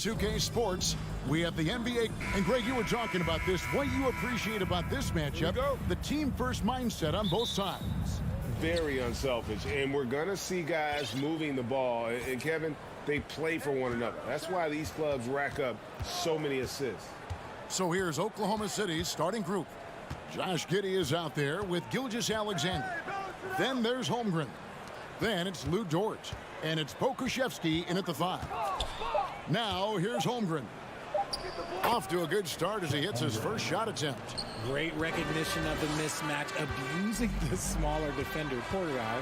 2K Sports. We have the NBA. And Greg, you were talking about this. What you appreciate about this matchup, the team-first mindset on both sides. Very unselfish. And we're going to see guys moving the ball. And Kevin, they play for one another. That's why these clubs rack up so many assists. So here's Oklahoma City's starting group. Josh Giddey is out there with Gilgeous-Alexander. Then there's Holmgren. Then it's Lou Dort. And it's Pokusevski in at the 5. Now here's Holmgren. Off to a good start as he hits his first shot attempt. Great recognition of the mismatch, abusing the smaller defender. Poor guy.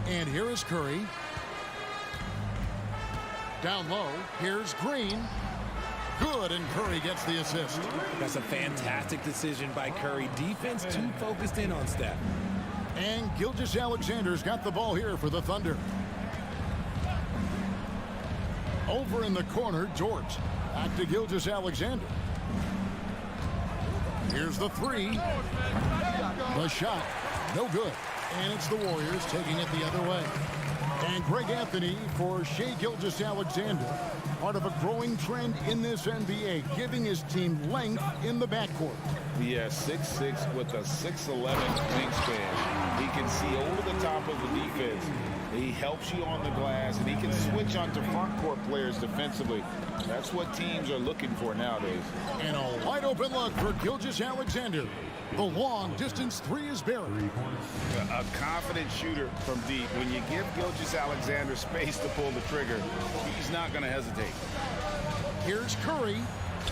And here is Curry. Down low, here's Green. Good, and Curry gets the assist. That's a fantastic decision by Curry. Defense too focused in on Steph. And Gilgeous-Alexander's got the ball here for the Thunder. Over in the corner, Dort. Back to Gilgeous-Alexander. Here's the 3. The shot, no good. And it's the Warriors taking it the other way. And Greg Anthony for Shai Gilgeous-Alexander. Part of a growing trend in this NBA, giving his team length in the backcourt. Yeah, 6'6" with a 6'11" wingspan. He can see over the top of the defense. He helps you on the glass, and he can switch onto front court players defensively. That's what teams are looking for nowadays. And a wide open look for Gilgeous-Alexander. The long distance 3 is buried. A confident shooter from deep. When you give Gilgeous-Alexander space to pull the trigger, he's not going to hesitate. Here's Curry,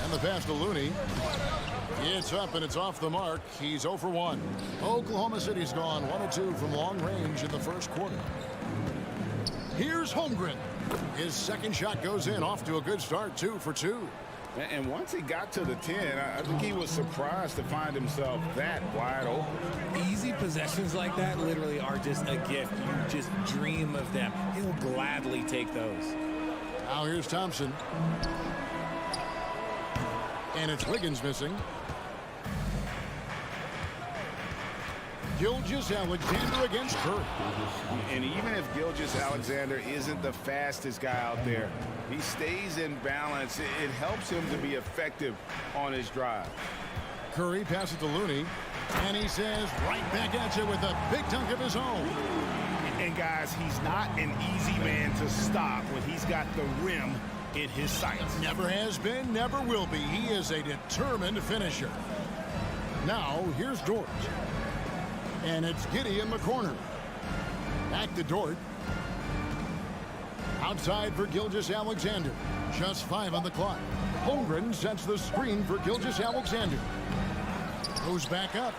and the pass to Looney. It's up and it's off the mark. He's 0 for 1. Oklahoma City's gone 1 of 2 from long range in the first quarter. Here's Holmgren. His second shot goes in, off to a good start, 2 for 2. And once he got to the 10, I think he was surprised to find himself that wide open. Easy possessions like that literally are just a gift. You just dream of them. He'll gladly take those. Now here's Thompson. And it's Wiggins missing. Gilgeous-Alexander against Curry. And even if Gilgeous-Alexander isn't the fastest guy out there, he stays in balance. It helps him to be effective on his drive. Curry passes to Looney, and he says right back at you with a big dunk of his own. And guys, he's not an easy man to stop when he's got the rim in his sights. Never has been, never will be. He is a determined finisher. Now, here's Dort. And it's Giddey in the corner. Back to Dort. Outside for Gilgeous-Alexander. Just 5 on the clock. Holmgren sets the screen for Gilgeous-Alexander. Goes back up.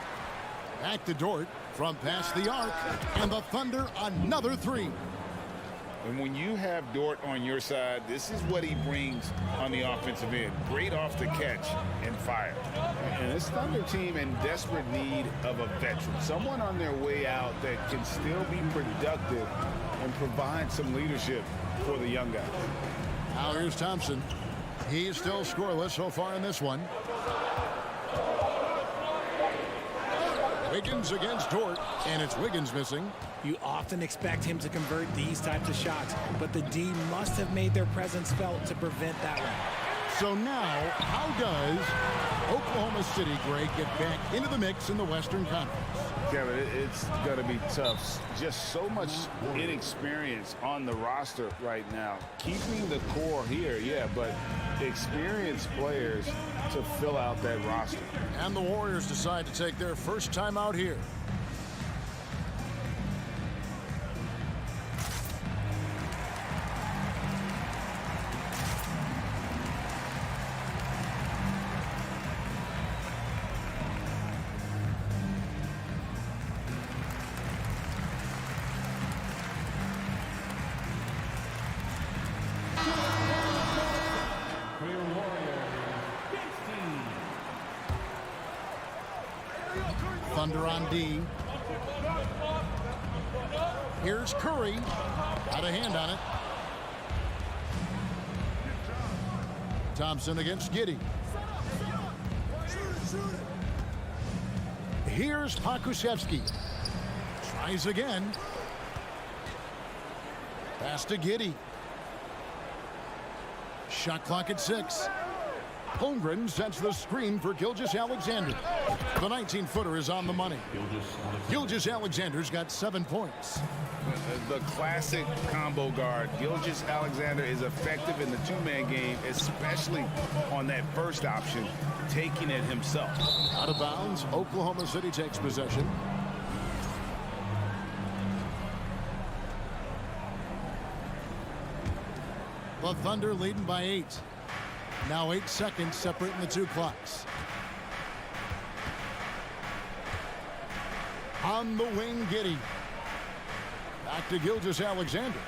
Back to Dort from past the arc. And the Thunder another 3. And when you have Dort on your side, this is what he brings on the offensive end. Great off the catch and fire. And this Thunder team in desperate need of a veteran. Someone on their way out that can still be productive and provide some leadership for the young guys. Now here's Thompson. He's still scoreless so far in this one. Wiggins against Dort, and it's Wiggins missing. You often expect him to convert these types of shots, but the D must have made their presence felt to prevent that one. So now, how does Oklahoma City, Greg, get back into the mix in the Western Conference? Kevin, it's going to be tough. Just so much inexperience on the roster right now. Keeping the core here, yeah, but experienced players to fill out that roster. And the Warriors decide to take their first time out here. Thunder on D. Here's Curry. Got a hand on it. Thompson against Giddey. Here's Pokusevski. Tries again. Pass to Giddey. Shot clock at 6. Holmgren sets the screen for Gilgeous-Alexander. The 19-footer is on the money. Gilgeous-Alexander's got 7 points. The classic combo guard. Gilgeous-Alexander is effective in the two-man game, especially on that first option, taking it himself. Out of bounds, Oklahoma City takes possession. The Thunder leading by 8. Now 8 seconds separating the two clocks. On the wing, Giddey. Back to Gilgeous-Alexander.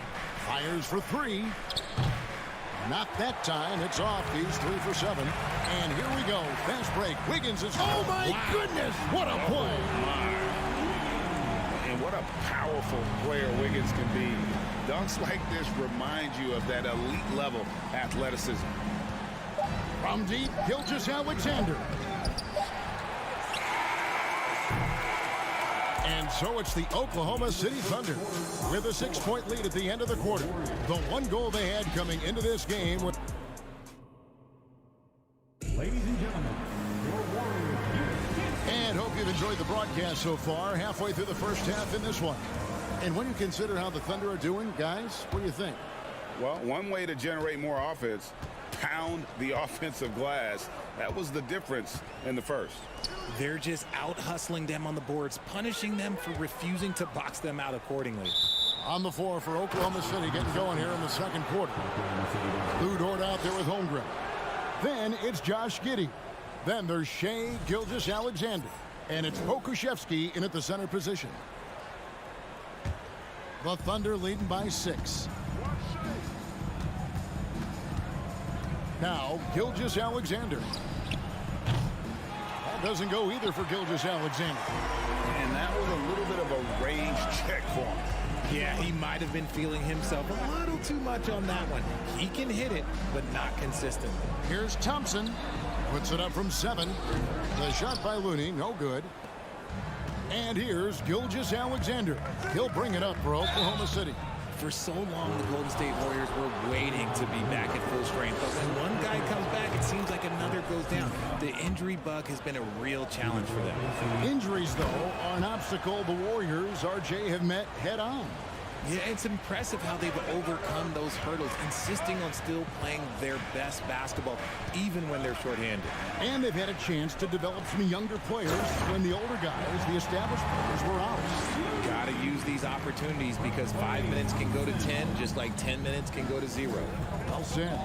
Fires for 3. Not that time. It's off. He's 3 for 7. And here we go. Fast break. Wiggins is... Oh, my goodness. What a play. And what a powerful player Wiggins can be. Dunks like this remind you of that elite level athleticism. From deep, Gilgeous-Alexander. And so it's the Oklahoma City Thunder with a 6-point lead at the end of the quarter. The one goal they had coming into this game. Ladies and gentlemen, your Warriors. And hope you've enjoyed the broadcast so far. Halfway through the first half in this one. And when you consider how the Thunder are doing, guys, what do you think? Well, one way to generate more offense, pound the offensive glass. That was the difference in the first. They're just out hustling them on the boards, punishing them for refusing to box them out accordingly. On the floor for Oklahoma City, getting going here in the second quarter. Lou Dort out there with Holmgren. Then it's Josh Giddey. Then there's Shai Gilgeous-Alexander. And it's Pokusevski in at the center position. The Thunder leading by 6. Now, Gilgeous-Alexander. That doesn't go either for Gilgeous-Alexander. And that was a little bit of a range check for him. Yeah, he might have been feeling himself a little too much on that one. He can hit it, but not consistently. Here's Thompson. Puts it up from 7. The shot by Looney, no good. And here's Gilgeous-Alexander. He'll bring it up for Oklahoma City. For so long, the Golden State Warriors were waiting to be back at full strength. But when one guy comes back, it seems like another goes down. The injury bug has been a real challenge for them. Injuries, though, are an obstacle the Warriors, RJ, have met head-on. Yeah, it's impressive how they've overcome those hurdles, insisting on still playing their best basketball, even when they're shorthanded. And they've had a chance to develop some younger players when the older guys, the established players, were out. Got to use these opportunities because 5 minutes can go to 10, just like 10 minutes can go to 0. Well said.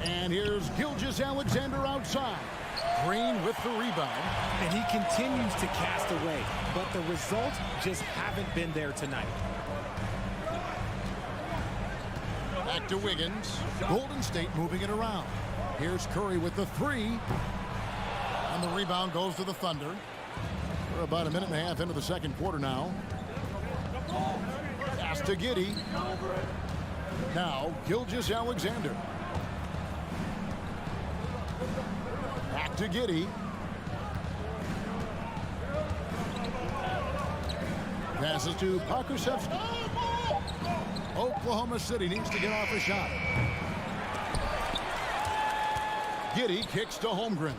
And here's Gilgeous-Alexander outside. Green with the rebound. And he continues to cast away, but the results just haven't been there tonight. Back to Wiggins. Golden State moving it around. Here's Curry with the 3. And the rebound goes to the Thunder. We're about a minute and a half into the second quarter now. Pass to Giddey. Now, Gilgeous-Alexander. Back to Giddey. Passes to Pokusevski. Oklahoma City needs to get off a shot. Giddey kicks to Holmgren.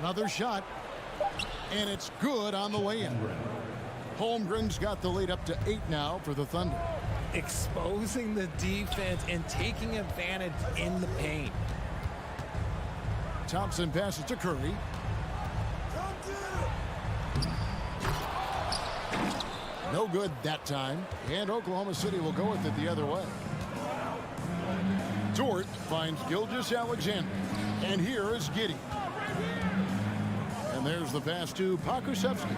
Another shot. And it's good on the way in. Holmgren's got the lead up to 8 now for the Thunder. Exposing the defense and taking advantage in the paint. Thompson passes to Curry. No good that time. And Oklahoma City will go with it the other way. Dort finds Gilgeous-Alexander. And here is Giddey. And there's the pass to Pokusevski.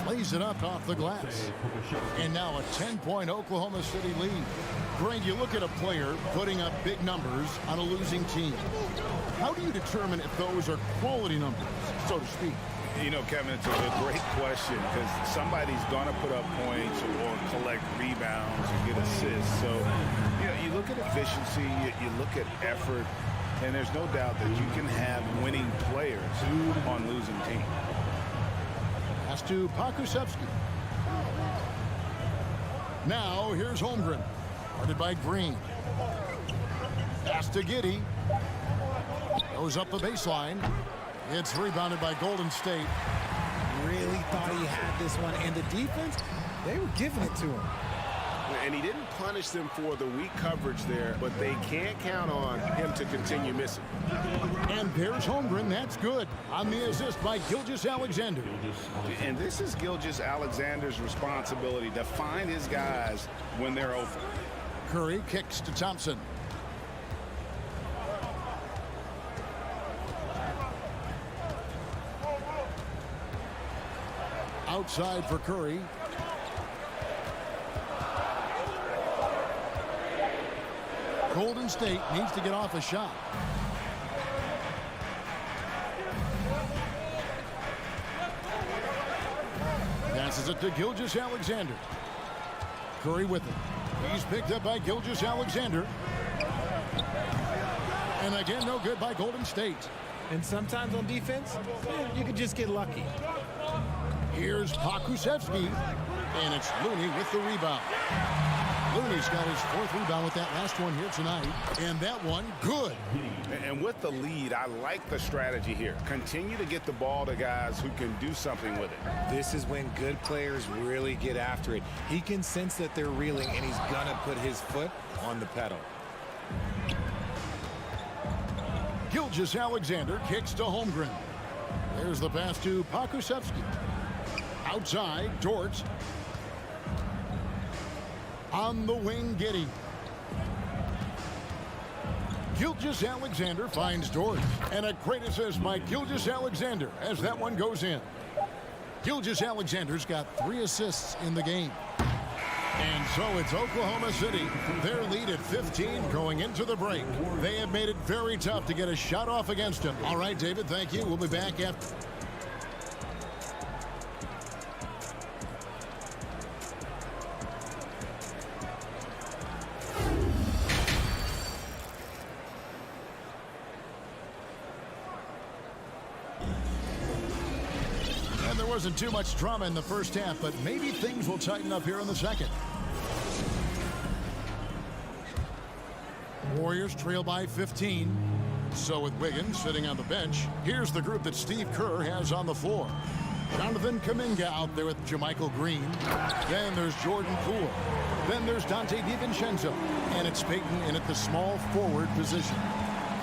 Lays it up off the glass. And now a 10-point Oklahoma City lead. Greg, you look at a player putting up big numbers on a losing team. How do you determine if those are quality numbers, so to speak? You know, Kevin, it's a great question because somebody's going to put up points or collect rebounds or get assists. So, you know, you look at efficiency, you look at effort. And there's no doubt that you can have winning players on losing teams. Pass to Pokusevski. Now here's Holmgren. Guarded by Green. Pass to Giddey. Goes up the baseline. It's rebounded by Golden State. Really thought he had this one, and the defense, they were giving it to him. And he didn't punish them for the weak coverage there, but they can't count on him to continue missing. And there's Holmgren. That's good. On the assist by Gilgeous-Alexander. And this is Gilgeous-Alexander's responsibility to find his guys when they're open. Curry kicks to Thompson. Outside for Curry. Golden State needs to get off a shot. Passes it to Gilgeous-Alexander. Curry with it. He's picked up by Gilgeous-Alexander. And again, no good by Golden State. And sometimes on defense, you can just get lucky. Here's Pokusevski, and it's Looney with the rebound. Looney's got his fourth rebound with that last one here tonight, and that one good. And with the lead, I like the strategy here. Continue to get the ball to guys who can do something with it. This is when good players really get after it. He can sense that they're reeling, and he's gonna put his foot on the pedal. Gilgeous-Alexander kicks to Holmgren. There's the pass to Pokusevski. Outside, Dort. On the wing, Giddey. Gilgeous-Alexander finds Dort. And a great assist by Gilgeous-Alexander as that one goes in. Gilgeous-Alexander's got 3 assists in the game. And so it's Oklahoma City. Their lead at 15 going into the break. They have made it very tough to get a shot off against them. All right, David, thank you. We'll be back after. There wasn't too much drama in the first half, but maybe things will tighten up here in the second. Warriors trail by 15. So with Wiggins sitting on the bench, here's the group that Steve Kerr has on the floor. Jonathan Kuminga out there with JaMychal Green. Then there's Jordan Poole. Then there's Dante DiVincenzo. And it's Peyton in at the small forward position.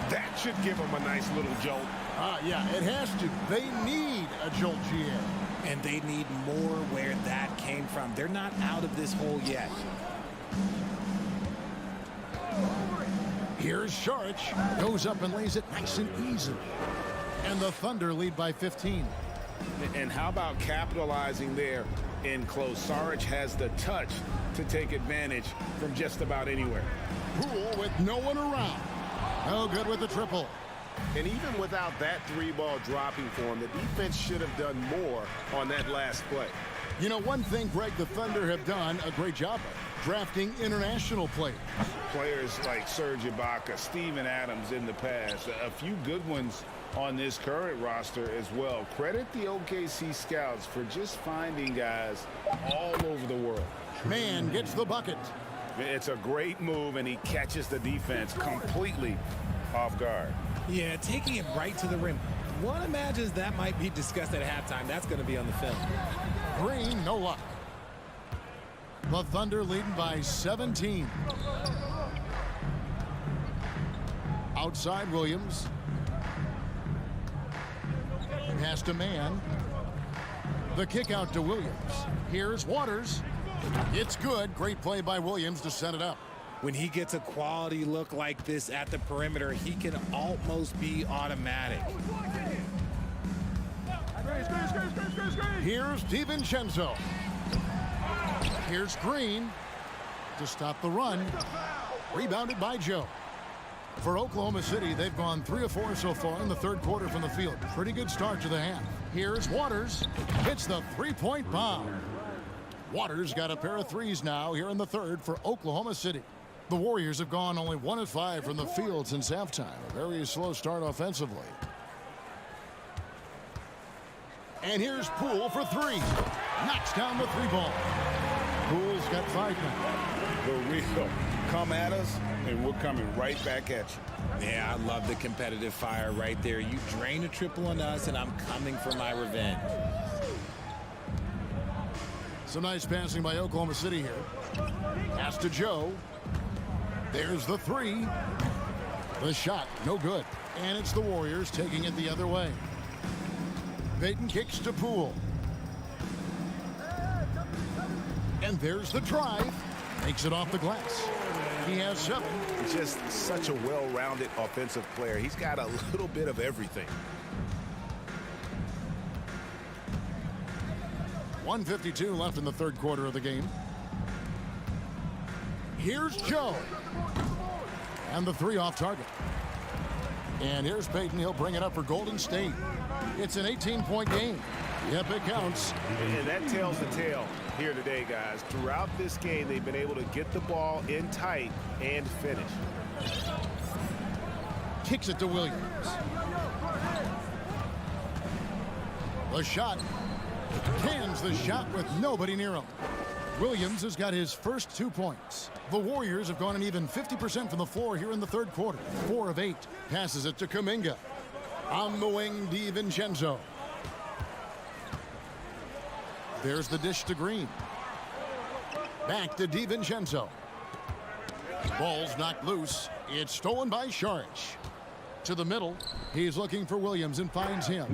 That should give them a nice little jolt. Yeah, it has to. They need a jolt, GA. And they need more where that came from. They're not out of this hole yet. Here's Saric. Goes up and lays it nice and easy. And the Thunder lead by 15. And how about capitalizing there in close? Saric has the touch to take advantage from just about anywhere. Poole with no one around. No good with the triple. And even without that 3-ball dropping for him, the defense should have done more on that last play. You know, one thing, Greg, the Thunder have done a great job of drafting international players. Players like Serge Ibaka, Steven Adams in the past, a few good ones on this current roster as well. Credit the OKC scouts for just finding guys all over the world. Man gets the bucket. It's a great move, and he catches the defense completely off guard. Yeah, taking it right to the rim. One imagines that might be discussed at halftime. That's going to be on the film. Green, no luck. The Thunder leading by 17. Outside Williams. Pass to Mann. The kick out to Williams. Here's Waters. It's good. Great play by Williams to set it up. When he gets a quality look like this at the perimeter, he can almost be automatic. Here's DiVincenzo. Here's Green to stop the run. Rebounded by Joe. For Oklahoma City, they've gone 3 of 4 so far in the third quarter from the field. Pretty good start to the half. Here's Waters. Hits the three-point bomb. Waters got a pair of threes now here in the third for Oklahoma City. The Warriors have gone only 1 of 5 from the field since halftime. A very slow start offensively. And here's Poole for 3. Knocks down the 3 ball. Poole's got 5 now. The real come at us, and we're coming right back at you. Yeah, I love the competitive fire right there. You drain a triple on us, and I'm coming for my revenge. Some nice passing by Oklahoma City here. Pass to Joe. There's the 3. The shot, no good. And it's the Warriors taking it the other way. Payton kicks to Poole. And there's the drive. Takes it off the glass. He has 7. Just such a well-rounded offensive player. He's got a little bit of everything. 1:52 left in the third quarter of the game. Here's Joe. And the 3 off target. And here's Payton. He'll bring it up for Golden State. It's an 18-point game. Yep, it counts. And that tells the tale here today, guys. Throughout this game, they've been able to get the ball in tight and finish. Kicks it to Williams. The shot. Cans the shot with nobody near him. Williams has got his first 2 points. The Warriors have gone an even 50% from the floor here in the third quarter. 4 of 8. Passes it to Kuminga. On the wing, DiVincenzo. There's the dish to Green. Back to DiVincenzo. Ball's knocked loose. It's stolen by Saric. To the middle. He's looking for Williams and finds him.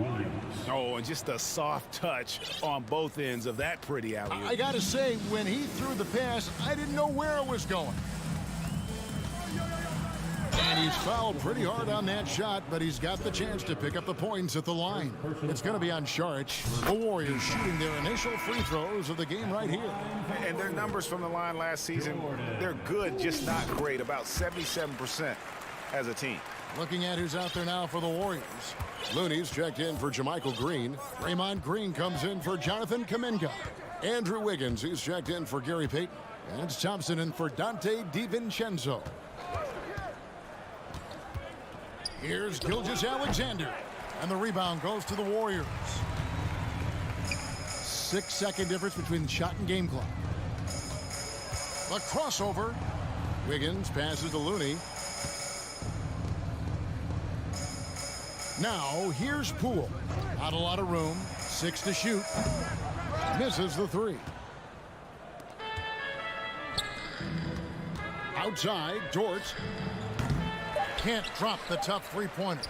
Oh, and just a soft touch on both ends of that pretty alley-oop. I gotta say, when he threw the pass, I didn't know where it was going. And he's fouled pretty hard on that shot, but he's got the chance to pick up the points at the line. It's going to be on Saric. The Warriors shooting their initial free throws of the game right here. And their numbers from the line last season, they're good, just not great. About 77% as a team. Looking at who's out there now for the Warriors. Looney's checked in for Jermichael Green. Draymond Green comes in for Jonathan Kuminga. Andrew Wiggins, he's checked in for Gary Payton. And it's Thompson in for Dante DiVincenzo. Here's Gilgeous-Alexander. And the rebound goes to the Warriors. 6-second difference between shot and game clock. The crossover. Wiggins passes to Looney. Now, here's Poole. Not a lot of room. 6 to shoot. Misses the 3. Outside, Dort. Can't drop the tough three-pointer.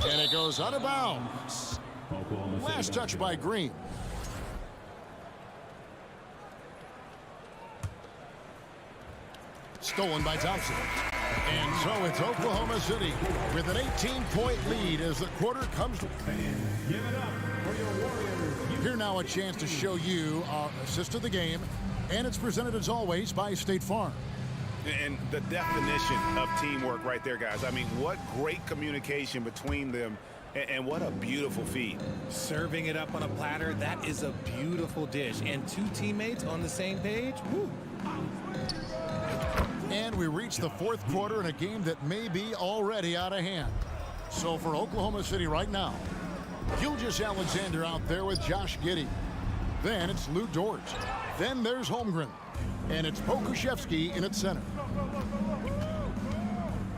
And it goes out of bounds. Last touch by Green. Stolen by Thompson. And so it's Oklahoma City with an 18-point lead as the quarter comes to... Here now a chance to show you our assist of the game. And it's presented as always by State Farm. And the definition of teamwork right there, guys. I mean, what great communication between them, and what a beautiful feed. Serving it up on a platter, that is a beautiful dish. And 2 teammates on the same page, woo. And we reach the fourth quarter in a game that may be already out of hand. So for Oklahoma City right now, Gilgeous-Alexander out there with Josh Giddey. Then it's Lou Dort. Then there's Holmgren. And it's Pokusevski in its center.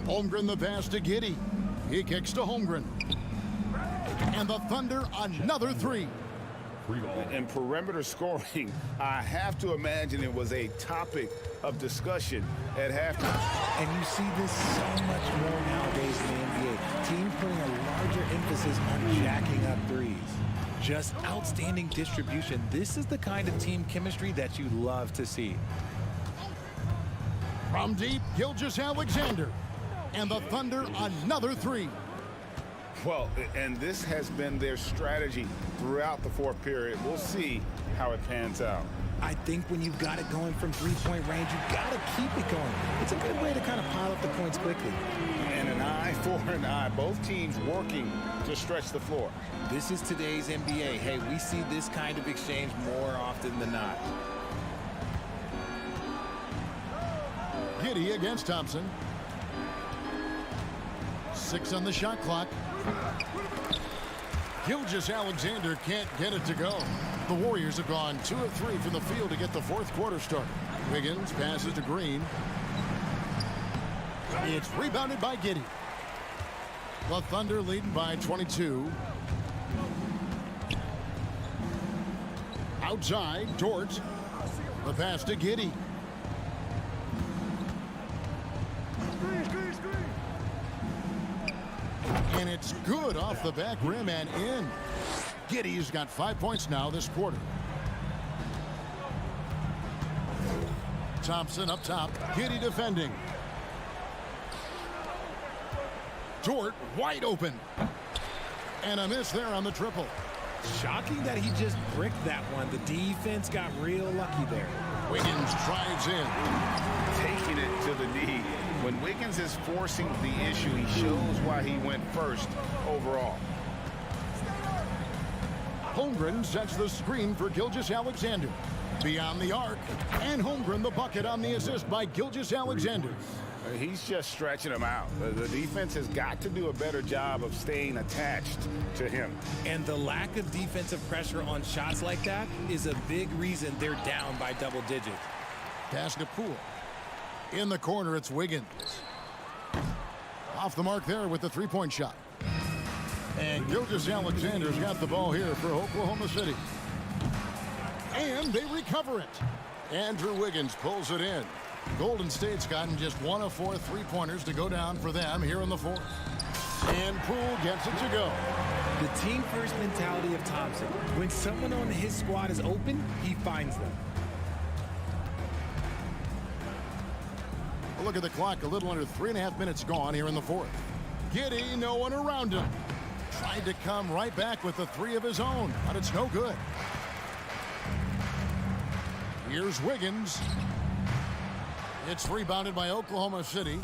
Holmgren the pass to Giddey. He kicks to Holmgren. And the Thunder another 3. And perimeter scoring, I have to imagine it was a topic of discussion at halftime. And you see this so much more nowadays in the NBA. Teams putting a larger emphasis on jacking up threes. Just outstanding distribution. This is the kind of team chemistry that you love to see. From deep, Gilgeous-Alexander. And the Thunder another 3. Well, and this has been their strategy throughout the fourth period. We'll see how it pans out. I think when you've got it going from three-point range, you've got to keep it going. It's a good way to kind of pile up the points quickly. And an eye for an eye. Both teams working to stretch the floor. This is today's NBA. Hey, we see this kind of exchange more often than not. Giddey against Thompson. 6 on the shot clock. Gilgeous-Alexander can't get it to go. The Warriors have gone 2 of 3 from the field to get the fourth quarter started. Wiggins passes to Green. It's rebounded by Giddey. The Thunder leading by 22. Outside, Dort. The pass to Giddey. And it's good off the back rim and in. Giddey's got 5 points now this quarter. Thompson up top. Giddey defending. Dort wide open. And a miss there on the triple. Shocking that he just bricked that one. The defense got real lucky there. Wiggins drives in. Taking it to the knee. When Wiggins is forcing the issue, he shows why he went first overall. Holmgren sets the screen for Gilgeous-Alexander. Beyond the arc. And Holmgren the bucket on the assist by Gilgeous-Alexander. He's just stretching him out. The defense has got to do a better job of staying attached to him. And the lack of defensive pressure on shots like that is a big reason they're down by double digits. Pass to Poole. In the corner, it's Wiggins. Off the mark there with the three-point shot. And Gilgeous-Alexander's got the ball here for Oklahoma City. And they recover it. Andrew Wiggins pulls it in. Golden State's gotten just 1 of 4 three-pointers to go down for them here in the fourth. And Poole gets it to go. The team-first mentality of Thompson. When someone on his squad is open, he finds them. Look at the clock. A little under 3.5 minutes gone here in the fourth. Giddey, no one around him. Tried to come right back with the 3 of his own, but it's no good. Here's Wiggins. It's rebounded by Oklahoma City.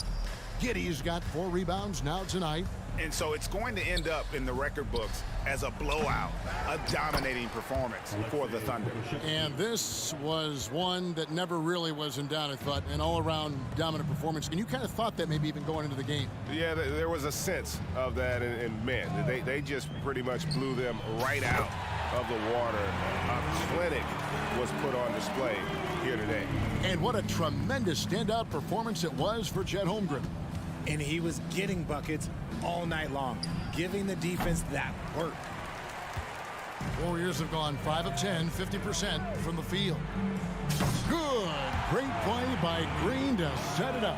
Giddey's got 4 rebounds now tonight. And so it's going to end up in the record books as a blowout, a dominating performance for the Thunder. And this was one that never really was in doubt, I thought, an all-around dominant performance. And you kind of thought that maybe even going into the game. Yeah, there was a sense of that in men. They just pretty much blew them right out of the water. A clinic was put on display here today. And what a tremendous standout performance it was for Chet Holmgren. And he was getting buckets all night long, giving the defense that work. Warriors have gone 5 of 10, 50% from the field. Good. Great play by Green to set it up.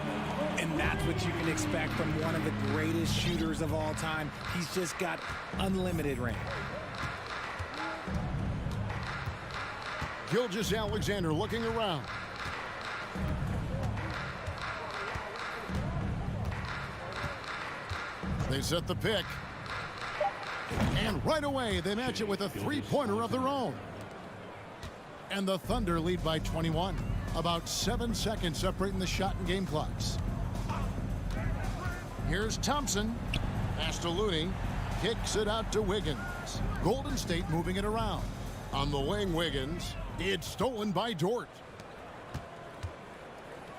And that's what you can expect from one of the greatest shooters of all time. He's just got unlimited range. Gilgeous-Alexander looking around. They set the pick. And right away, they match it with a three-pointer of their own. And the Thunder lead by 21. About 7 seconds separating the shot and game clocks. Here's Thompson. Pass to Looney. Kicks it out to Wiggins. Golden State moving it around. On the wing, Wiggins. It's stolen by Dort.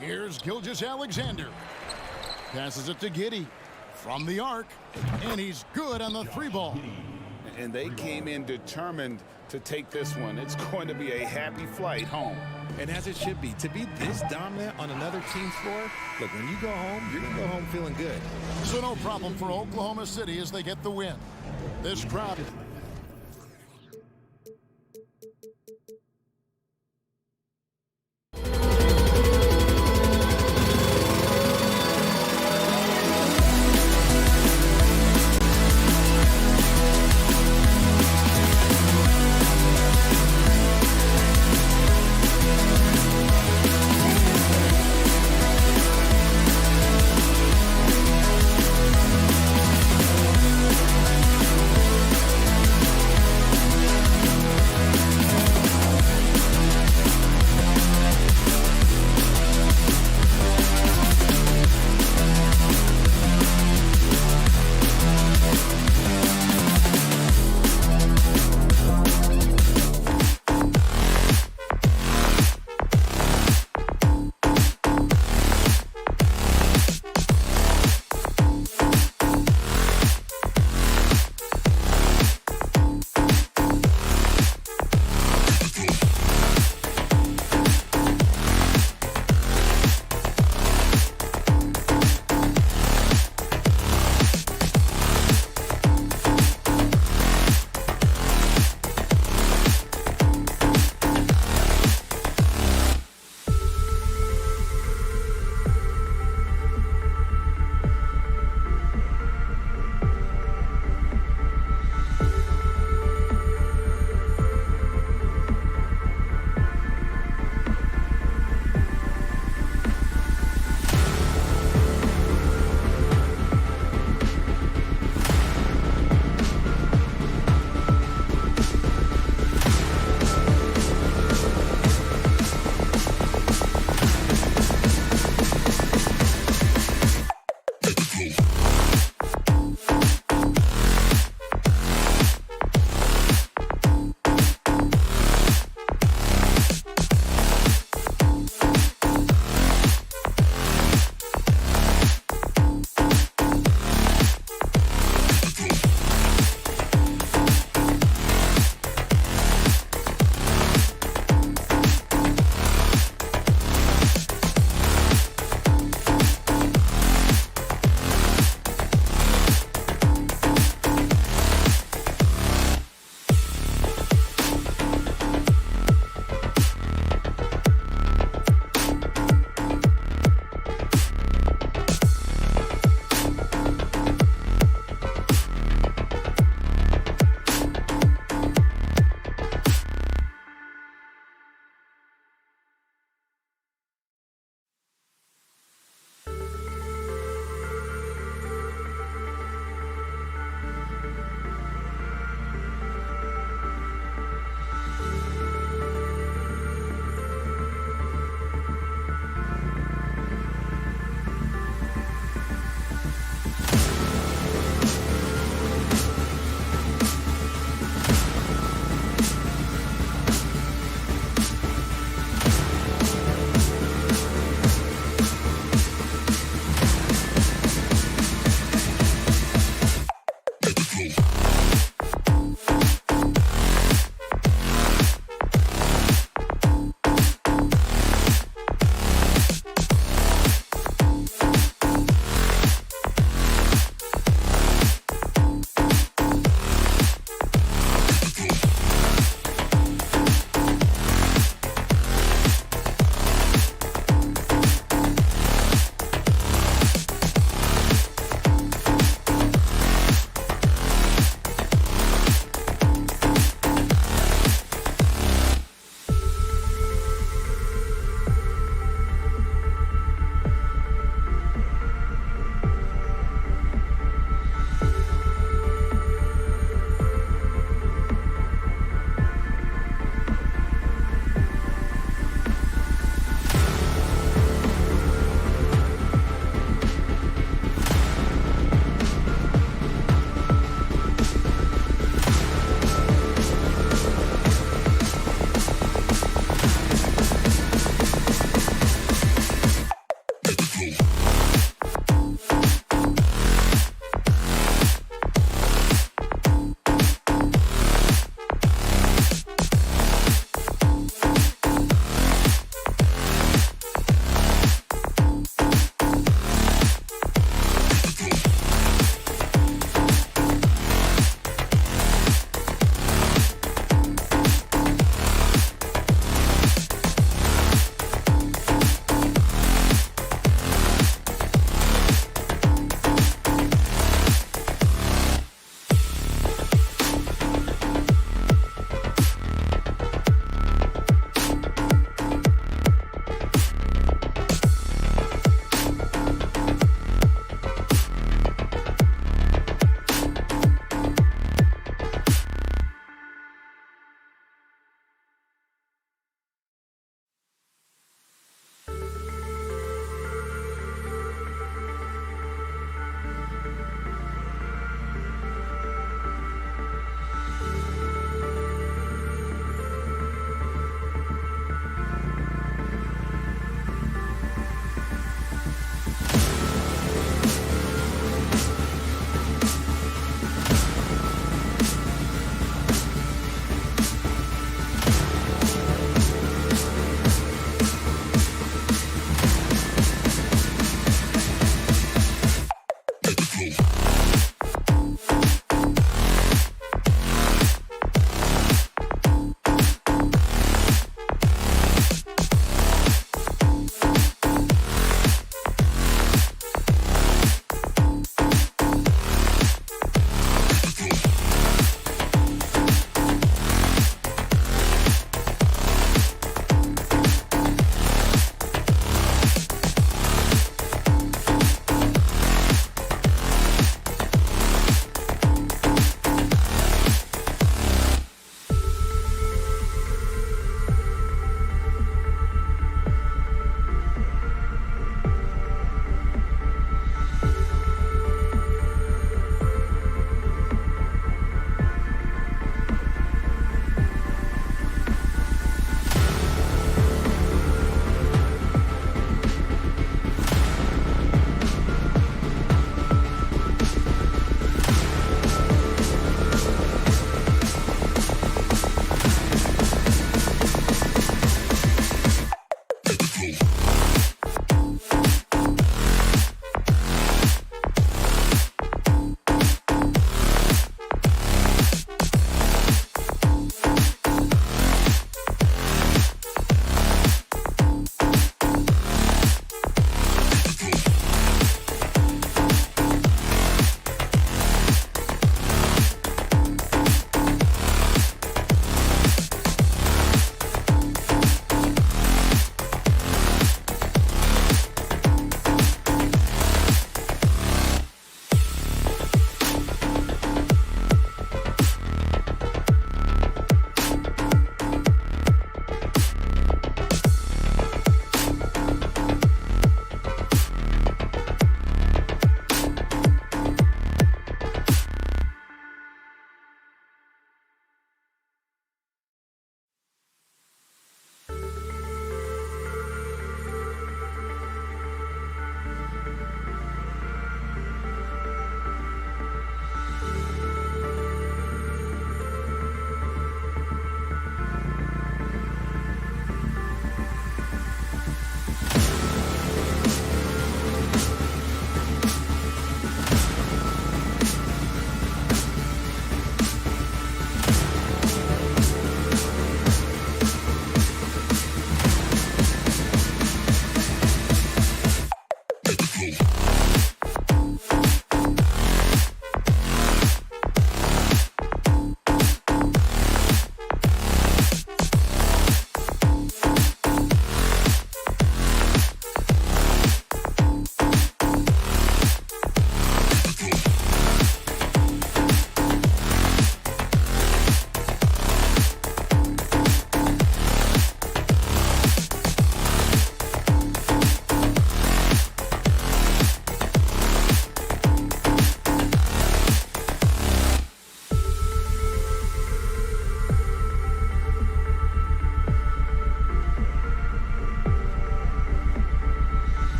Here's Gilgeous-Alexander. Passes it to Giddey. From the arc, and he's good on the 3-ball. And they came in determined to take this one. It's going to be a happy flight home. And as it should be, to be this dominant on another team's floor, look, when you go home, you're going to go home feeling good. So no problem for Oklahoma City as they get the win. This crowd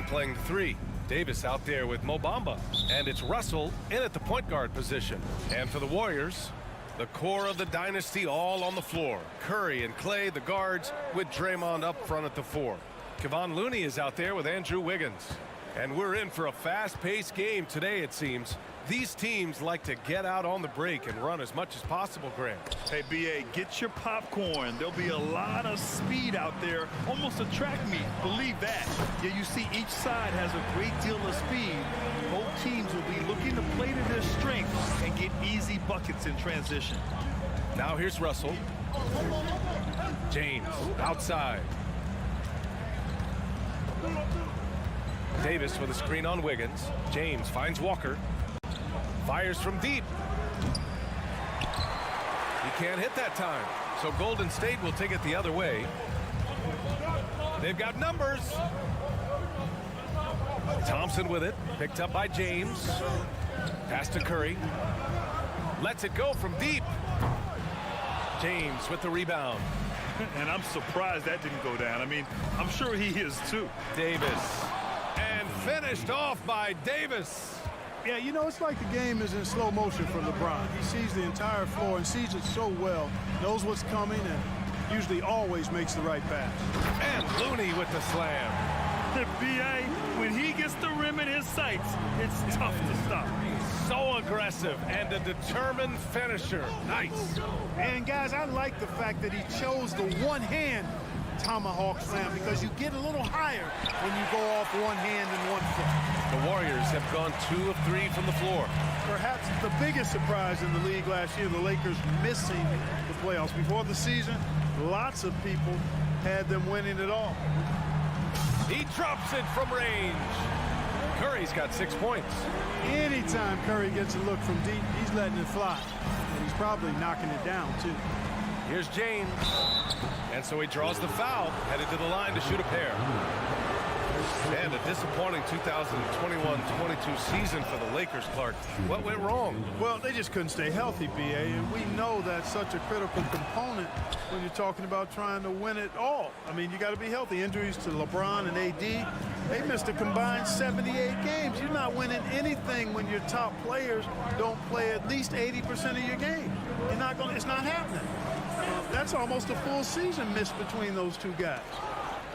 LeBron playing the 3. Davis out there with Mo Bamba. And it's Russell in at the point guard position. And for the Warriors, the core of the dynasty all on the floor. Curry and Clay, the guards, with Draymond up front at the 4. Kevon Looney is out there with Andrew Wiggins. And we're in for a fast-paced game today, it seems. These teams like to get out on the break and run as much as possible, Grant. Hey, B.A., get your popcorn. There'll be a lot of speed out there, almost a track meet. Believe that. Yeah, you see each side has a great deal of speed. Both teams will be looking to play to their strength and get easy buckets in transition. Now here's Russell. James outside. Davis with a screen on Wiggins. James finds Walker. Fires from deep. He can't hit that time. So Golden State will take it the other way. They've got numbers. Thompson with it. Picked up by James. Pass to Curry. Lets it go from deep. James with the rebound. And I'm surprised that didn't go down. I mean, I'm sure he is too. Davis. And finished off by Davis. Yeah, you know, it's like the game is in slow motion for LeBron. He sees the entire floor and sees it so well, knows what's coming, and usually always makes the right pass. And Looney with the slam. The B.A., when he gets the rim in his sights, it's tough to stop. So aggressive and a determined finisher. Nice. And, guys, I like the fact that he chose the one-hand tomahawk slam because you get a little higher when you go off one hand and one foot. The Warriors have gone 2 of 3 from the floor. Perhaps the biggest surprise in the league last year, the Lakers missing the playoffs. Before the season, lots of people had them winning it all. He drops it from range. Curry's got 6 points. Anytime Curry gets a look from deep, he's letting it fly. And he's probably knocking it down, too. Here's James. And so he draws the foul, headed to the line to shoot a pair. And a disappointing 2021-22 season for the Lakers, Clark. What went wrong? Well, they just couldn't stay healthy, B.A., and we know that's such a critical component when you're talking about trying to win it all. I mean, you got to be healthy. Injuries to LeBron and A.D., they missed a combined 78 games. You're not winning anything when your top players don't play at least 80% of your game. You're not going. It's not happening. That's almost a full season missed between those two guys.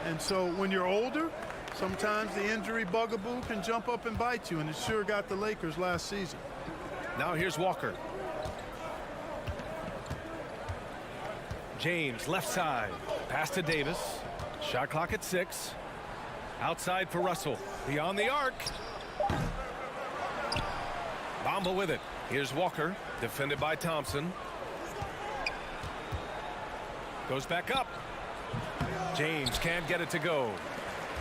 And so when you're older, sometimes the injury bugaboo can jump up and bite you, and it sure got the Lakers last season. Now here's Walker. James, left side. Pass to Davis. Shot clock at 6. Outside for Russell. Beyond the arc. Bamba with it. Here's Walker. Defended by Thompson. Goes back up. James can't get it to go.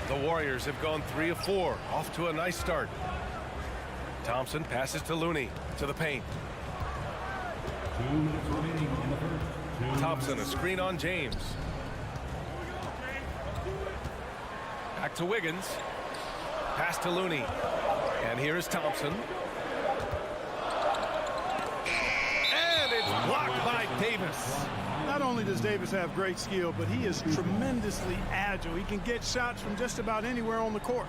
The Warriors have gone 3 of 4. Off to a nice start. Thompson passes to Looney. To the paint. 2 minutes remaining in the first. Thompson, a screen on James. Back to Wiggins. Pass to Looney. And here is Thompson. And it's blocked by Davis. Not only does Davis have great skill, but he is tremendously agile. He can get shots from just about anywhere on the court.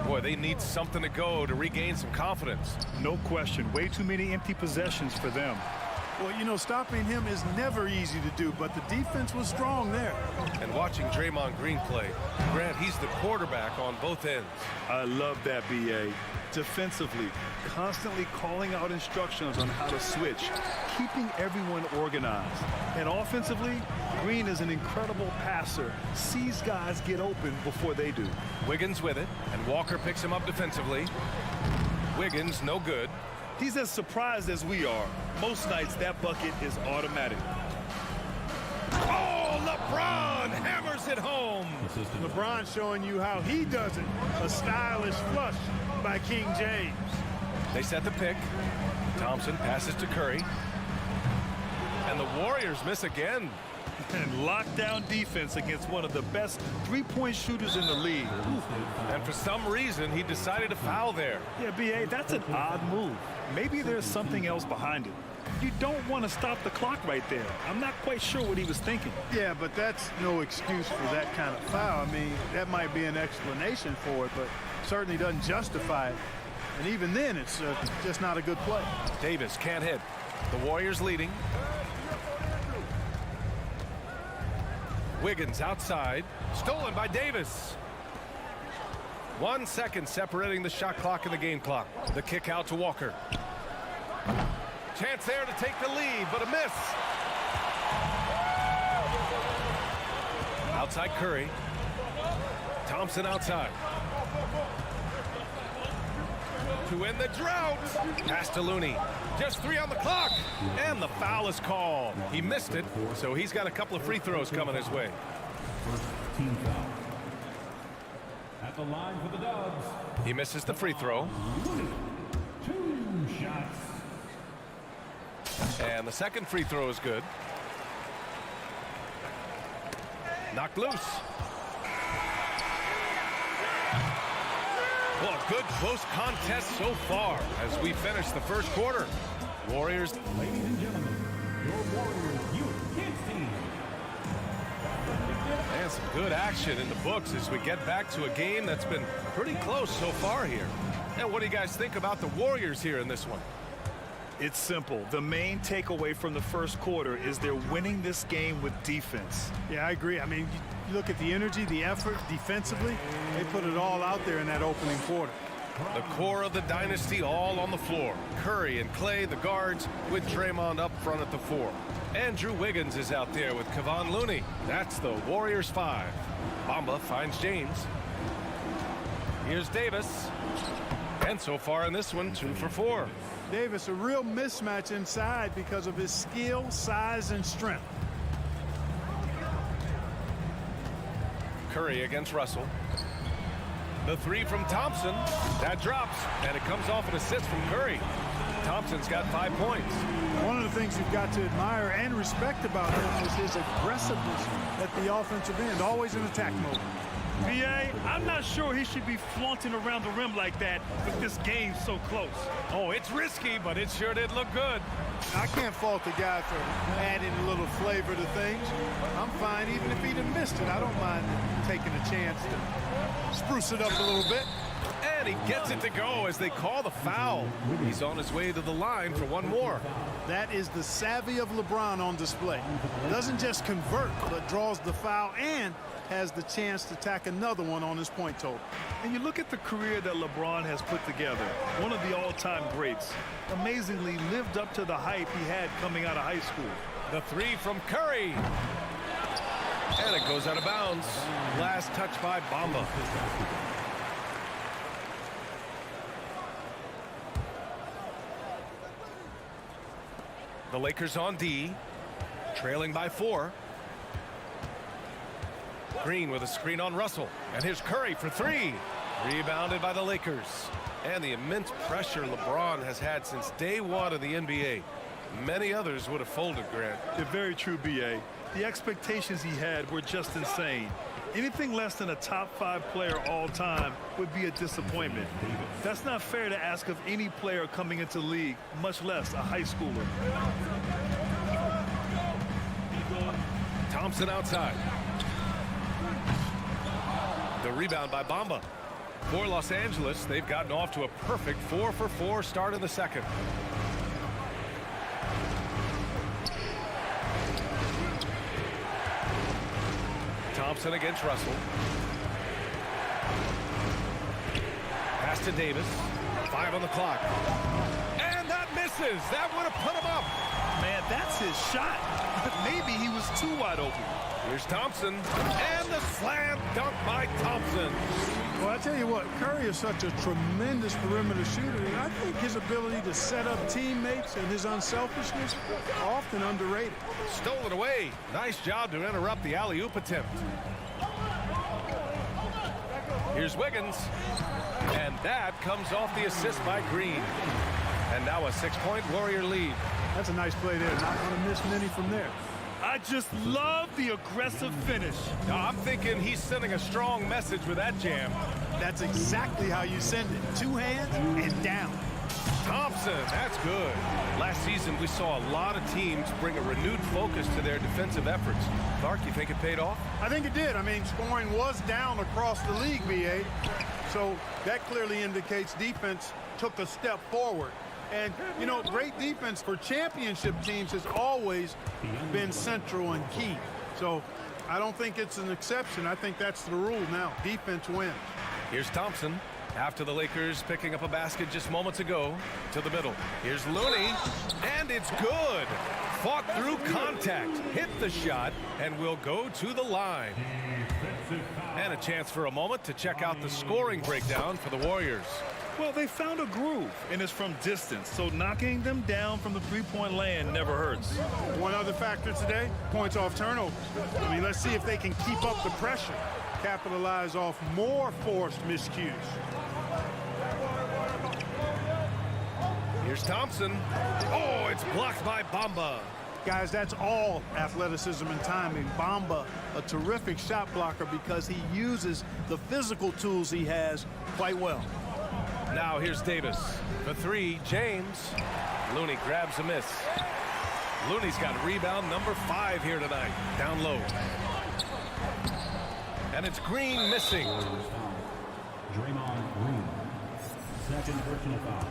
Boy, they need something to go to regain some confidence. No question. Way too many empty possessions for them. Well, you know, stopping him is never easy to do, but the defense was strong there. And watching Draymond Green play, Grant, he's the quarterback on both ends. I love that, B.A. Defensively, constantly calling out instructions on how to switch, keeping everyone organized. And offensively, Green is an incredible passer, sees guys get open before they do. Wiggins with it, and Walker picks him up defensively. Wiggins, no good. He's as surprised as we are. Most nights, that bucket is automatic. Oh, LeBron hammers it home. LeBron showing you how he does it. A stylish flush by King James. They set the pick. Thompson passes to Curry. And the Warriors miss again. And lockdown defense against one of the best three-point shooters in the league. And for some reason, he decided to foul there. Yeah, B.A., that's an odd move. Maybe there's something else behind it. You don't want to stop the clock right there. I'm not quite sure what he was thinking. Yeah, but that's no excuse for that kind of foul. I mean, that might be an explanation for it, but certainly doesn't justify it. And even then, it's just not a good play. Davis can't hit. The Warriors leading. Wiggins outside. Stolen by Davis. 1 second separating the shot clock and the game clock. The kick out to Walker. Chance there to take the lead, but a miss. Outside Curry. Thompson outside. To end the drought. Pass to Looney. Just 3 on the clock. And the foul is called. He missed it, so he's got a couple of free throws coming his way. First team foul. At the line for the Dubs. He misses the free throw. 2 shots. And the second free throw is good. Knocked loose. Well, a good close contest so far as we finish the first quarter. Warriors. Ladies and gentlemen, your Warriors Youth Kids team. And some good action in the books as we get back to a game that's been pretty close so far here. And what do you guys think about the Warriors here in this one? It's simple. The main takeaway from the first quarter is they're winning this game with defense. Yeah, I agree. I mean, you look at the energy, the effort defensively, they put it all out there in that opening quarter. The core of the dynasty all on the floor. Curry and Clay, the guards, with Draymond up front at the 4. Andrew Wiggins is out there with Kevon Looney. That's the Warriors 5. Bamba finds James. Here's Davis. And so far in this one, 2 for 4. Davis, a real mismatch inside because of his skill, size, and strength. Curry against Russell. The 3 from Thompson. That drops, and it comes off an assist from Curry. Thompson's got 5 points. One of the things you've got to admire and respect about him is his aggressiveness at the offensive end, always in attack mode. BA, I'm not sure he should be flaunting around the rim like that with this game so close. Oh, it's risky, but it sure did look good. I can't fault the guy for adding a little flavor to things. I'm fine even if he'd have missed it. I don't mind taking a chance to spruce it up a little bit. And he gets it to go as they call the foul. He's on his way to the line for one more. That is the savvy of LeBron on display. Doesn't just convert, but draws the foul and has the chance to tack another one on his point total. And you look at the career that LeBron has put together, one of the all-time greats. Amazingly lived up to the hype he had coming out of high school. The 3 from Curry. And it goes out of bounds. Last touch by Bamba. The Lakers on D, trailing by 4. Green with a screen on Russell. And here's Curry for 3. Rebounded by the Lakers. And the immense pressure LeBron has had since day 1 of the NBA. Many others would have folded, Grant. They're very true, BA. The expectations he had were just insane. Anything less than a top 5 player all time would be a disappointment. That's not fair to ask of any player coming into the league, much less a high schooler. Thompson outside. The rebound by Bamba. For Los Angeles, they've gotten off to a perfect 4 for 4 start in the second. Thompson against Russell. Pass to Davis. 5 on the clock. And that misses. That would have put him up. Man, that's his shot. But maybe he was too wide open. Here's Thompson. And the slam dunk by Thompson. Well, I tell you what, Curry is such a tremendous perimeter shooter, and I think his ability to set up teammates and his unselfishness are often underrated. Stolen away. Nice job to interrupt the alley-oop attempt. Here's Wiggins. And that comes off the assist by Green. And now a 6-point Warrior lead. That's a nice play there. Not going to miss many from there. I just love the aggressive finish. Now, I'm thinking he's sending a strong message with that jam. That's exactly how you send it. 2 hands and down. Thompson, that's good. Last season, we saw a lot of teams bring a renewed focus to their defensive efforts. Clark, you think it paid off? I think it did. I mean, scoring was down across the league, BA. So that clearly indicates defense took a step forward. And, you know, great defense for championship teams has always been central and key. So I don't think it's an exception. I think that's the rule now. Defense wins. Here's Thompson. After the Lakers picking up a basket just moments ago, to the middle. Here's Looney, and it's good. Fought through contact, hit the shot, and will go to the line. And a chance for a moment to check out the scoring breakdown for the Warriors. Well, they found a groove, and it's from distance, so knocking them down from the three-point land never hurts. One other factor today, points off turnovers. I mean, let's see if they can keep up the pressure, capitalize off more forced miscues. Here's Thompson. Oh, it's blocked by Bamba. Guys, that's all athleticism and timing. Bamba, a terrific shot blocker because he uses the physical tools he has quite well. Now here's Davis. For three, James. Looney grabs a miss. Looney's got rebound number 5 here tonight. Down low. And it's Green missing. Draymond Green. Second personal foul.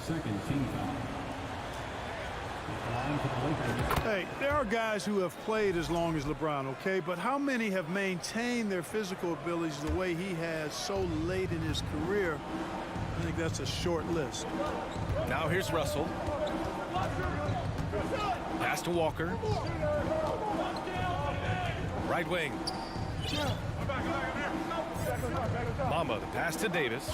Second team foul. Line for the Lakers. Hey, there are guys who have played as long as LeBron, okay? But how many have maintained their physical abilities the way he has so late in his career? I think that's a short list. Now here's Russell. Pass to Walker. Right wing. Mamba, the pass to Davis.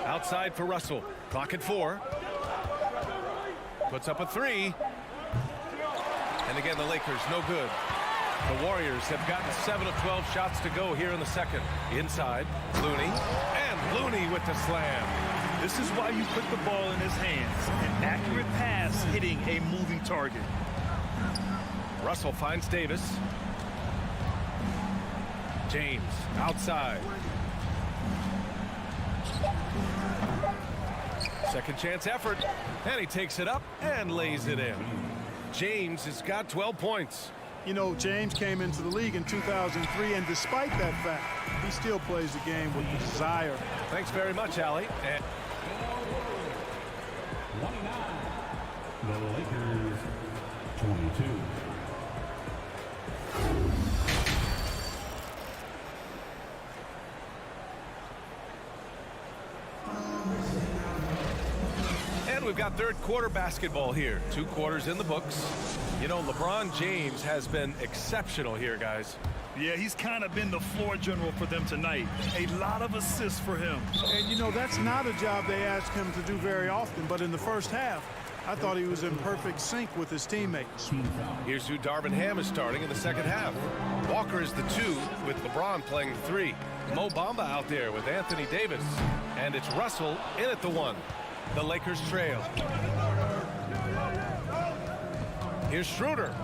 Outside for Russell. Clock at 4. Puts up a 3. And again, the Lakers, no good. The Warriors have gotten 7 of 12 shots to go here in the second. Inside, Looney. And Looney with the slam. This is why you put the ball in his hands. An accurate pass hitting a moving target. Russell finds Davis. James outside. Second chance effort. And he takes it up and lays it in. James has got 12 points. You know, James came into the league in 2003, and despite that fact, he still plays the game with desire. Thanks very much, Allie. And 29. The Lakers 22. And we've got third quarter basketball here. 2 quarters in the books. You know, LeBron James has been exceptional here, guys. Yeah, he's kind of been the floor general for them tonight. A lot of assists for him. And, you know, that's not a job they ask him to do very often, but in the first half, I thought he was in perfect sync with his teammates. Here's who Darvin Ham is starting in the second half. Walker is the 2 with LeBron playing the 3. Mo Bamba out there with Anthony Davis. And it's Russell in at the 1. The Lakers trail. Here's Schroeder.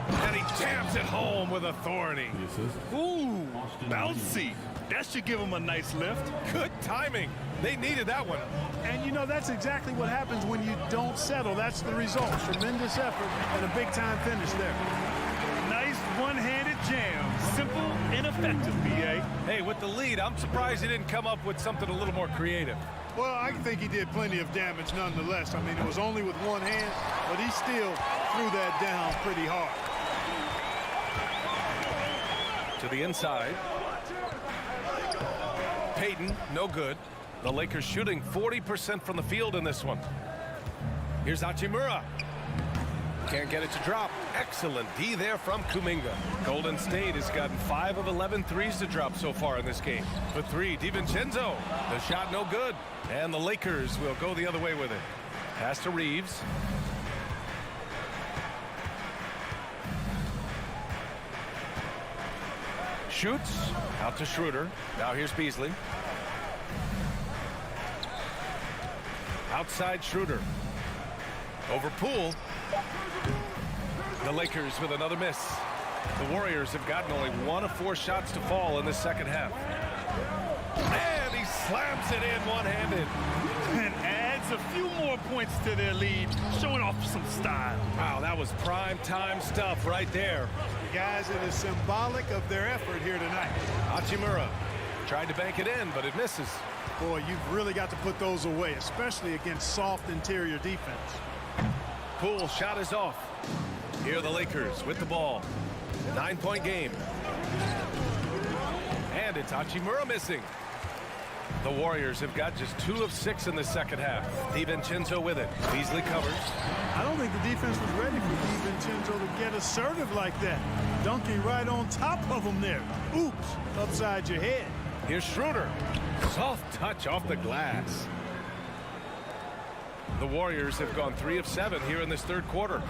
And he jams it home with authority. Ooh, bouncy. That should give him a nice lift. Good timing. They needed that one. And, you know, that's exactly what happens when you don't settle. That's the result. Tremendous effort and a big-time finish there. Nice one-handed jam. Simple and effective, B.A. Hey, with the lead, I'm surprised he didn't come up with something a little more creative. Well, I think he did plenty of damage nonetheless. I mean, it was only with one hand, but he still threw that down pretty hard. To the inside. Payton, no good. The Lakers shooting 40% from the field in this one. Here's Hachimura. Can't get it to drop. Excellent D there from Kuminga. Golden State has gotten 5 of 11 threes to drop so far in this game. For 3, DiVincenzo. The shot no good. And the Lakers will go the other way with it. Pass to Reeves. Shoots. Out to Schroeder. Now here's Beasley. Outside Schroeder. Over Poole. The Lakers with another miss. The Warriors have gotten only 1 of 4 shots to fall in this second half. And he slams it in one-handed. And adds adds a few more points to their lead, showing off some style. Wow, that was prime time stuff right there. Guys, it is symbolic of their effort here tonight. Hachimura tried to bank it in, but it misses. Boy, you've really got to put those away, especially against soft interior defense. Poole shot is off. Here are the Lakers with the ball. 9-point game. And it's Hachimura missing. The Warriors have got just 2 of 6 in the second half. DiVincenzo with it. Beasley covers. I don't think the defense was ready for DiVincenzo to get assertive like that. Dunking right on top of him there. Oops, upside your head. Here's Schroeder. Soft touch off the glass. The Warriors have gone 3 of 7 here in this third quarter.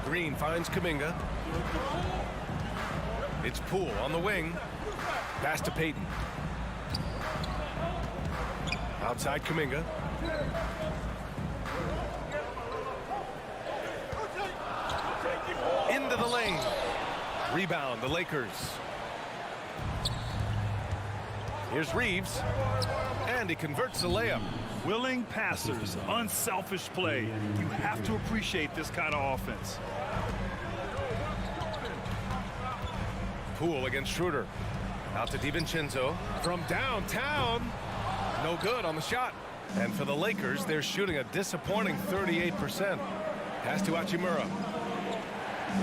Green finds Kuminga. It's Poole on the wing. Pass to Payton. Outside Kuminga. Into the lane. Rebound, the Lakers. Here's Reeves. And he converts the layup. Willing passers, unselfish play. You have to appreciate this kind of offense. Poole against Schroeder. Out to DiVincenzo. From downtown. No good on the shot. And for the Lakers, they're shooting a disappointing 38%. Pass to Hachimura.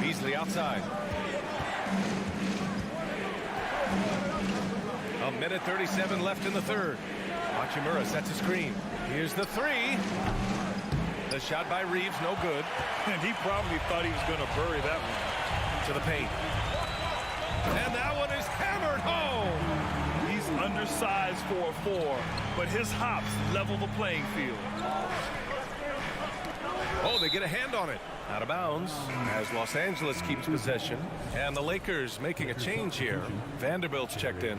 Beasley outside. A minute 37 left in the third. Hachimura sets a screen. Here's the 3. The shot by Reeves, no good. And he probably thought he was going to bury that one. To the paint. And that one is hammered home. He's undersized for a 4, but his hops level the playing field. Oh, they get a hand on it. Out of bounds as Los Angeles keeps possession. And the Lakers making a change here. Vanderbilt's checked in.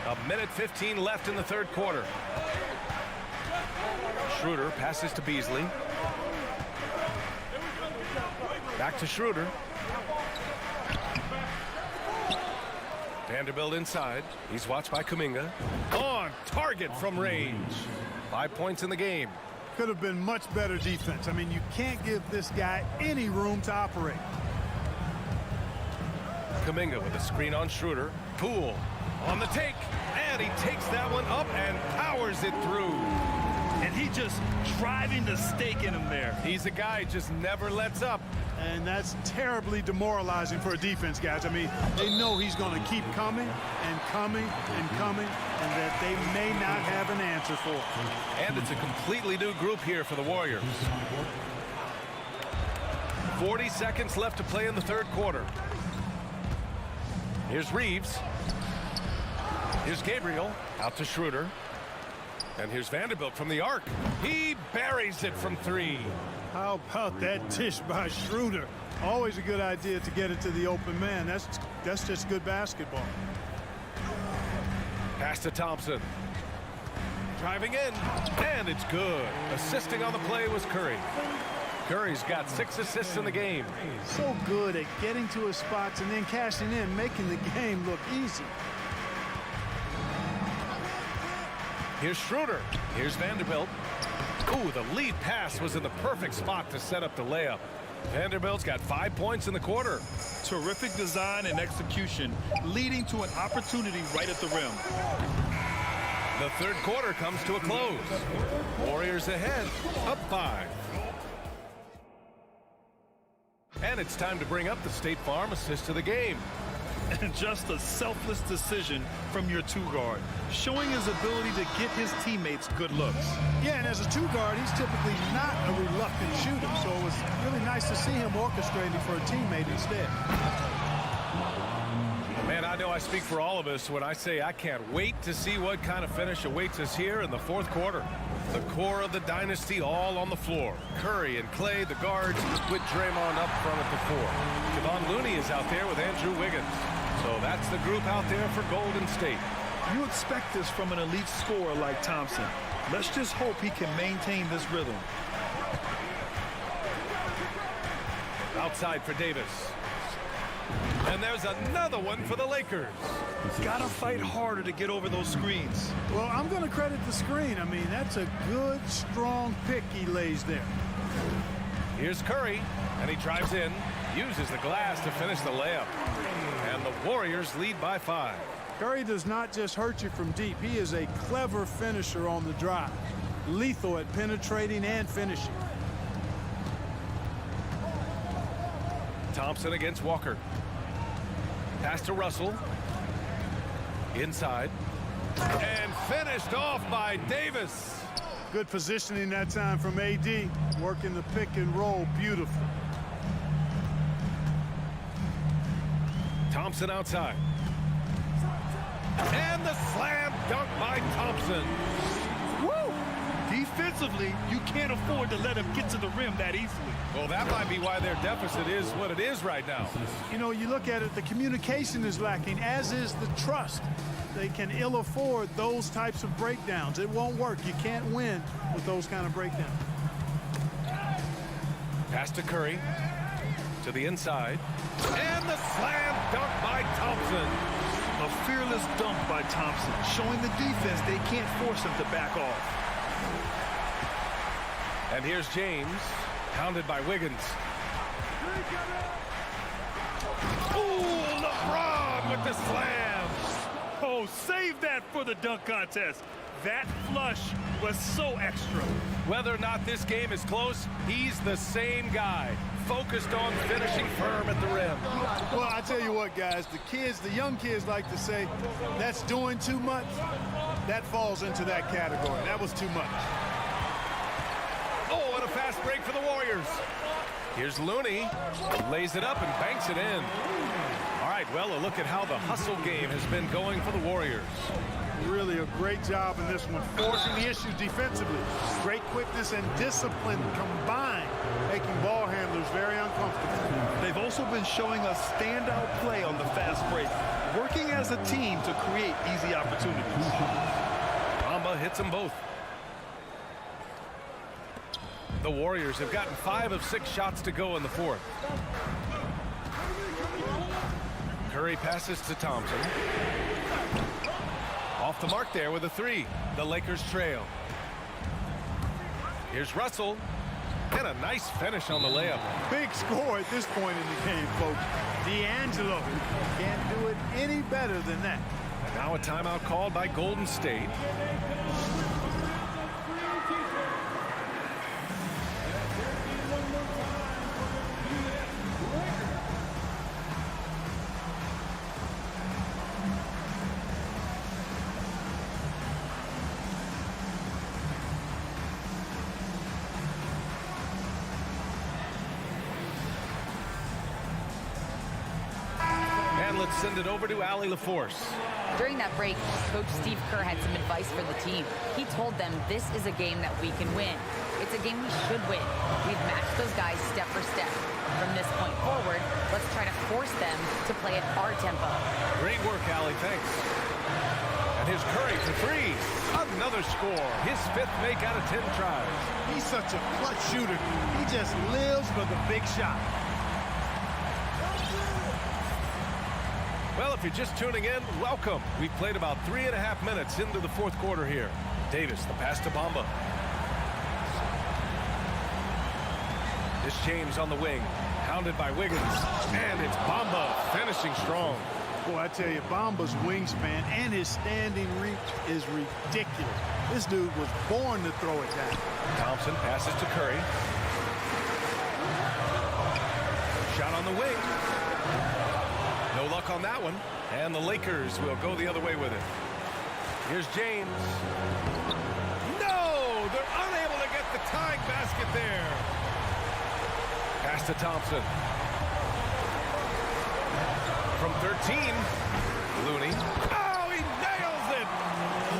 A minute 15 left in the third quarter. Schroeder passes to Beasley. Back to Schroeder. Vanderbilt inside. He's watched by Kuminga. On target from range. 5 points in the game. Could have been much better defense. I mean, you can't give this guy any room to operate. Kuminga with a screen on Schroeder. Poole on the take. And he takes that one up and powers it through. And he just driving the stake in him there. He's a guy who just never lets up. And that's terribly demoralizing for a defense, guys. I mean, they know he's going to keep coming and coming and coming, and that they may not have an answer for it. And it's a completely new group here for the Warriors. 40 seconds left to play in the third quarter. Here's Reeves. Here's Gabriel. Out to Schroeder. And here's Vanderbilt from the arc. He buries it from 3. How about that dish by Schroeder? Always a good idea to get it to the open man. That's just good basketball. Pass to Thompson. Driving in. And it's good. Assisting on the play was Curry. Curry's got 6 assists in the game. So good at getting to his spots and then cashing in, making the game look easy. Here's Schroeder. Here's Vanderbilt. Ooh, the lead pass was in the perfect spot to set up the layup. Vanderbilt's got 5 points in the quarter. Terrific design and execution, leading to an opportunity right at the rim. The third quarter comes to a close. Warriors ahead, up 5. And it's time to bring up the State Farm assist of the game. And just a selfless decision from your 2-guard, showing his ability to get his teammates good looks. Yeah, and as a 2-guard, he's typically not a reluctant shooter, so it was really nice to see him orchestrating for a teammate instead. Man, I know I speak for all of us when I say I can't wait to see what kind of finish awaits us here in the fourth quarter. The core of the dynasty all on the floor. Curry and Clay, the guards, with Draymond up front at the 4. Kevon Looney is out there with Andrew Wiggins. So that's the group out there for Golden State. You expect this from an elite scorer like Thompson. Let's just hope he can maintain this rhythm. Outside for Davis. And there's another one for the Lakers. Got to fight harder to get over those screens. Well, I'm going to credit the screen. I mean, that's a good, strong pick he lays there. Here's Curry, and he drives in, uses the glass to finish the layup. And the Warriors lead by 5. Curry does not just hurt you from deep. He is a clever finisher on the drive. Lethal at penetrating and finishing. Thompson against Walker. Pass to Russell. Inside. And finished off by Davis. Good positioning that time from AD. Working the pick and roll beautiful. Thompson outside. And the slam dunk by Thompson. Woo! Defensively, you can't afford to let him get to the rim that easily. Well, that might be why their deficit is what it is right now. You know, you look at it, the communication is lacking, as is the trust. They can ill afford those types of breakdowns. It won't work. You can't win with those kind of breakdowns. Pass to Curry. To the inside. And the slam dunk by Thompson. A fearless dunk by Thompson, showing the defense they can't force him to back off. And here's James, pounded by Wiggins. Ooh, LeBron with the slam. Oh, save that for the dunk contest. That flush was so extra. Whether or not this game is close, he's the same guy, focused on finishing firm at the rim. Well, I tell you what, guys, the young kids like to say, that's doing too much. That falls into that category. That was too much. Oh, and a fast break for the Warriors. Here's Looney, lays it up and banks it in. All right, well, a look at how the hustle game has been going for the Warriors. Really a great job in this one, forcing the issue defensively. Great quickness and discipline combined, making ball handlers very uncomfortable. They've also been showing a standout play on the fast break, working as a team to create easy opportunities. Bamba hits them both. The Warriors have gotten 5 of 6 shots to go in the 4th. Curry passes to Thompson. Off the mark there with a 3. The Lakers trail. Here's Russell. And a nice finish on the layup. Big score at this point in the game, folks. D'Angelo can't do it any better than that. And now a timeout called by Golden State. Let's send it over to Allie LaForce. During that break, Coach Steve Kerr had some advice for the team. He told them this is a game that we can win. It's a game we should win. We've matched those guys step for step. From this point forward, let's try to force them to play at our tempo. Great work, Allie. Thanks. And here's Curry for 3. Another score. His 5th make out of 10 tries. He's such a clutch shooter. He just lives for the big shot. Well, if you're just tuning in, welcome. We've played about 3.5 minutes into the 4th quarter here. Davis, the pass to Bamba. This James on the wing, hounded by Wiggins. And it's Bamba finishing strong. Boy, I tell you, Bamba's wingspan and his standing reach is ridiculous. This dude was born to throw it down. Thompson passes to Curry. Shot on the wing. No luck on that one. And the Lakers will go the other way with it. Here's James. No! They're unable to get the tying basket there. Pass to Thompson. From 13, Looney. Oh, he nails it!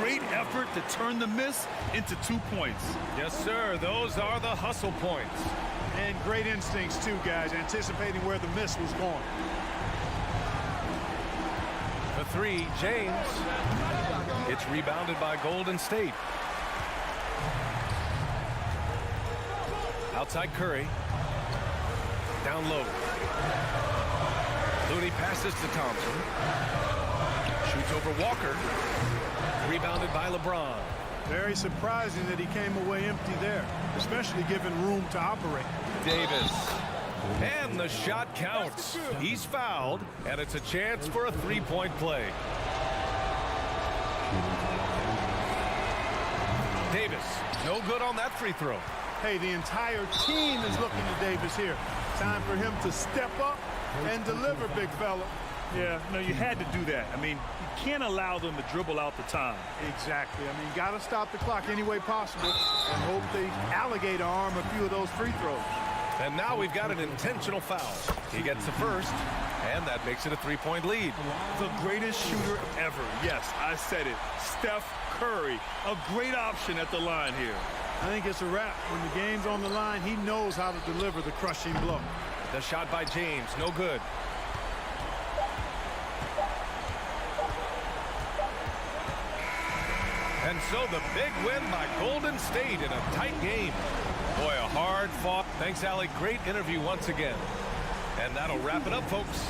Great effort to turn the miss into 2 points. Yes, sir. Those are the hustle points. And great instincts, too, guys, anticipating where the miss was going. The 3, James. It's rebounded by Golden State. Outside Curry. Down low. Looney passes to Thompson. Shoots over Walker. Rebounded by LeBron. Very surprising that he came away empty there, especially given room to operate. Davis. And the shot counts. He's fouled, and it's a chance for a three-point play. Davis, no good on that free throw. Hey, the entire team is looking to Davis here. Time for him to step up and deliver, big fella. Yeah, no, you had to do that. I mean, you can't allow them to dribble out the time. Exactly. I mean, got to stop the clock any way possible and hope they alligator arm a few of those free throws. And now we've got an intentional foul. He gets the first, and that makes it a three-point lead. The greatest shooter ever. Yes, I said it. Steph Curry, a great option at the line here. I think it's a wrap. When the game's on the line, he knows how to deliver the crushing blow. The shot by James, no good. And so the big win by Golden State in a tight game. Boy, a hard fought. Thanks, Allie. Great interview once again. And that'll wrap it up, folks.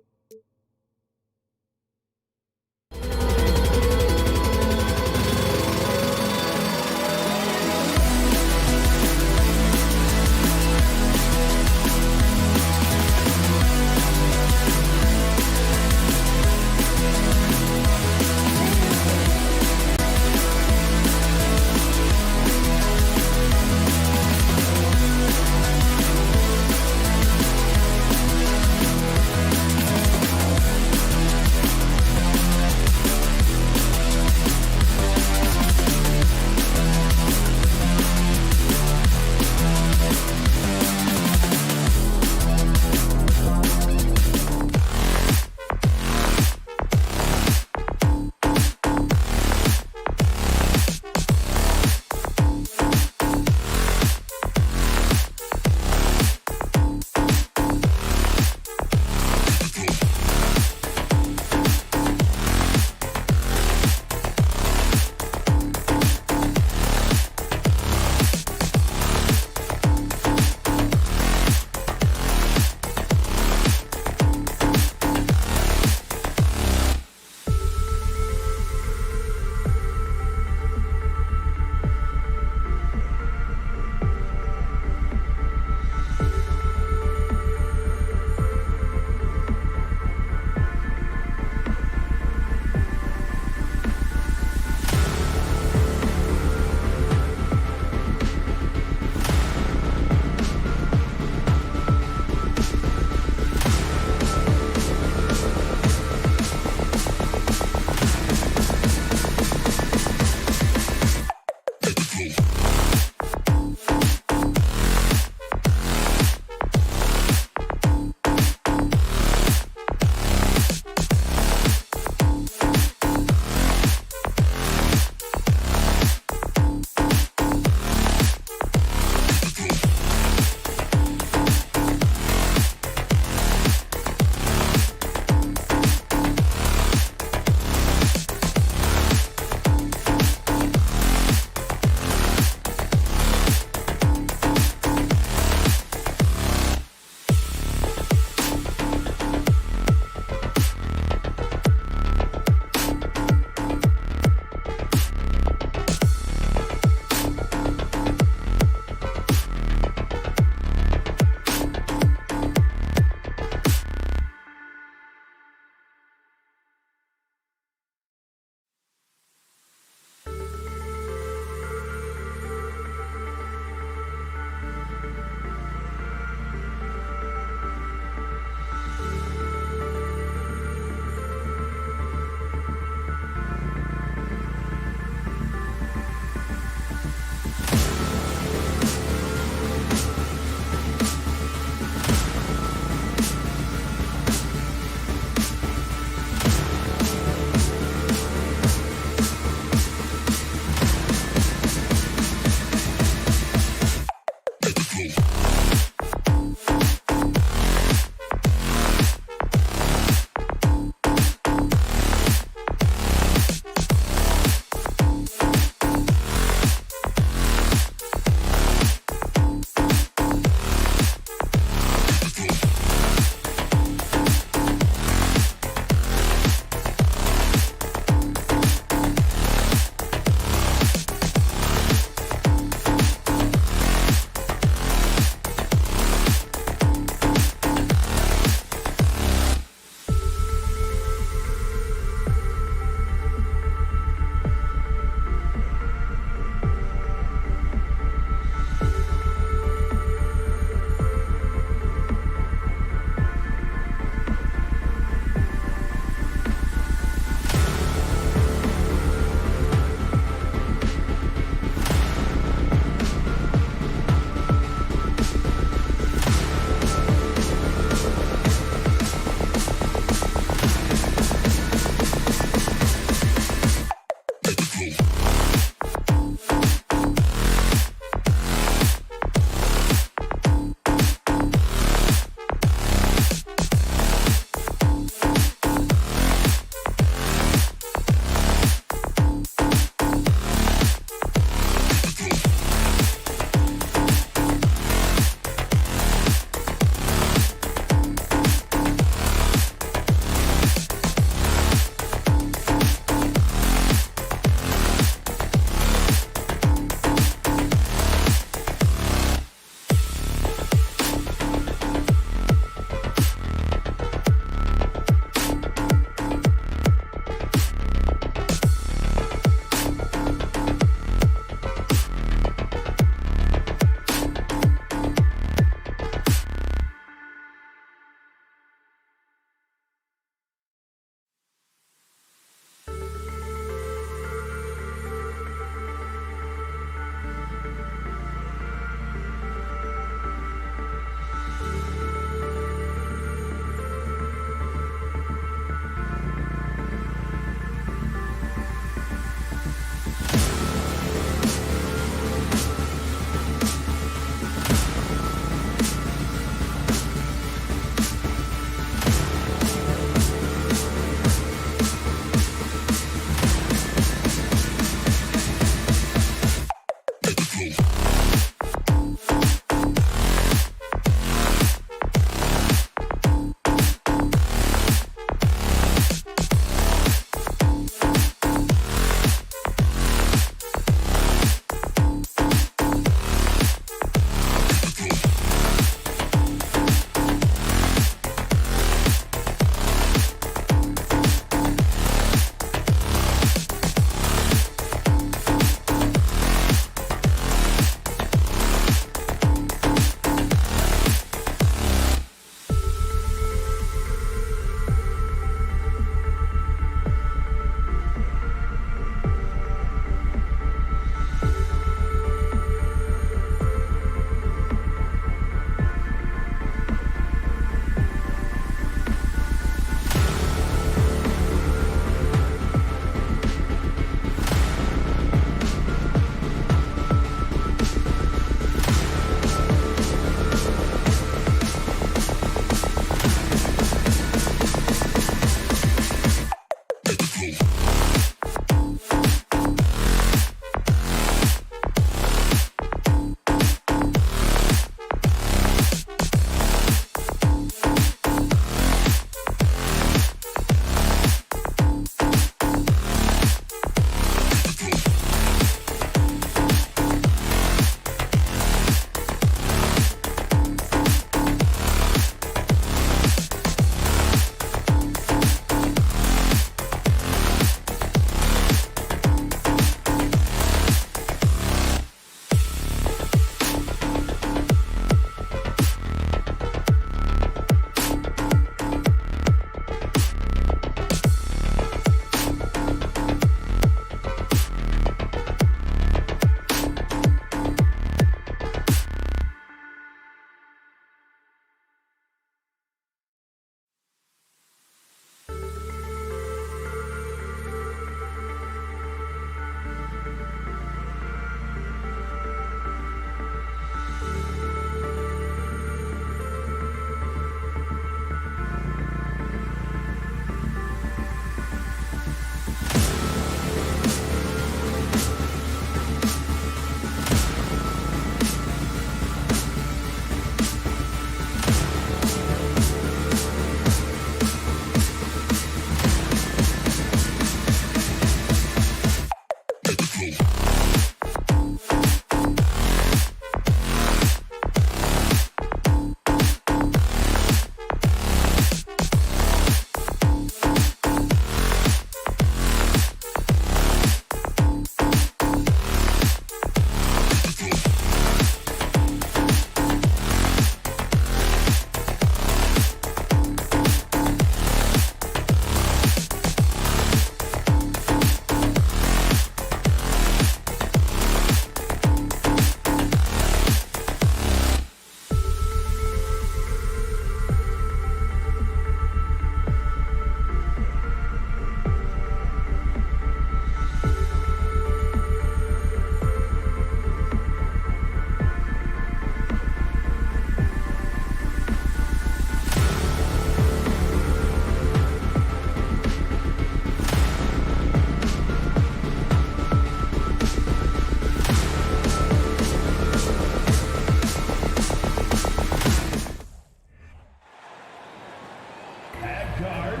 At guard.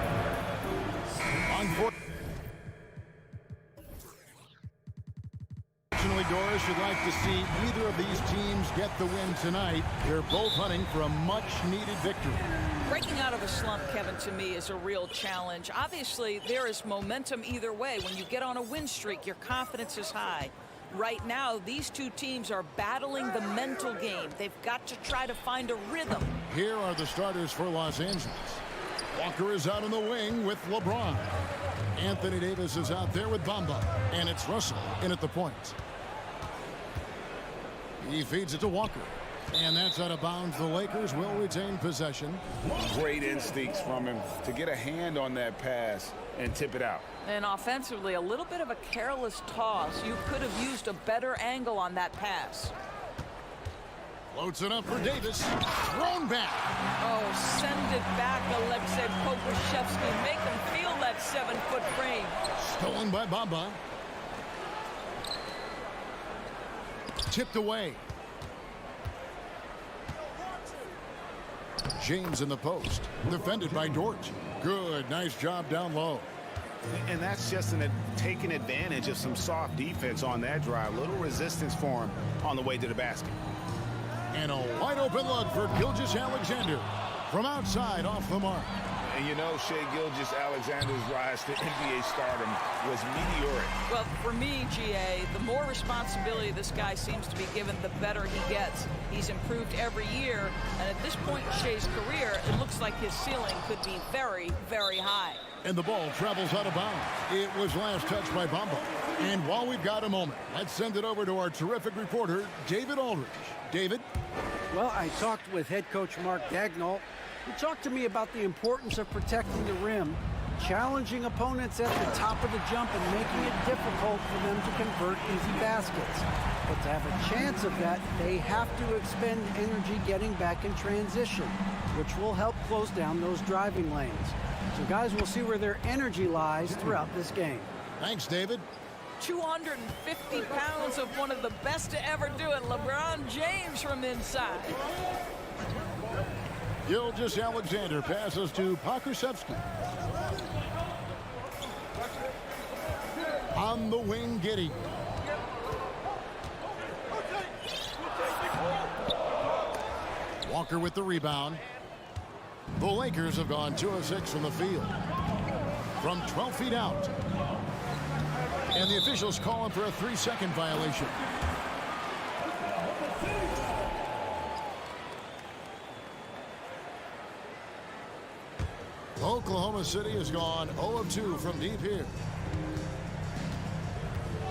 Unfortunately, Doris, you'd like to see either of these teams get the win tonight. They're both hunting for a much-needed victory. Breaking out of a slump, Kevin, to me is a real challenge. Obviously, there is momentum either way. When you get on a win streak, your confidence is high. Right now, these two teams are battling the mental game. They've got to try to find a rhythm. Here are the starters for Los Angeles. Walker is out in the wing with LeBron. Anthony Davis is out there with Bamba. And it's Russell in at the point. He feeds it to Walker. And that's out of bounds. The Lakers will retain possession. Great instincts from him to get a hand on that pass and tip it out. And offensively, a little bit of a careless toss. You could have used a better angle on that pass. Floats it up for Davis. Thrown back. Oh, send it back, Alexei Pokusevski. Make him feel that 7-foot frame. Stolen by Bamba. Tipped away. James in the post. Defended by Dort. Good. Nice job down low. And that's just taking advantage of some soft defense on that drive. Little resistance for him on the way to the basket. And a wide open look for Gilgeous-Alexander. From outside off the mark. And you know, Shai Gilgeous-Alexander's rise to NBA stardom was meteoric. Well, for me, GA, the more responsibility this guy seems to be given, the better he gets. He's improved every year, and at this point in Shai's career, it looks like his ceiling could be very, very high. And the ball travels out of bounds. It was last touched by Bamba. And while we've got a moment, let's send it over to our terrific reporter, David Aldridge. David? Well, I talked with head coach Mark Dagnall. He talked to me about the importance of protecting the rim, challenging opponents at the top of the jump, and making it difficult for them to convert easy baskets. But to have a chance of that, they have to expend energy getting back in transition, which will help close down those driving lanes. So guys, we'll see where their energy lies throughout this game. Thanks, David. 250 pounds of one of the best to ever do it, LeBron James from inside. Gilgeous-Alexander passes to Pokusevski. On the wing, Giddey. Walker with the rebound. The Lakers have gone 2 of 6 from the field. From 12 feet out. And the officials calling for a 3-second violation. Oklahoma City has gone 0 of 2 from deep here.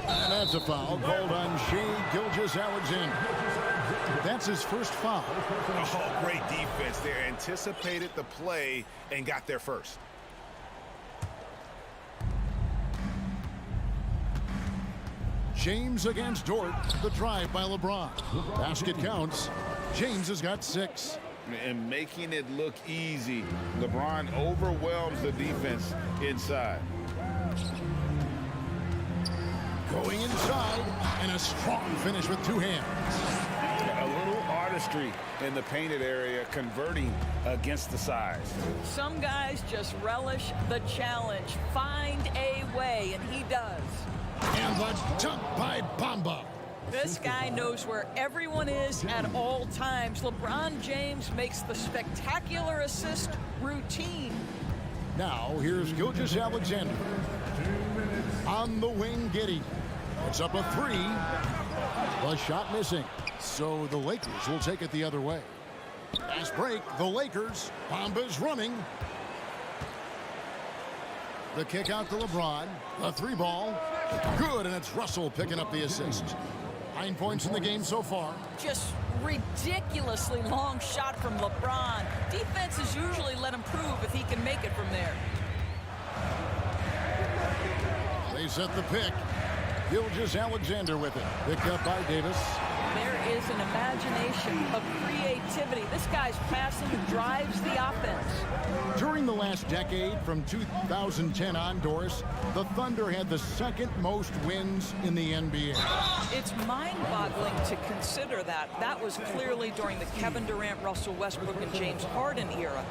And that's a foul called on Shai Gilgeous-Alexander. That's his first foul. Oh, great defense there. Anticipated the play and got there first. James against Dort. The drive by LeBron. Basket counts. James has got 6. And making it look easy. LeBron overwhelms the defense inside. Going inside, and a strong finish with 2 hands. A little artistry in the painted area, converting against the size. Some guys just relish the challenge. Find a way, and he does. And the dunk by Bamba. This guy knows where everyone is at all times. LeBron James makes the spectacular assist routine. Now, here's Gilgeous-Alexander. On the wing, Giddey. It's up a 3. The shot missing. So the Lakers will take it the other way. Fast break, the Lakers. Bamba's running. The kick out to LeBron. The 3 ball. Good, and it's Russell picking up the assist. 9 points in the game so far. Just ridiculously long shot from LeBron. Defenses usually let him prove if he can make it from there. They set the pick. Gilgeous-Alexander with it. Picked up by Davis. There is an imagination of creativity. This guy's passing drives the offense. During the last decade, from 2010 on, Doris, the Thunder had the 2nd most wins in the NBA. It's mind-boggling to consider that. That was clearly during the Kevin Durant, Russell Westbrook, and James Harden era.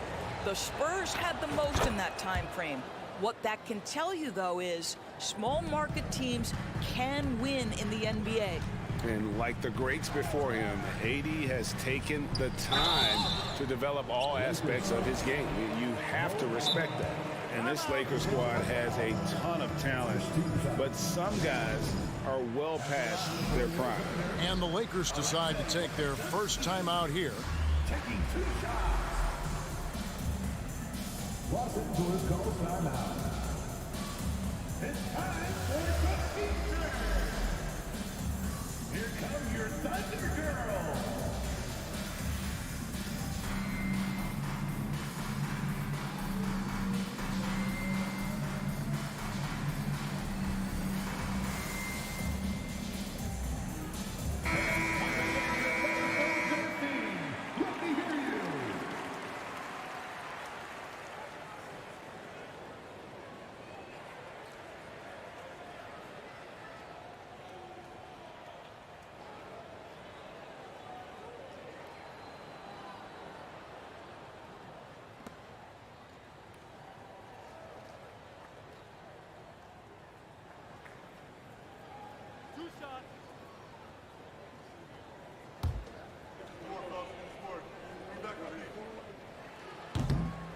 The Spurs had the most in that time frame. What that can tell you, though, is small market teams can win in the NBA. And like the greats before him, AD has taken the time to develop all aspects of his game. You have to respect that. And this Lakers squad has a ton of talent, but some guys are well past their prime. And the Lakers decide to take their first time out here. Taking 2 shots. Los Angeles calls timeout. It's time for the feature. Here come your Thunder Girls.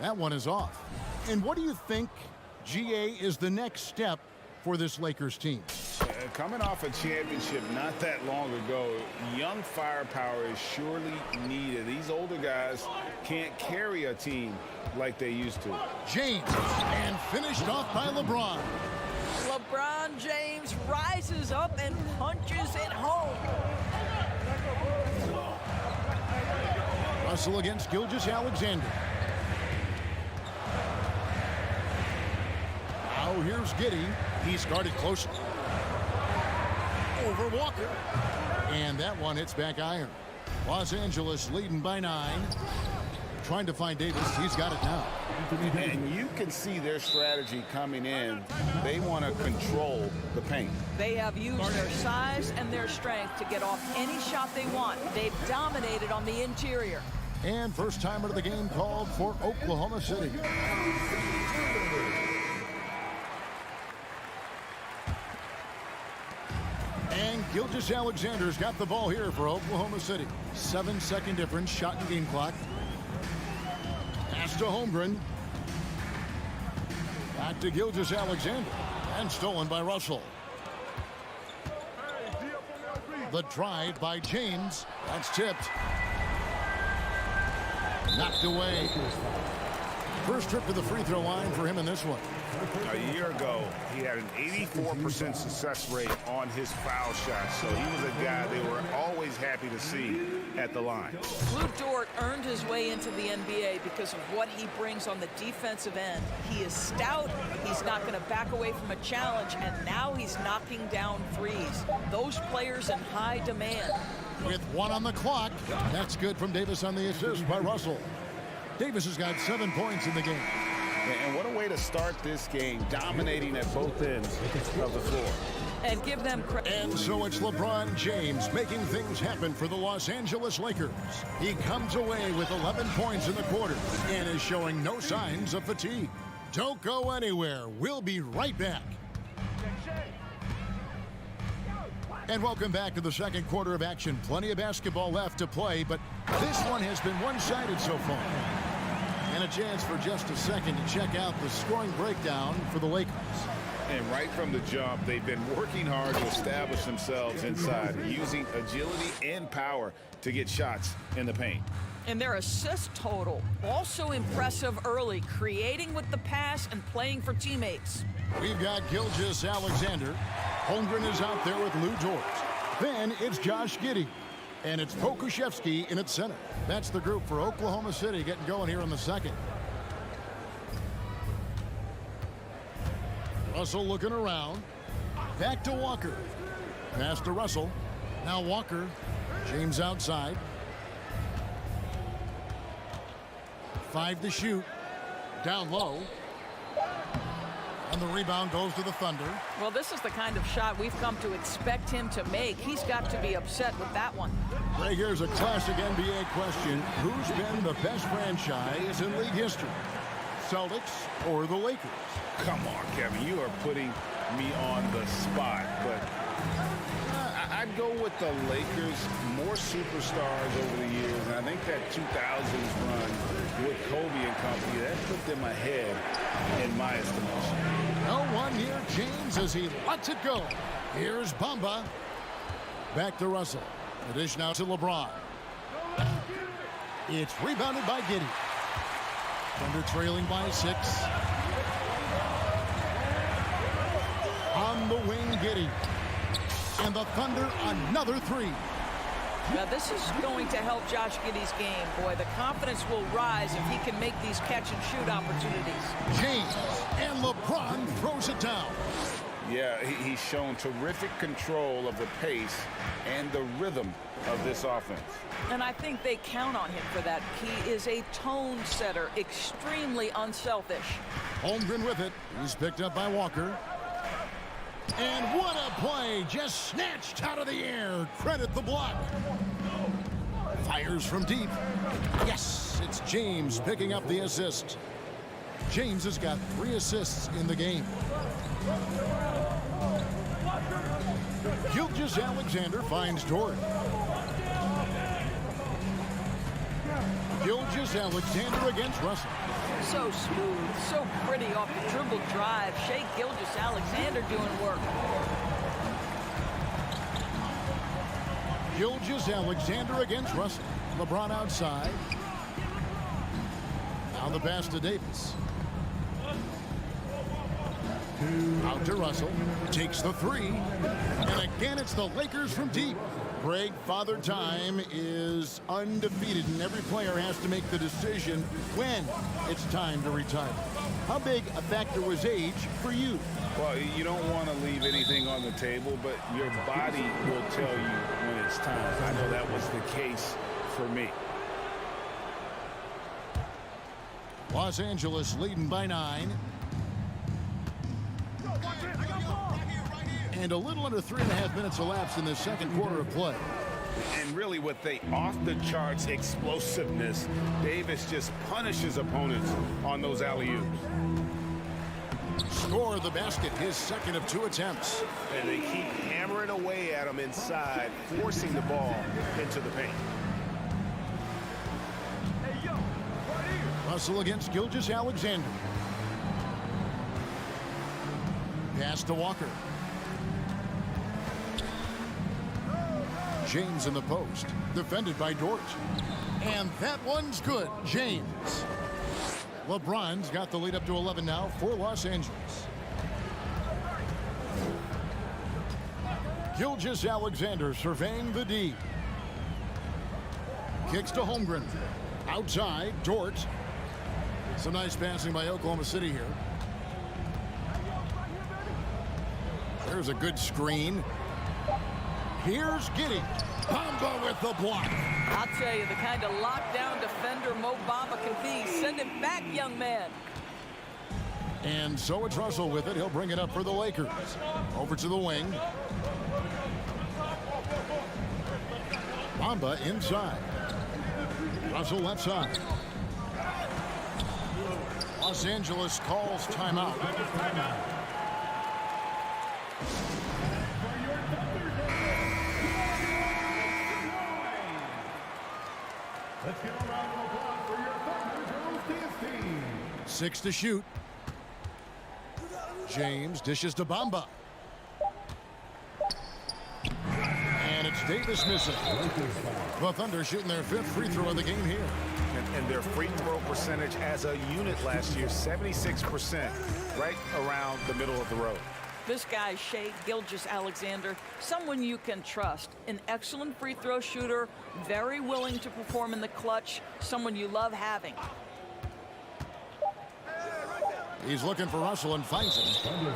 That one is off. And what do you think, GA, is the next step for this Lakers team? Coming off a championship not that long ago, young firepower is surely needed. These older guys can't carry a team like they used to. James, and finished off by LeBron. LeBron James rises up and punches it home. Russell against Gilgeous-Alexander. Now here's Giddey. He's guarded closely. Over Walker. And that one hits back iron. Los Angeles leading by 9. Trying to find Davis. He's got it now. And you can see their strategy coming in. They want to control the paint. They have used their size and their strength to get off any shot they want. They've dominated on the interior. And first timer of the game called for Oklahoma City. And Gilgeous-Alexander's got the ball here for Oklahoma City. 7-second difference, shot in game clock. Pass to Holmgren. Back to Gilgeous-Alexander. And stolen by Russell. The drive by James. That's tipped. Knocked away. First trip to the free throw line for him in this one. A year ago, he had an 84% success rate on his foul shot, so he was a guy they were always happy to see at the line. Lou Dort earned his way into the NBA because of what he brings on the defensive end. He is stout, he's not going to back away from a challenge, and now he's knocking down threes. Those players in high demand. With 1 on the clock, that's good from Davis on the assist by Russell. Davis has got 7 points in the game. And what a way to start this game, dominating at both ends of the floor. And give them credit. And so it's LeBron James making things happen for the Los Angeles Lakers. He comes away with 11 points in the quarter and is showing no signs of fatigue. Don't go anywhere. We'll be right back. And welcome back to the second quarter of action. Plenty of basketball left to play, but this one has been one-sided so far. And a chance for just a second to check out the scoring breakdown for the Lakers. And right from the jump, they've been working hard to establish themselves inside, using agility and power to get shots in the paint. And their assist total, also impressive early, creating with the pass and playing for teammates. We've got Gilgeous-Alexander. Holmgren is out there with Lou Dort. Then it's Josh Giddey. And it's Pokuševski in its center. That's the group for Oklahoma City getting going here in the second. Russell looking around. Back to Walker. Pass to Russell. Now Walker. James outside. 5 to shoot. Down low. And the rebound goes to the Thunder. Well, this is the kind of shot we've come to expect him to make. He's got to be upset with that one. Ray, here's a classic NBA question. Who's been the best franchise in league history? Celtics or the Lakers? Come on, Kevin. You are putting me on the spot. But I'd go with the Lakers. More superstars over the years. And I think that 2000s run with Kobe and company, that put them ahead in my estimation. No one near James as he lets it go. Here's Bamba. Back to Russell. The dish now to LeBron. It's rebounded by Giddey. Thunder trailing by 6. On the wing, Giddey. And the Thunder another 3. Now, this is going to help Josh Giddey's game. Boy, the confidence will rise if he can make these catch-and-shoot opportunities. James and LeBron throws it down. Yeah, he's shown terrific control of the pace and the rhythm of this offense. And I think they count on him for that. He is a tone setter, extremely unselfish. Holmgren with it. He's picked up by Walker. And what a play, just snatched out of the air. Credit the block. Fires from deep. Yes, it's James picking up the assist. James has got 3 assists in the game. Gilgeous-Alexander finds Dort. Gilgeous-Alexander against Russell. So smooth, so pretty off the dribble drive. Shai Gilgeous-Alexander doing work. Gilgeous-Alexander against Russell. LeBron outside. Now the pass to Davis. Out to Russell. Takes the 3. And again, it's the Lakers from deep. Greg, Father Time is undefeated, and every player has to make the decision when it's time to retire. How big a factor was age for you? Well, you don't want to leave anything on the table, but your body will tell you when it's time. I know that was the case for me. Los Angeles leading by 9. And a little under 3.5 minutes elapsed in the second quarter of play. And really with the off-the-charts explosiveness, Davis just punishes opponents on those alley-oops. Score the basket, his second of 2 attempts. And they keep hammering away at him inside, forcing the ball into the paint. Russell against Gilgeous-Alexander. Pass to Walker. James in the post, defended by Dort. And that one's good, James. LeBron's got the lead up to 11 now for Los Angeles. Gilgeous-Alexander surveying the D. Kicks to Holmgren. Outside, Dort. Some nice passing by Oklahoma City here. There's a good screen. Here's Giddey. Bamba with the block. I'll tell you, the kind of lockdown defender Mo Bamba can be. Send it back, young man. And so it's Russell with it. He'll bring it up for the Lakers. Over to the wing. Bamba inside. Russell left side. Los Angeles calls timeout. Let's give a round of applause for your Thunder Girls Dance Team. 6 to shoot. James dishes to Bamba. And it's Davis missing. The Thunder shooting their 5th free throw of the game here. And their free throw percentage as a unit last year, 76%, right around the middle of the road. This guy, Shai Gilgeous-Alexander, someone you can trust. An excellent free throw shooter, very willing to perform in the clutch, someone you love having. He's looking for Russell and finds him.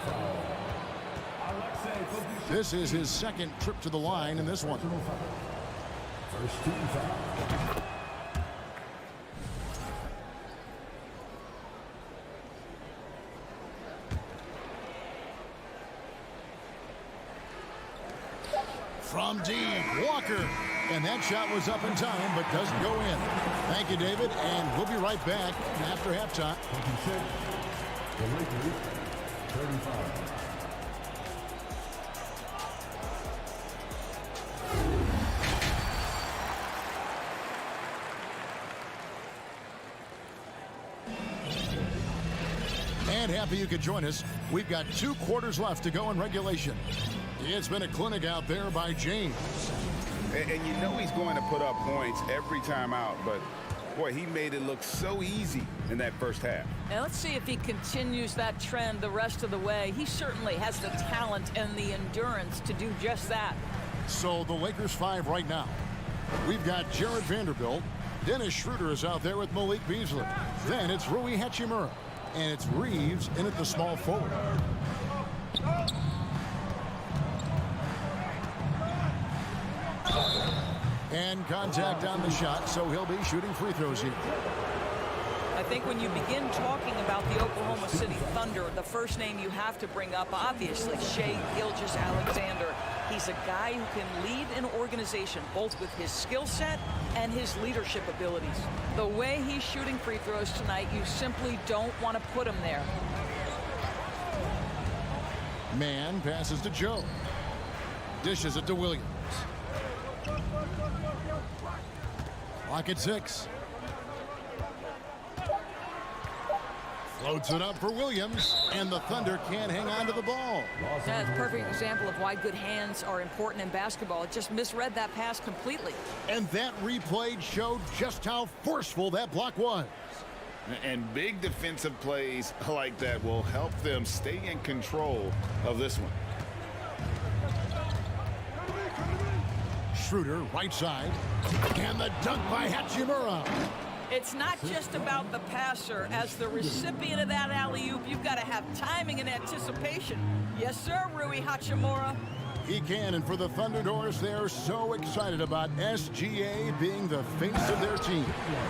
This is his 2nd trip to the line in this one. First team foul. From deep, Walker. And that shot was up in time, but doesn't go in. Thank you, David, and we'll be right back after halftime. 26, the Lakers, 35. And happy you could join us. We've got 2 quarters left to go in regulation. It's been a clinic out there by James. And you know he's going to put up points every time out, but boy, he made it look so easy in that first half. And let's see if he continues that trend the rest of the way. He certainly has the talent and the endurance to do just that. So the Lakers 5 right now. We've got Jared Vanderbilt. Dennis Schroeder is out there with Malik Beasley. Then it's Rui Hachimura. And it's Reeves in at the small forward. And contact on the shot, so he'll be shooting free throws here. I think when you begin talking about the Oklahoma City Thunder, the first name you have to bring up, obviously, Shai Gilgeous-Alexander. He's a guy who can lead an organization, both with his skill set and his leadership abilities. The way he's shooting free throws tonight, you simply don't want to put him there. Man passes to Joe. Dishes it to Williams. Clock at 6. Floats it up for Williams, and the Thunder can't hang on to the ball. That's a perfect example of why good hands are important in basketball. It just misread that pass completely. And that replay showed just how forceful that block was. And big defensive plays like that will help them stay in control of this one. Schroeder, right side. And the dunk by Hachimura. It's not just about the passer. As the recipient of that alley-oop, you've got to have timing and anticipation. Yes, sir, Rui Hachimura. He can, and for the Thunderbirds, they're so excited about SGA being the face of their team.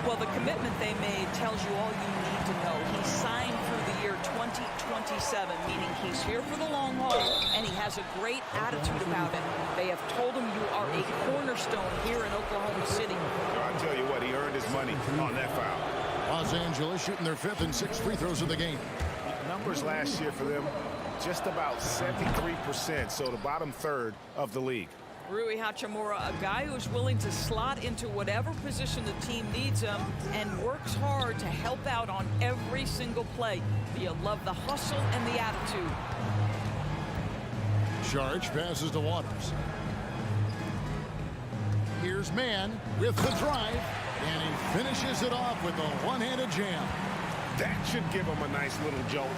Well, the commitment they made tells you all you need to know. He signed through the year 2027, meaning he's here for the long haul, and he has a great attitude about it. They have told him you are a cornerstone here in Oklahoma City. I tell you what, he earned his money on that foul. Los Angeles shooting their 5th and 6th free throws of the game. Numbers last year for them, just about 73%, so the bottom third of the league. Rui Hachimura, a guy who's willing to slot into whatever position the team needs him and works hard to help out on every single play. You love the hustle and the attitude. Charge passes to Waters. Here's Mann with the drive, and he finishes it off with a one-handed jam. That should give them a nice little jolt.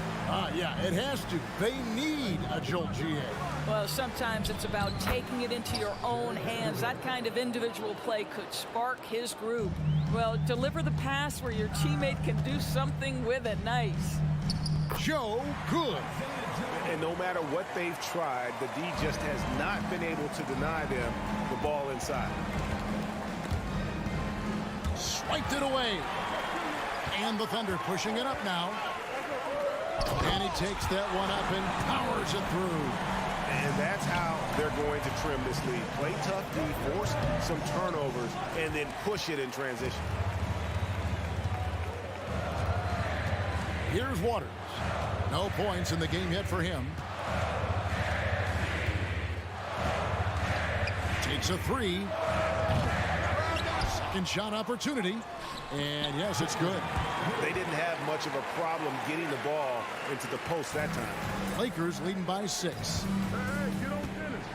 Yeah, it has to. They need a jolt, GA. Well, sometimes it's about taking it into your own hands. That kind of individual play could spark his group. Well, deliver the pass where your teammate can do something with it. Nice. Joe, good. And no matter what they've tried, the D just has not been able to deny them the ball inside. Swiped it away. And the Thunder pushing it up now. And he takes that one up and powers it through. And that's how they're going to trim this lead. Play tough D, force some turnovers, and then push it in transition. Here's Waters. No points in the game yet for him. Takes a 3. Second shot opportunity. And yes, it's good. They didn't have much of a problem getting the ball into the post that time. Lakers leading by 6. Hey, get on Dennis.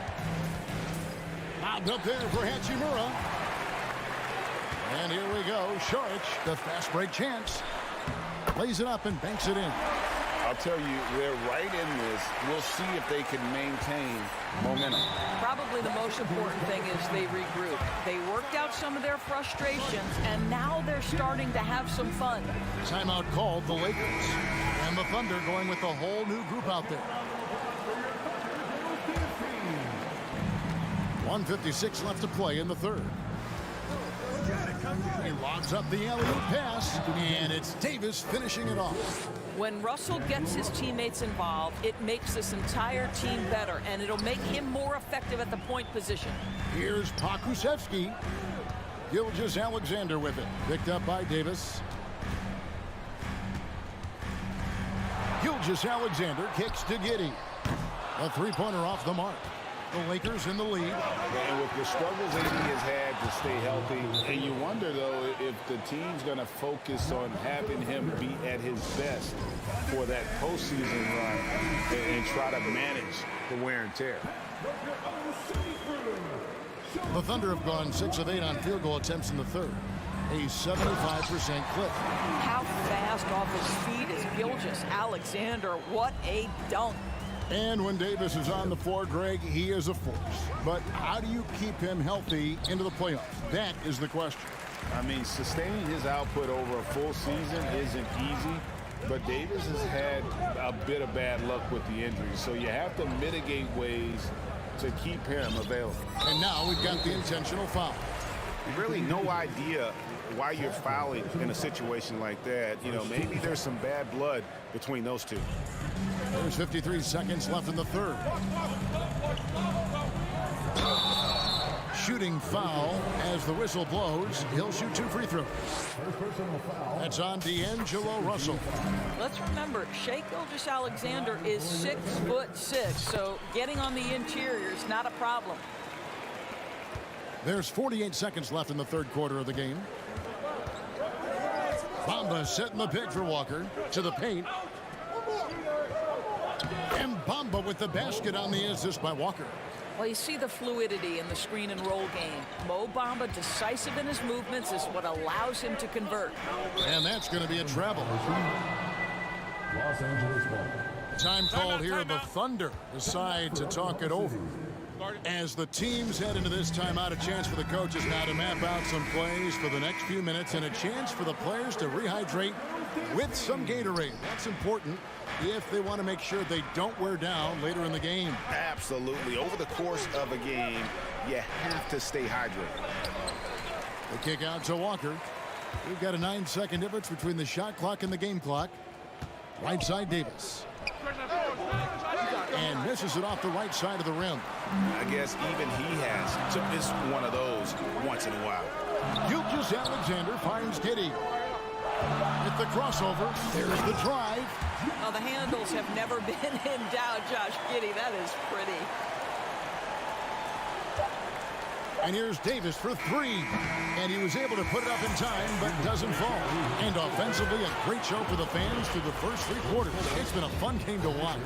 Lobbed up there for Hachimura. And here we go. Sharich, the fast break chance. Plays it up and banks it in. I'll tell you, they're right in this. We'll see if they can maintain momentum. Probably the most important thing is they regroup. They worked out some of their frustrations, and now they're starting to have some fun. Timeout called the Lakers. And the Thunder going with a whole new group out there. 1:56 left to play in the third. He lobs up the alley-oop pass, and it's Davis finishing it off. When Russell gets his teammates involved, it makes this entire team better, and it'll make him more effective at the point position. Here's Pokusevski. Gilgeous-Alexander with it. Picked up by Davis. Gilgeous-Alexander kicks to Giddey. A three-pointer off the mark. The Lakers in the lead. And with the struggles AD has had to stay healthy, and you wonder, though, if the team's going to focus on having him be at his best for that postseason run and try to manage the wear and tear. The Thunder have gone 6 of 8 on field goal attempts in the third. A 75% clip. How fast off his feet is Gilgeous-Alexander. What a dunk. And when Davis is on the floor, Greg, he is a force. But how do you keep him healthy into the playoffs? That is the question. I mean, sustaining his output over a full season isn't easy, but Davis has had a bit of bad luck with the injuries, so you have to mitigate ways to keep him available. And now we've got the intentional foul. Really no idea why you're fouling in a situation like that. You know, maybe there's some bad blood between those two. There's 53 seconds left in the third. Shooting foul as the whistle blows. He'll shoot 2 free throws. That's on D'Angelo Russell. Let's remember, Shai Gilgeous-Alexander is 6'6", so getting on the interior is not a problem. There's 48 seconds left in the third quarter of the game. Bamba setting the pick for Walker to the paint. And Bamba with the basket on the assist by Walker. Well, you see the fluidity in the screen and roll game. Mo Bamba, decisive in his movements, is what allows him to convert. And that's going to be a travel. Los Angeles ball. Time called here. The Thunder decide to talk it over. As the teams head into this timeout, a chance for the coaches now to map out some plays for the next few minutes and a chance for the players to rehydrate with some Gatorade. That's important if they want to make sure they don't wear down later in the game. Absolutely. Over the course of a game, you have to stay hydrated. The kick out to Walker. We've got a 9-second difference between the shot clock and the game clock. Right side Davis. And misses it off the right side of the rim. I guess even he has to miss one of those once in a while. Gilgeous-Alexander finds Giddey. With the crossover, there's the drive. Now, the handles have never been in doubt, Josh Giddey. That is pretty. And here's Davis for 3. And he was able to put it up in time, but doesn't fall. And offensively, a great show for the fans through the first 3 quarters. It's been a fun game to watch.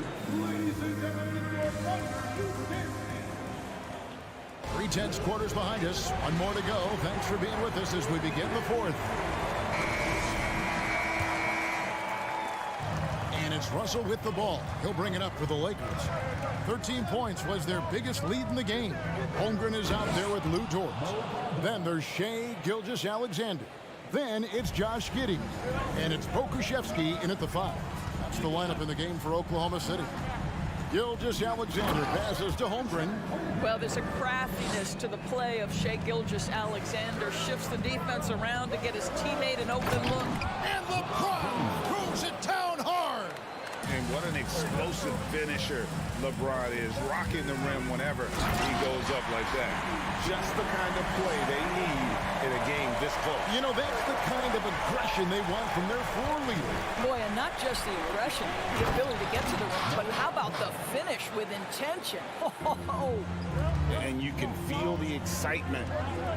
3/10 quarters behind us. One more to go. Thanks for being with us as we begin the fourth. And it's Russell with the ball. He'll bring it up for the Lakers. 13 points was their biggest lead in the game. Holmgren is out there with Lou Dort. Then there's Shai Gilgeous-Alexander. Then it's Josh Giddey. And it's Pokusevski in at the 5. That's the lineup in the game for Oklahoma City. Gilgeous-Alexander passes to Holmgren. Well, there's a craftiness to the play of Shai Gilgeous-Alexander. Shifts the defense around to get his teammate an open look. And LeBron throws it down hard. And what an explosive finisher LeBron is, rocking the rim whenever he goes up like that. Just the kind of play they need in a game this close. You know, that's the kind of aggression they want from their floor leader. Boy, and not just the aggression, the ability to get to the rim, but how about the finish with intention? Oh. And you can feel the excitement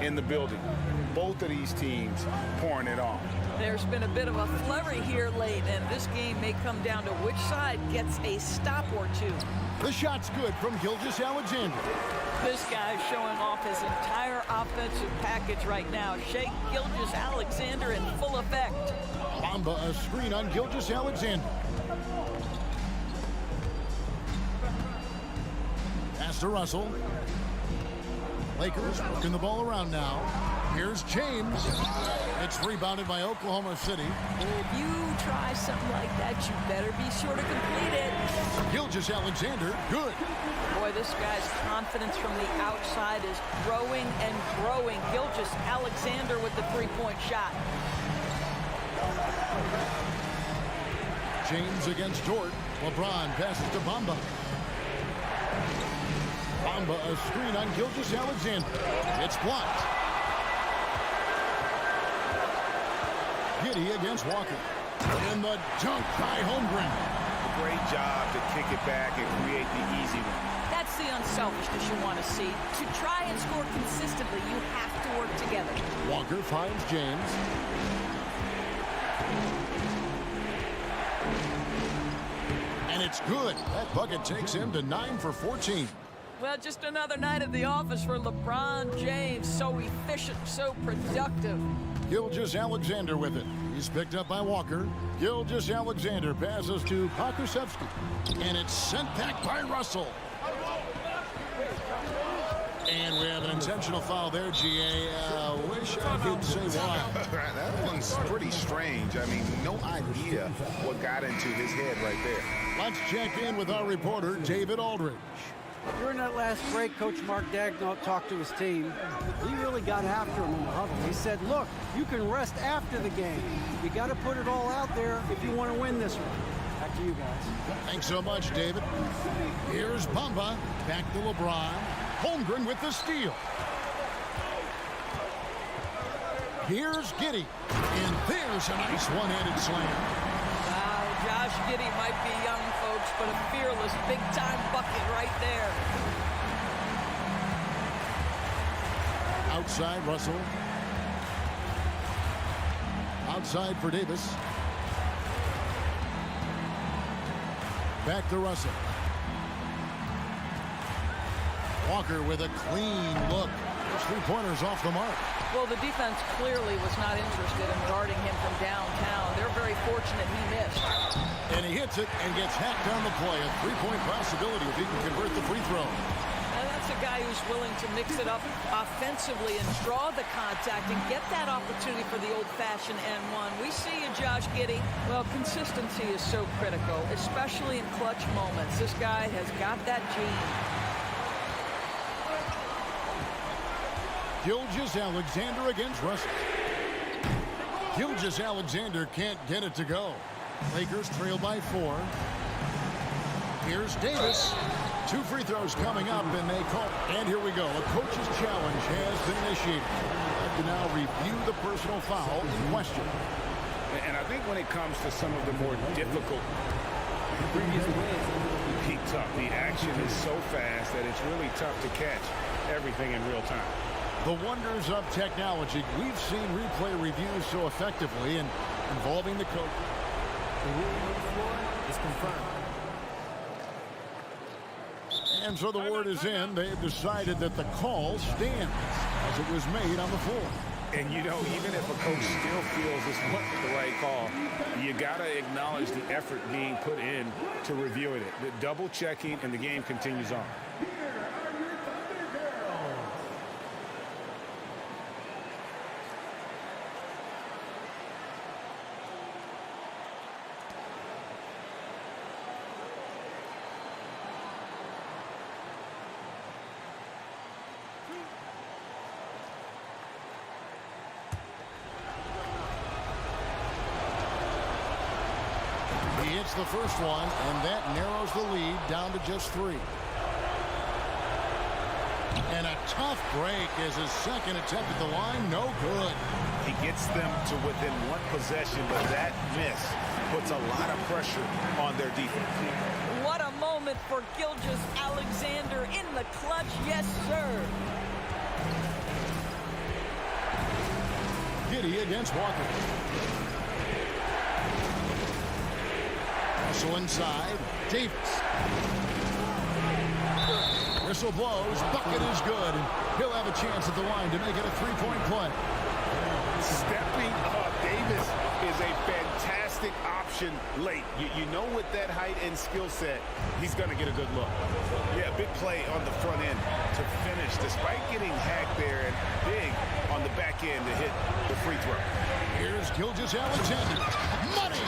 in the building. Both of these teams pouring it on. There's been a bit of a flurry here late, and this game may come down to which side gets a stop or two. The shot's good from Gilgeous-Alexander. This guy's showing off his entire offensive package right now. Shai Gilgeous-Alexander in full effect. Bamba a screen on Gilgeous-Alexander. Pass to Russell. Lakers working the ball around now. Here's James. It's rebounded by Oklahoma City. If you try something like that, you better be sure to complete it. Gilgeous-Alexander, good. Boy, this guy's confidence from the outside is growing and growing. Gilgeous-Alexander with the three-point shot. James against Dort. LeBron passes to Bamba. Bamba, a screen on Gilgeous-Alexander. It's blocked. Giddey against Walker. In the dunk by Holmgren. Great job to kick it back and create the easy one. That's the unselfishness you want to see. To try and score consistently, you have to work together. Walker finds James. And it's good. That bucket takes him to 9 for 14. Well, just another night at the office for LeBron James. So efficient, so productive. Gilgeous-Alexander with it. He's picked up by Walker. Gilgeous-Alexander passes to Pokusevski. And it's sent back by Russell. And we have an intentional foul there, GA. Wish I could say why. That one's pretty strange. I mean, no idea what got into his head right there. Let's check in with our reporter, David Aldridge. During that last break, Coach Mark Daigneault talked to his team. He really got after him in the huddle. He said, look, you can rest after the game. You got to put it all out there if you want to win this one. Back to you guys. Thanks so much, David. Here's Bamba. Back to LeBron. Holmgren with the steal. Here's Giddey. And there's a nice one-handed slam. Wow, Josh Giddey might be young, folks, but a fearless, big-time bucket right there. Outside, Russell. Outside for Davis. Back to Russell. Walker with a clean look. Those three-pointers off the mark. Well, the defense clearly was not interested in guarding him from downtown. They're very fortunate he missed. And he hits it and gets hacked down the play. A three-point possibility if he can convert the free throw. And that's a guy who's willing to mix it up offensively and draw the contact and get that opportunity for the old-fashioned N1. We see you, Josh Giddey. Well, consistency is so critical, especially in clutch moments. This guy has got that gene. Gilgeous-Alexander against Russell. Gilgeous-Alexander can't get it to go. Lakers trail by 4. Here's Davis. 2 free throws coming up, and they call. And here we go. A coach's challenge has been initiated. I have to now review the personal foul in question. And I think when it comes to some of the more difficult previous wins, be tough. The action is so fast that it's really tough to catch everything in real time. The wonders of technology. We've seen replay reviews so effectively and involving the coach. The ruling on the floor is confirmed. And so the word is in. They've decided that the call stands as it was made on the floor. And, you know, even if a coach still feels this wasn't the right call, you got to acknowledge the effort being put in to reviewing it. The double checking, and the game continues on. He hits the first one, and that narrows the lead down to just 3. And a tough break is his second attempt at the line. No good. He gets them to within 1 possession, but that miss puts a lot of pressure on their defense. What a moment for Gilgeous-Alexander in the clutch. Yes, sir. Giddey against Walker. Russell inside. Davis. Whistle blows. Bucket is good. And he'll have a chance at the line to make it a 3-point play. Stepping up. Davis is a fantastic option late. You know with that height and skill set, he's going to get a good look. Yeah, big play on the front end to finish, despite getting hacked there, and big on the back end to hit the free throw. Here's Gilgeous-Alexander. Money!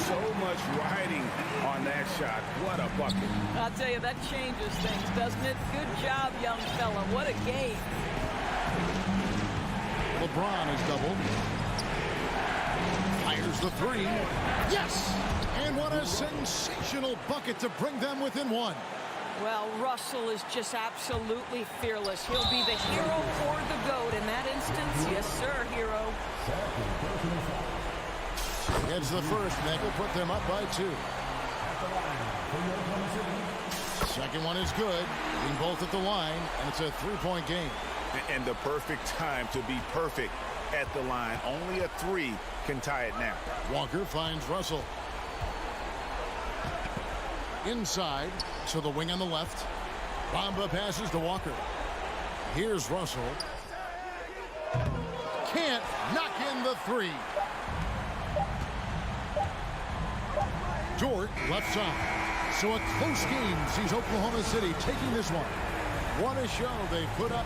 So much riding on that shot. What a bucket. I'll tell you, that changes things, doesn't it? Good job, young fella. What a game. LeBron is doubled. Fires the three. Yes! And what a sensational bucket to bring them within one. Well, Russell is just absolutely fearless. He'll be the hero or the GOAT in that instance. Yes, sir, hero. Gets the first, and that will put them up by 2. Second one is good. Being both at the line, and it's a 3-point game. And the perfect time to be perfect at the line. Only a 3 can tie it now. Walker finds Russell. Inside to the wing on the left. Bamba passes to Walker. Here's Russell. Can't knock in the 3. Dort left side. So a close game sees Oklahoma City taking this one. What a show they put up.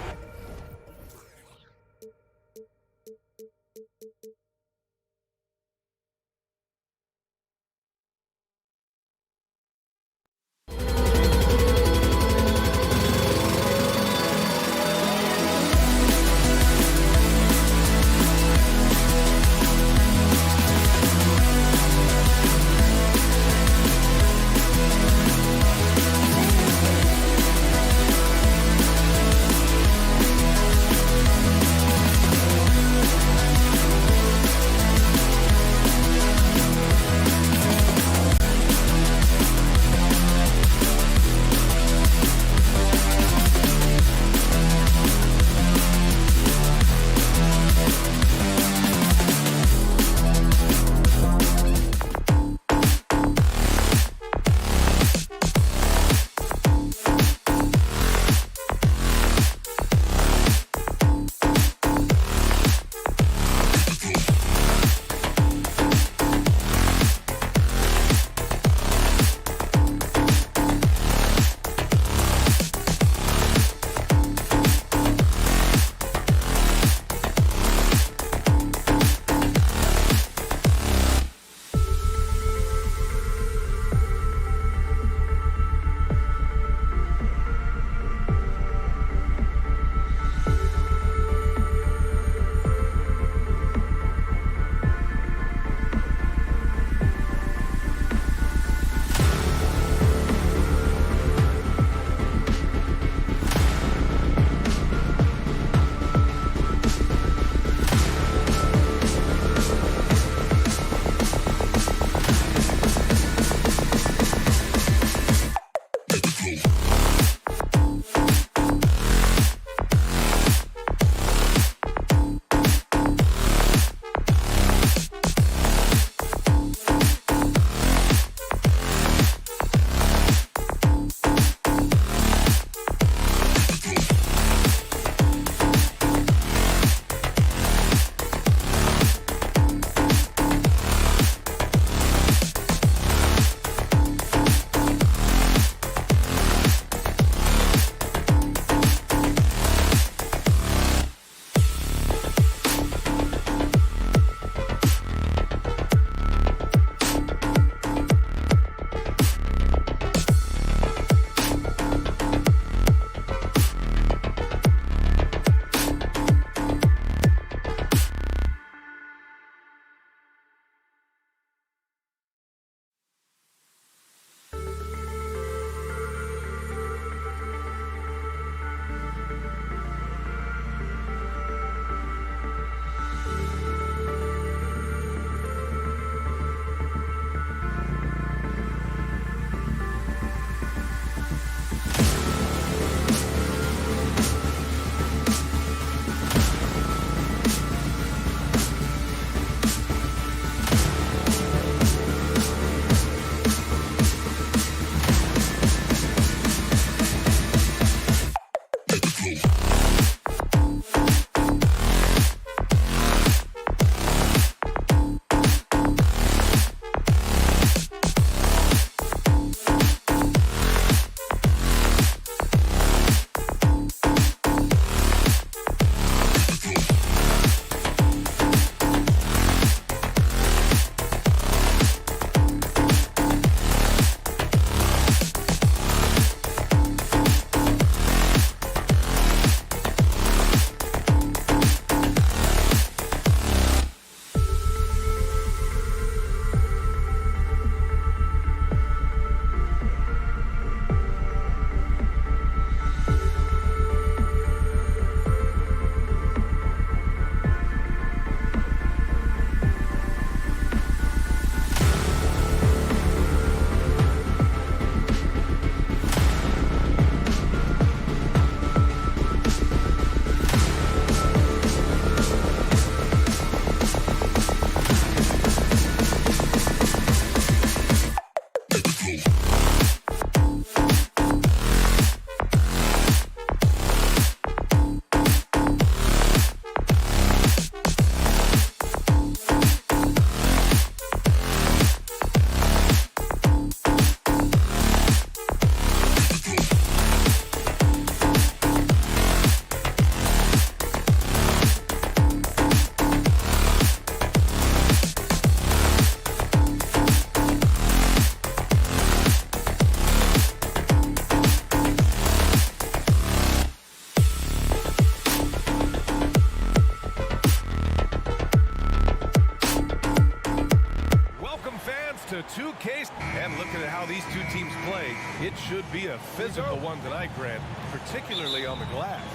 to 2K. And looking at how these two teams play, it should be a physical one tonight, Grant, particularly on the glass.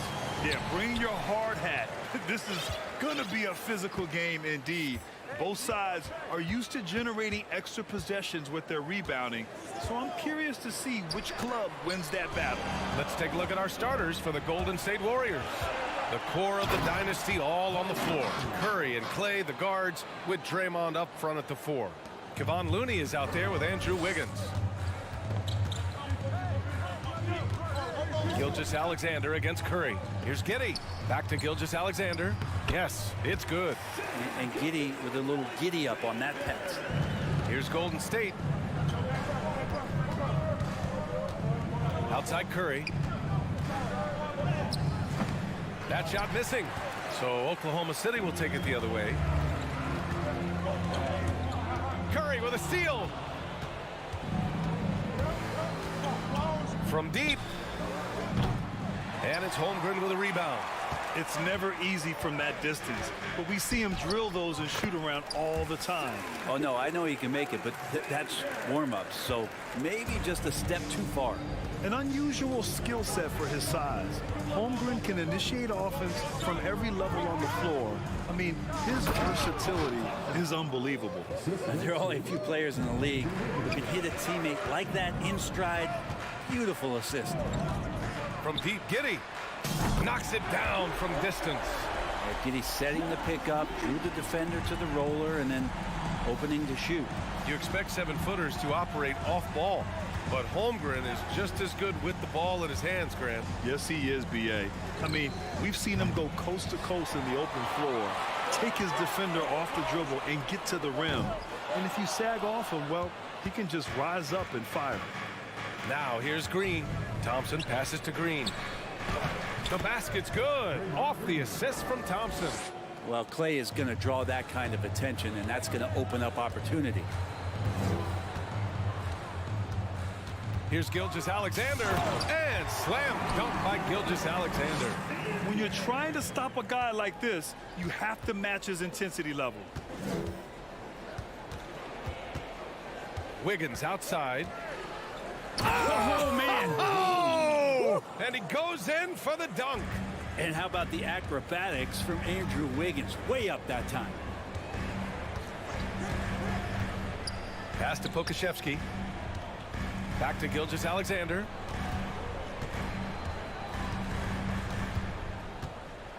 Yeah, bring your hard hat. This is going to be a physical game indeed. Both sides are used to generating extra possessions with their rebounding, so I'm curious to see which club wins that battle. Let's take a look at our starters for the Golden State Warriors. The core of the dynasty all on the floor. Curry and Clay, the guards, with Draymond up front at the 4. Kevon Looney is out there with Andrew Wiggins. Gilgeous-Alexander against Curry. Here's Giddey. Back to Gilgeous-Alexander. Yes, it's good. And Giddey with a little giddy up on that pass. Here's Golden State. Outside Curry. That shot missing. So Oklahoma City will take it the other way. Curry with a steal. From deep. And it's Holmgren with a rebound. It's never easy from that distance, but we see him drill those and shoot around all the time. Oh, no, I know he can make it, but that's warm-ups, so maybe just a step too far. An unusual skill set for his size. Holmgren can initiate offense from every level on the floor. I mean, his versatility is unbelievable. And there are only a few players in the league who can hit a teammate like that in stride. Beautiful assist. From deep, Giddey knocks it down from distance. Giddey setting the pickup, drew the defender to the roller, and then opening to shoot. You expect 7-footers to operate off ball, but Holmgren is just as good with the ball in his hands, Grant. Yes, he is, B.A. I mean, we've seen him go coast to coast in the open floor, take his defender off the dribble, and get to the rim. And if you sag off him, well, he can just rise up and fire. Now here's Green. Thompson passes to Green. The basket's good. Off the assist from Thompson. Well, Clay is going to draw that kind of attention, and that's going to open up opportunity. Here's Gilgeous-Alexander, and slam dunk by Gilgeous-Alexander. When you're trying to stop a guy like this, you have to match his intensity level. Wiggins outside. Oh, man. Oh! And he goes in for the dunk. And how about the acrobatics from Andrew Wiggins? Way up that time. Pass to Pokuševski. Back to Gilgeous-Alexander.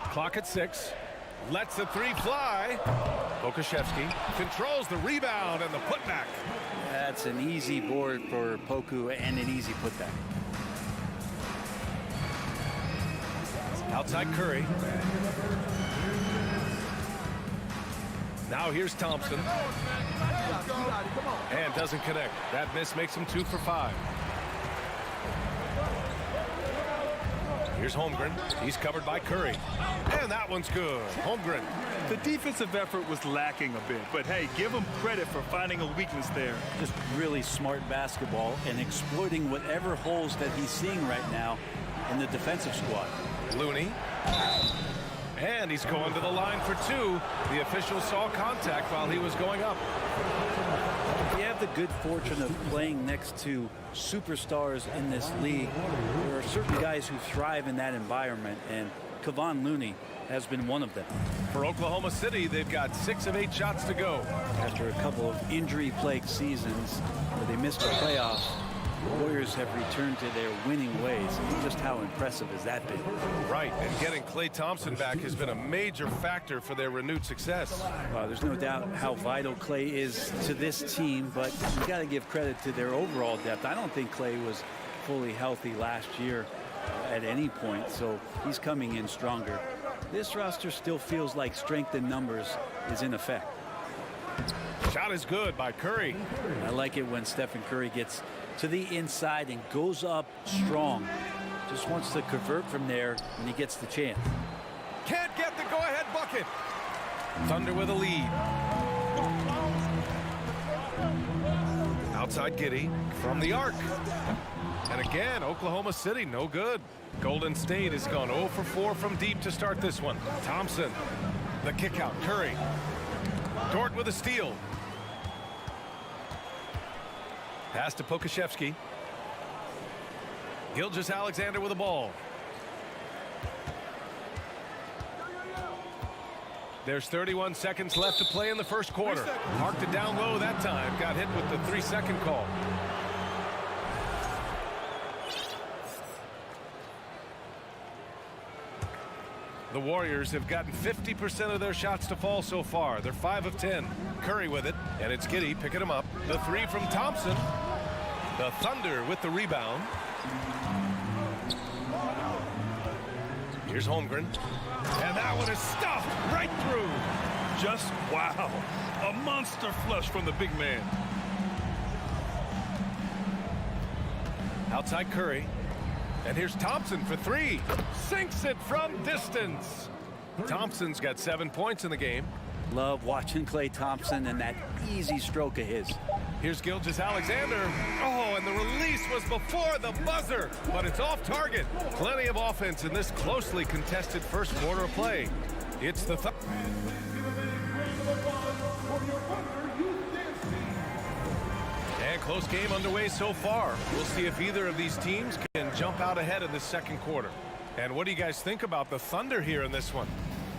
Clock at 6. Lets the 3 fly. Pokuševski controls the rebound and the putback. That's an easy board for Poku and an easy putback. Outside Curry. Now here's Thompson. And doesn't connect. That miss makes him 2 for 5. Here's Holmgren. He's covered by Curry. And that one's good. Holmgren. The defensive effort was lacking a bit, but hey, give him credit for finding a weakness there. Just really smart basketball and exploiting whatever holes that he's seeing right now in the defensive squad. Looney. And he's going to the line for 2. The official saw contact while he was going up. We have the good fortune of playing next to superstars in this league. There are certain guys who thrive in that environment, and Kevon Looney has been one of them. For Oklahoma City, they've got 6 of 8 shots to go. After a couple of injury-plagued seasons where they missed the playoffs, Warriors have returned to their winning ways. Just how impressive has that been? Right, and getting Klay Thompson back has been a major factor for their renewed success. There's no doubt how vital Klay is to this team, but you got to give credit to their overall depth. I don't think Klay was fully healthy last year at any point, so he's coming in stronger. This roster still feels like strength in numbers is in effect. Shot is good by Curry. I like it when Stephen Curry gets to the inside and goes up strong. Just wants to convert from there when he gets the chance. Can't get the go-ahead bucket. Thunder with a lead. Outside Giddey from the arc. And again, Oklahoma City, no good. Golden State has gone 0 for 4 from deep to start this one. Thompson, the kick out, Curry. Dort with a steal. Pass to Pokusevski. Gilgeous-Alexander with the ball. There's 31 seconds left to play in the first quarter. Marked it down low that time. Got hit with the 3-second call. The Warriors have gotten 50% of their shots to fall so far. They're 5 of 10. Curry with it, and it's Giddey picking him up. The three from Thompson. The Thunder with the rebound. Here's Holmgren. And that one is stuffed right through. Just wow. A monster flush from the big man. Outside Curry. And here's Thompson for three. Sinks it from distance. Thompson's got 7 points in the game. Love watching Klay Thompson and that easy stroke of his. Here's Gilgeous-Alexander. Oh, and the release was before the buzzer, but it's off target. Plenty of offense in this closely contested first quarter of play. It's the and close game underway so far. We'll see if either of these teams can jump out ahead in the second quarter. And what do you guys think about the Thunder here in this one?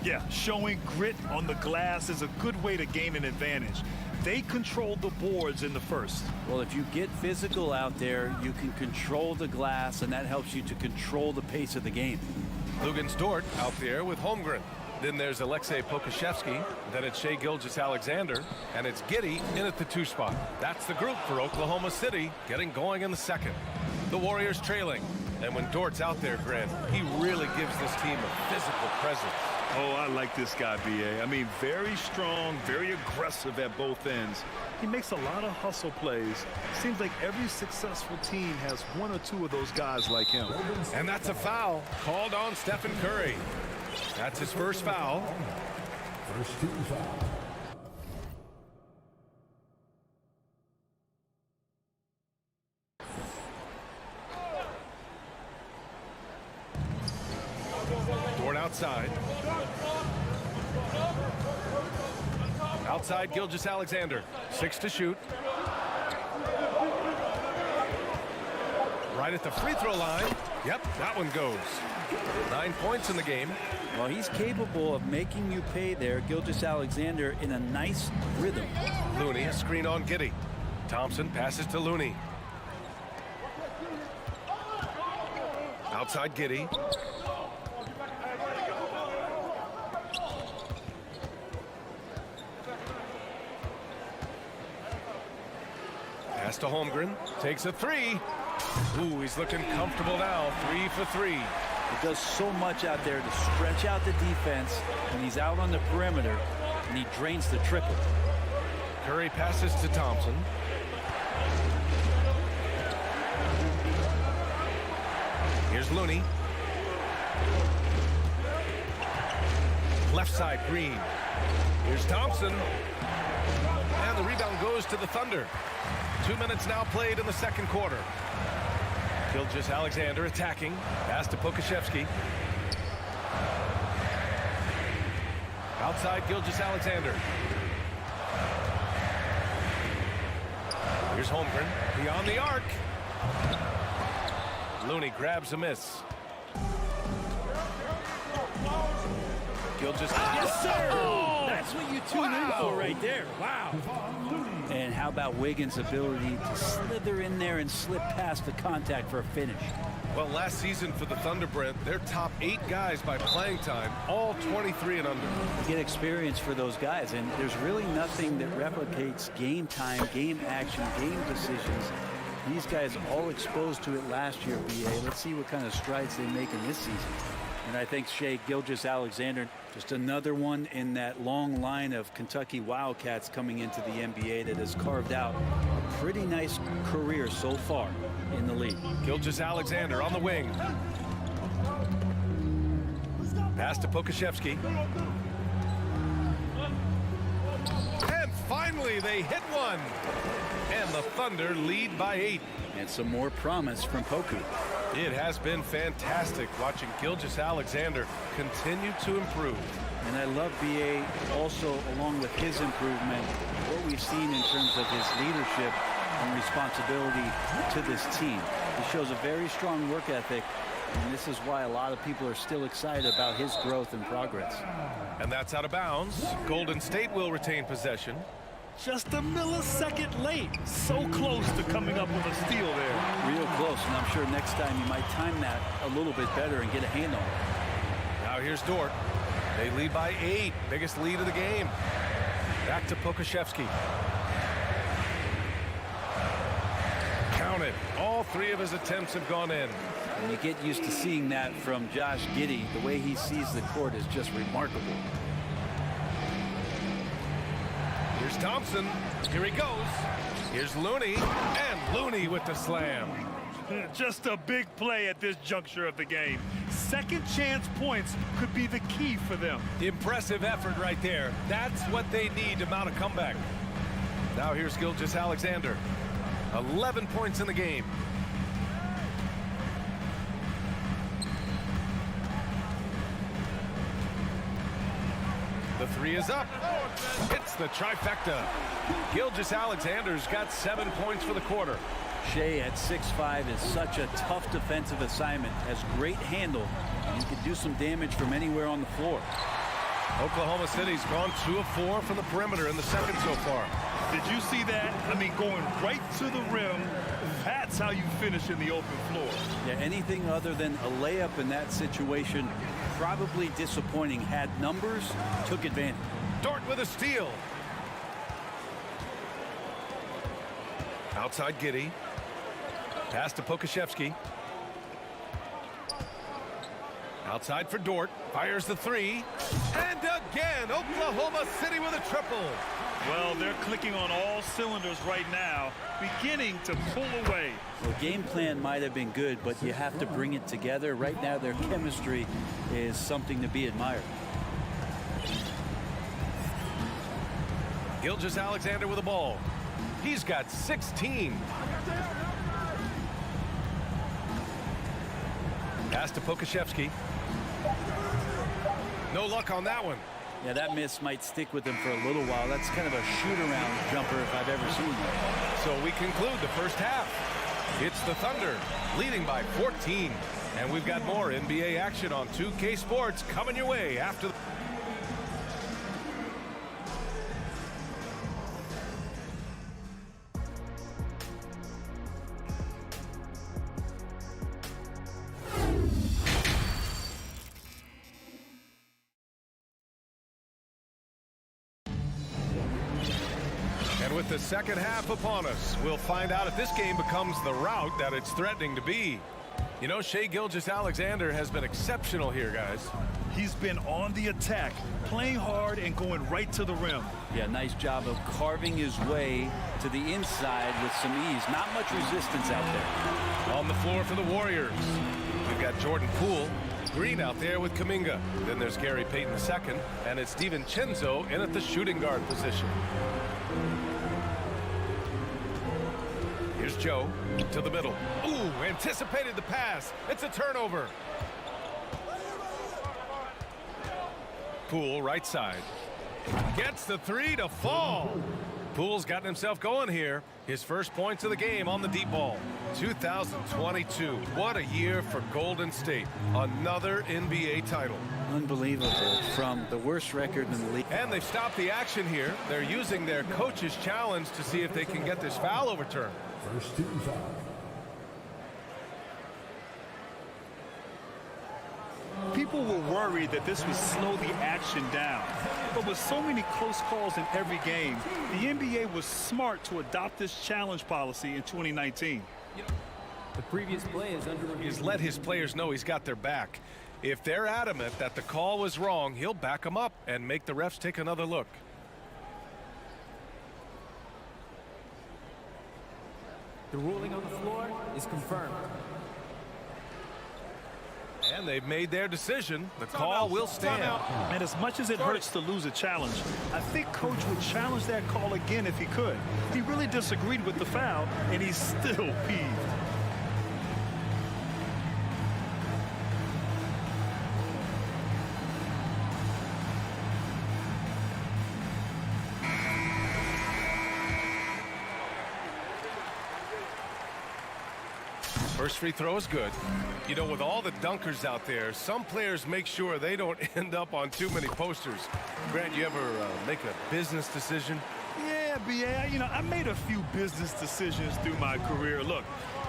Yeah, showing grit on the glass is a good way to gain an advantage. They controlled the boards in the first. Well, if you get physical out there, you can control the glass, and that helps you to control the pace of the game. Luguentz Dort out there with Holmgren. Then there's Aleksej Pokusevski. Then it's Shai Gilgeous-Alexander. And it's Giddey in at the 2 spot. That's the group for Oklahoma City getting going in the second. The Warriors trailing. And when Dort's out there, Grant, he really gives this team a physical presence. Oh, I like this guy, B.A. I mean, very strong, very aggressive at both ends. He makes a lot of hustle plays. Seems like every successful team has 1 or 2 of those guys like him. And that's a foul called on Stephen Curry. That's his first foul. First team foul. Dort outside. Outside Gilgeous-Alexander. 6 to shoot. Right at the free throw line. Yep, that one goes. 9 points in the game. Well, he's capable of making you pay there. Gilgeous-Alexander in a nice rhythm. Looney, a screen on Giddey. Thompson passes to Looney. Outside Giddey. Pass to Holmgren. Takes a 3. Ooh, he's looking comfortable now. 3 for 3. He does so much out there to stretch out the defense when he's out on the perimeter, and he drains the triple. Curry passes to Thompson. Here's Looney. Left side, Green. Here's Thompson. And the rebound goes to the Thunder. 2 minutes now played in the second quarter. Gilgeous-Alexander attacking. Pass to Pokusevski. Outside Gilgeous-Alexander. Here's Holmgren. Beyond the arc. Looney grabs a miss. Gilgeous. Yes, sir! That's what you tune in for right there. Wow. And how about Wiggins' ability to slither in there and slip past the contact for a finish? Well, last season for the Thunder, Brent, their top 8 guys by playing time, all 23 and under. You get experience for those guys, and there's really nothing that replicates game time, game action, game decisions. These guys all exposed to it last year, BA. Let's see what kind of strides they make in this season. And I think Shai Gilgeous-Alexander, just another one in that long line of Kentucky Wildcats coming into the NBA that has carved out a pretty nice career so far in the league. Gilgeous-Alexander on the wing. Pass to Pokashevsky. And finally, they hit one. And the Thunder lead by 8. And some more promise from Poku. It has been fantastic watching Gilgeous-Alexander continue to improve. And I love BA also, along with his improvement, what we've seen in terms of his leadership and responsibility to this team. He shows a very strong work ethic, and this is why a lot of people are still excited about his growth and progress. And that's out of bounds. Golden State will retain possession. Just a millisecond late. So close to coming up with a steal there. Real close, and I'm sure next time you might time that a little bit better and get a hand on it. Now here's Dort. They lead by 8. Biggest lead of the game. Back to Pokashevsky. Count it. All 3 of his attempts have gone in. And you get used to seeing that from Josh Giddey. The way he sees the court is just remarkable. Here's Thompson. Here he goes. Here's Looney. And Looney with the slam. Just a big play at this juncture of the game. Second chance points could be the key for them. Impressive effort right there. That's what they need to mount a comeback. Now here's Gilgeous-Alexander. 11 points in the game. The 3 is up. It's the trifecta. Gilgeous-Alexander's got 7 points for the quarter. Shai at 6'5" is such a tough defensive assignment. Has great handle. And he can do some damage from anywhere on the floor. Oklahoma City's gone 2 of 4 from the perimeter in the second so far. Did you see that? I mean, going right to the rim. That's how you finish in the open floor. Yeah, anything other than a layup in that situation, probably disappointing. Had numbers, took advantage. Dort with a steal. Outside Giddey. Pass to Pokashevsky. Outside for Dort. Fires the 3. And again, Oklahoma City with a triple. Well, they're clicking on all cylinders right now, beginning to pull away. Well, game plan might have been good, but you have to bring it together. Right now, their chemistry is something to be admired. Gilgeous-Alexander with the ball. He's got 16. Pass to Pokashevsky. No luck on that one. Yeah, that miss might stick with him for a little while. That's kind of a shoot-around jumper if I've ever seen one. So we conclude the first half. It's the Thunder leading by 14. And we've got more NBA action on 2K Sports coming your way after the... With the second half upon us, we'll find out if this game becomes the rout that it's threatening to be. You know, Shai Gilgeous-Alexander has been exceptional here, guys. He's been on the attack, playing hard and going right to the rim. Yeah, nice job of carving his way to the inside with some ease. Not much resistance out there. On the floor for the Warriors, we've got Jordan Poole. Green out there with Kuminga. Then there's Gary Payton II, and it's DiVincenzo in at the shooting guard position. Here's Joe to the middle. Ooh, anticipated the pass. It's a turnover. Poole right side. Gets the 3 to fall. Poole's gotten himself going here. His first points of the game on the deep ball. 2022. What a year for Golden State. Another NBA title. Unbelievable. From the worst record in the league. And they've stopped the action here. They're using their coach's challenge to see if they can get this foul overturned. First team foul. People were worried that this would slow the action down. But with so many close calls in every game, the NBA was smart to adopt this challenge policy in 2019. The previous play is under review. He's let his players know he's got their back. If they're adamant that the call was wrong, he'll back them up and make the refs take another look. The ruling on the floor is confirmed. And they've made their decision. The call will stand. And as much as it hurts to lose a challenge, I think Coach would challenge that call again if he could. He really disagreed with the foul, and he's still peeved. First free throw is good. You know, with all the dunkers out there, some players make sure they don't end up on too many posters. Grant, you ever make a business decision? Yeah, B.A., you know, I made a few business decisions through my career. Look,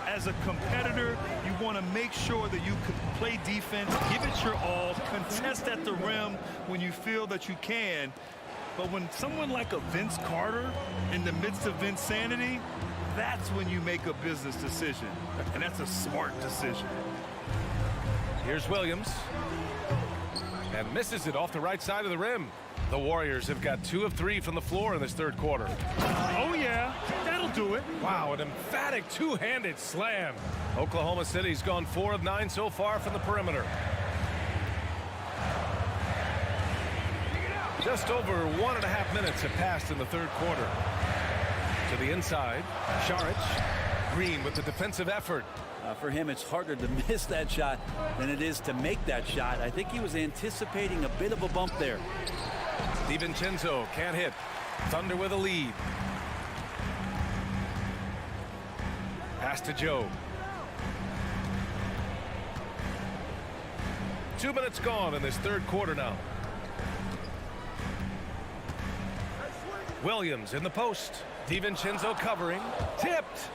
as a competitor, you want to make sure that you can play defense, give it your all, contest at the rim when you feel that you can. But when someone like a Vince Carter in the midst of insanity, that's when you make a business decision. And that's a smart decision. Here's Williams. And misses it off the right side of the rim. The Warriors have got 2 of 3 from the floor in this third quarter. Oh, yeah. That'll do it. Wow, an emphatic two-handed slam. Oklahoma City's gone 4 of 9 so far from the perimeter. Just over 1.5 minutes have passed in the third quarter. To the inside, Šarić. Green with the defensive effort. For him, it's harder to miss that shot than it is to make that shot. I think he was anticipating a bit of a bump there. DiVincenzo can't hit. Thunder with a lead. Pass to Joe. 2 minutes gone in this third quarter now. Williams in the post. DiVincenzo covering. Tipped.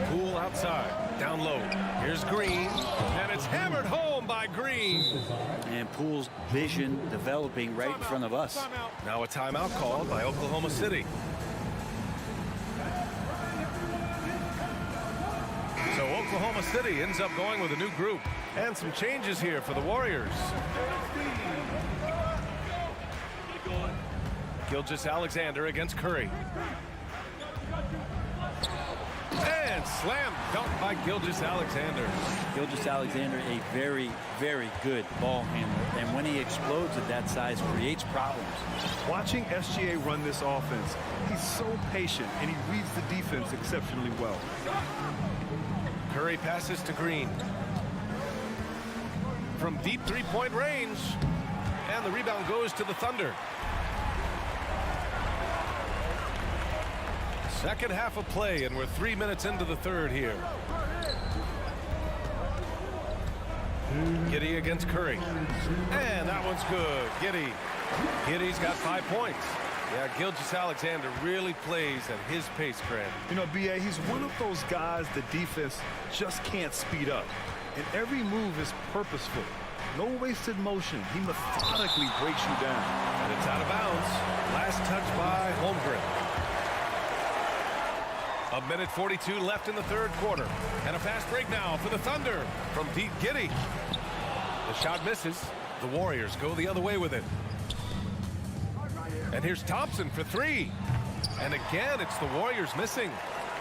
Poole outside. Down low. Here's Green. And it's hammered home by Green. And Poole's vision developing right in front of us. Now a timeout called by Oklahoma City. So Oklahoma City ends up going with a new group. And some changes here for the Warriors. Gilgeous-Alexander against Curry. And slam dunk by Gilgeous-Alexander. Gilgeous-Alexander, a very, very good ball handler. And when he explodes at that size, creates problems. Watching SGA run this offense, he's so patient, and he reads the defense exceptionally well. Curry passes to Green. From deep three-point range. And the rebound goes to the Thunder. Second half of play, and we're 3 minutes into the third here. Giddey against Curry. And that one's good. Giddey's got 5 points. Yeah, Gilgeous-Alexander really plays at his pace, Craig. You know, B.A., he's one of those guys the defense just can't speed up. And every move is purposeful. No wasted motion. He methodically breaks you down. And it's out of bounds. Last touch by Holmgren. A minute 42 left in the third quarter. And a fast break now for the Thunder from Pete Giddey. The shot misses. The Warriors go the other way with it. And here's Thompson for 3. And again, it's the Warriors missing.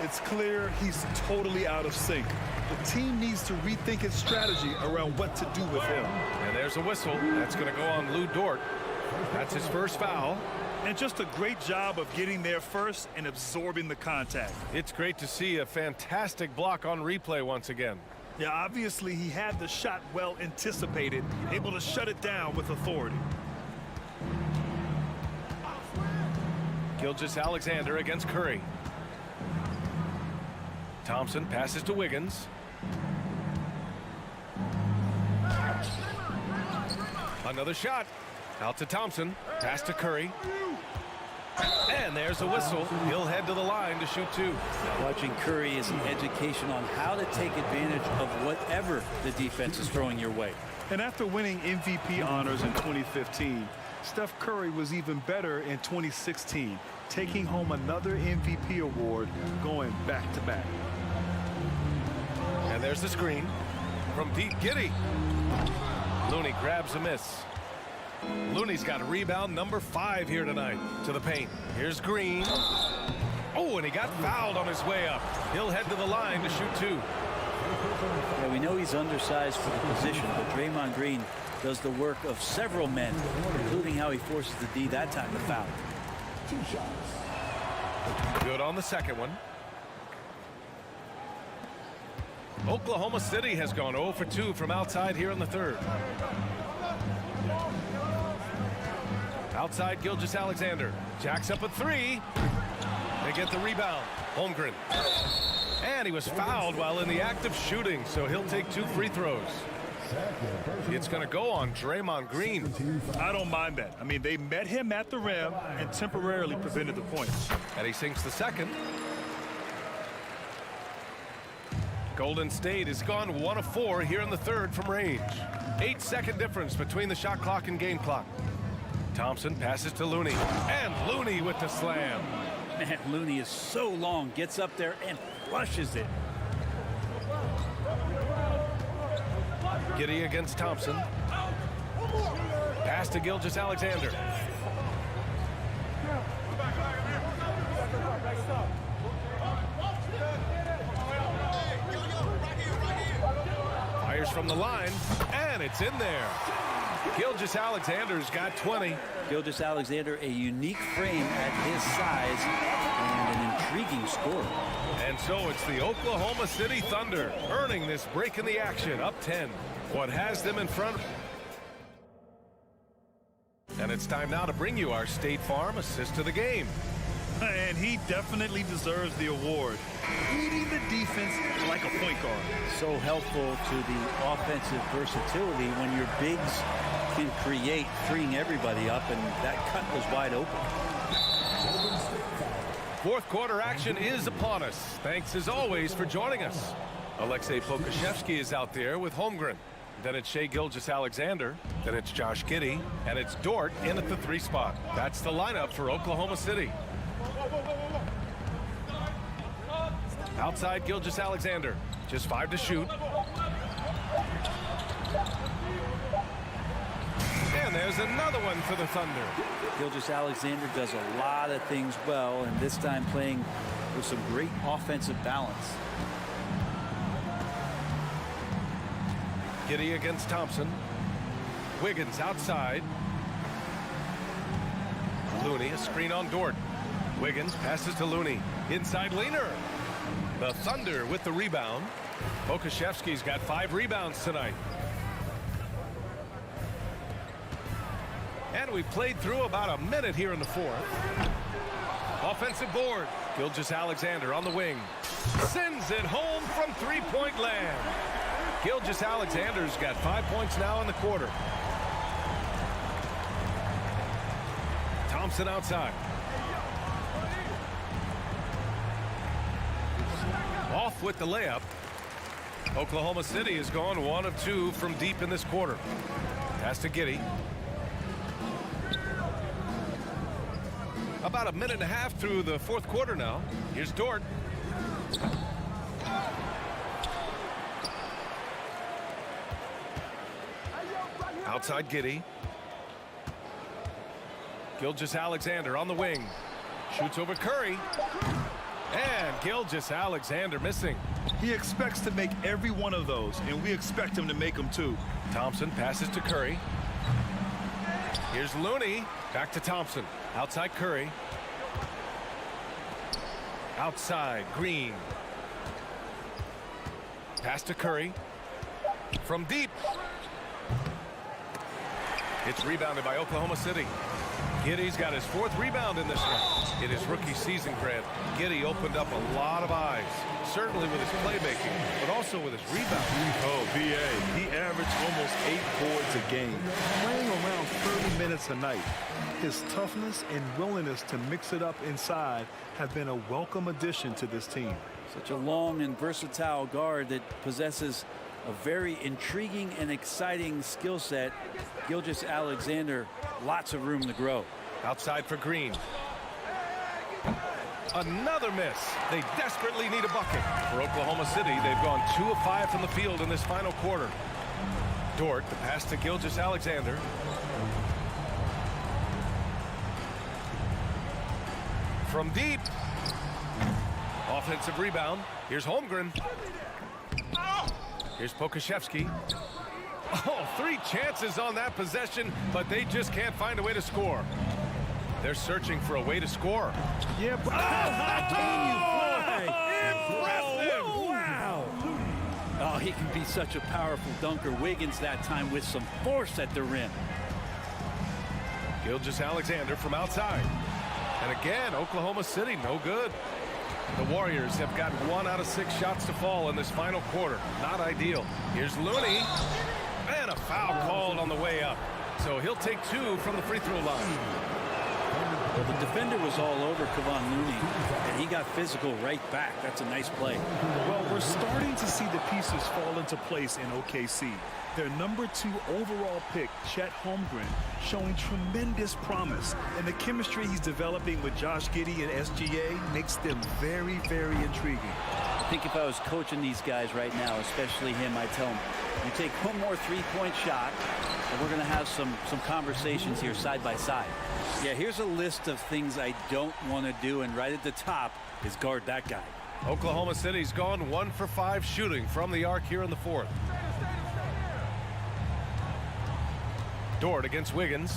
It's clear he's totally out of sync. The team needs to rethink its strategy around what to do with him. And there's a whistle. That's going to go on Lou Dort. That's his first foul. And just a great job of getting there first and absorbing the contact. It's great to see a fantastic block on replay once again. Yeah, obviously he had the shot well anticipated, able to shut it down with authority. Gilgeous-Alexander against Curry. Thompson passes to Wiggins. Another shot. Out to Thompson. Pass to Curry. And there's a whistle. He'll head to the line to shoot two. Watching Curry is an education on how to take advantage of whatever the defense is throwing your way. And after winning MVP honors in 2015, Steph Curry was even better in 2016, taking home another MVP award, going back-to-back. And there's the screen from deep. Giddey. Looney grabs a miss. Looney's got a rebound number 5 here tonight. To the paint. Here's Green. Oh, and he got fouled on his way up. He'll head to the line to shoot two. Yeah, we know he's undersized for the position, but Draymond Green does the work of several men, including how he forces the D that time to foul. Good on the second one. Oklahoma City has gone 0 for 2 from outside here in the third. Outside, Gilgeous-Alexander. Jacks up a 3. They get the rebound. Holmgren. And he was fouled while in the act of shooting, so he'll take 2 free throws. It's going to go on Draymond Green. I don't mind that. I memean, they met him at the rim and temporarily prevented the points. And he sinks the second. Golden State has gone 1 of 4 here in the third from range. 8-second difference between the shot clock and game clock. Thompson passes to Looney. And Looney with the slam. Man, Looney is so long, gets up there and flushes it. Giddey against Thompson. Pass to Gilgeous-Alexander. Fires from the line, and it's in there. Gilgeous-Alexander's got 20. Gilgeous-Alexander, a unique frame at his size and an intriguing scorer. And so it's the Oklahoma City Thunder earning this break in the action, up 10. What has them in front? And it's time now to bring you our State Farm assist of the game. And he definitely deserves the award. Leading the defense like a point guard. So helpful to the offensive versatility when your bigs can create, freeing everybody up, and that cut was wide open. Fourth quarter action is upon us. Thanks as always for joining us. Alexei Pokusevski is out there with Holmgren. Then it's Shai Gilgeous-Alexander. Then it's Josh Giddey. And it's Dort in at the 3 spot. That's the lineup for Oklahoma City. Outside Gilgeous-Alexander. Just 5 to shoot. And there's another one for the Thunder. Gilgeous-Alexander does a lot of things well, and this time playing with some great offensive balance. Giddey against Thompson. Wiggins outside. Looney, a screen on Dort. Wiggins passes to Looney. Inside leaner. The Thunder with the rebound. Pokusevski's got 5 rebounds tonight. And we played through about a minute here in the fourth. Offensive board. Gilgeous-Alexander on the wing. Sends it home from 3-point land. Gilgeous-Alexander's got 5 points now in the quarter. Thompson outside. Off with the layup. Oklahoma City has gone 1 of 2 from deep in this quarter. Pass to Giddey. About a minute and a half through the fourth quarter now. Here's Dort. Outside Giddey. Gilgeous-Alexander on the wing. Shoots over Curry. And Gilgeous-Alexander missing. He expects to make every one of those, and we expect him to make them too. Thompson passes to Curry. Here's Looney. Back to Thompson. Outside Curry. Outside Green. Pass to Curry. From deep. It's rebounded by Oklahoma City. Giddey's got his 4th rebound in this one. In his rookie season, Grant, Giddey opened up a lot of eyes, certainly with his playmaking, but also with his rebound. Oh, BA, he averaged almost 8 boards a game, playing around 30 minutes a night. His toughness and willingness to mix it up inside have been a welcome addition to this team. Such a long and versatile guard that possesses a very intriguing and exciting skill set. Gilgeous-Alexander, lots of room to grow. Outside for Green. Another miss. They desperately need a bucket. For Oklahoma City, they've gone 2 of 5 from the field in this final quarter. Dort, the pass to Gilgeous-Alexander. From deep. Offensive rebound. Here's Holmgren. Here's Pokuševski. Oh, 3 chances on that possession, but they just can't find a way to score. They're searching for a way to score. Yeah, but Impressive! Wow! Oh, he can be such a powerful dunker. Wiggins that time with some force at the rim. Gilgeous-Alexander from outside. And again, Oklahoma City, no good. The Warriors have got 1 out of 6 shots to fall in this final quarter. Not ideal. Here's Looney. And a foul called on the way up. So he'll take 2 from the free throw line. Well, the defender was all over Kevon Looney, and he got physical right back. That's a nice play. well, we're starting to see the pieces fall into place in OKC. Their number 2 overall pick, Chet Holmgren, showing tremendous promise. And the chemistry he's developing with Josh Giddey and SGA makes them very, very intriguing. I think if I was coaching these guys right now, especially him, I'd tell him, you take one more 3-point shot, and we're going to have some conversations here side by side. Yeah, here's a list of things I don't want to do, and right at the top is guard that guy. Oklahoma City's gone 1 for 5 shooting from the arc here in the 4th. Dort against Wiggins.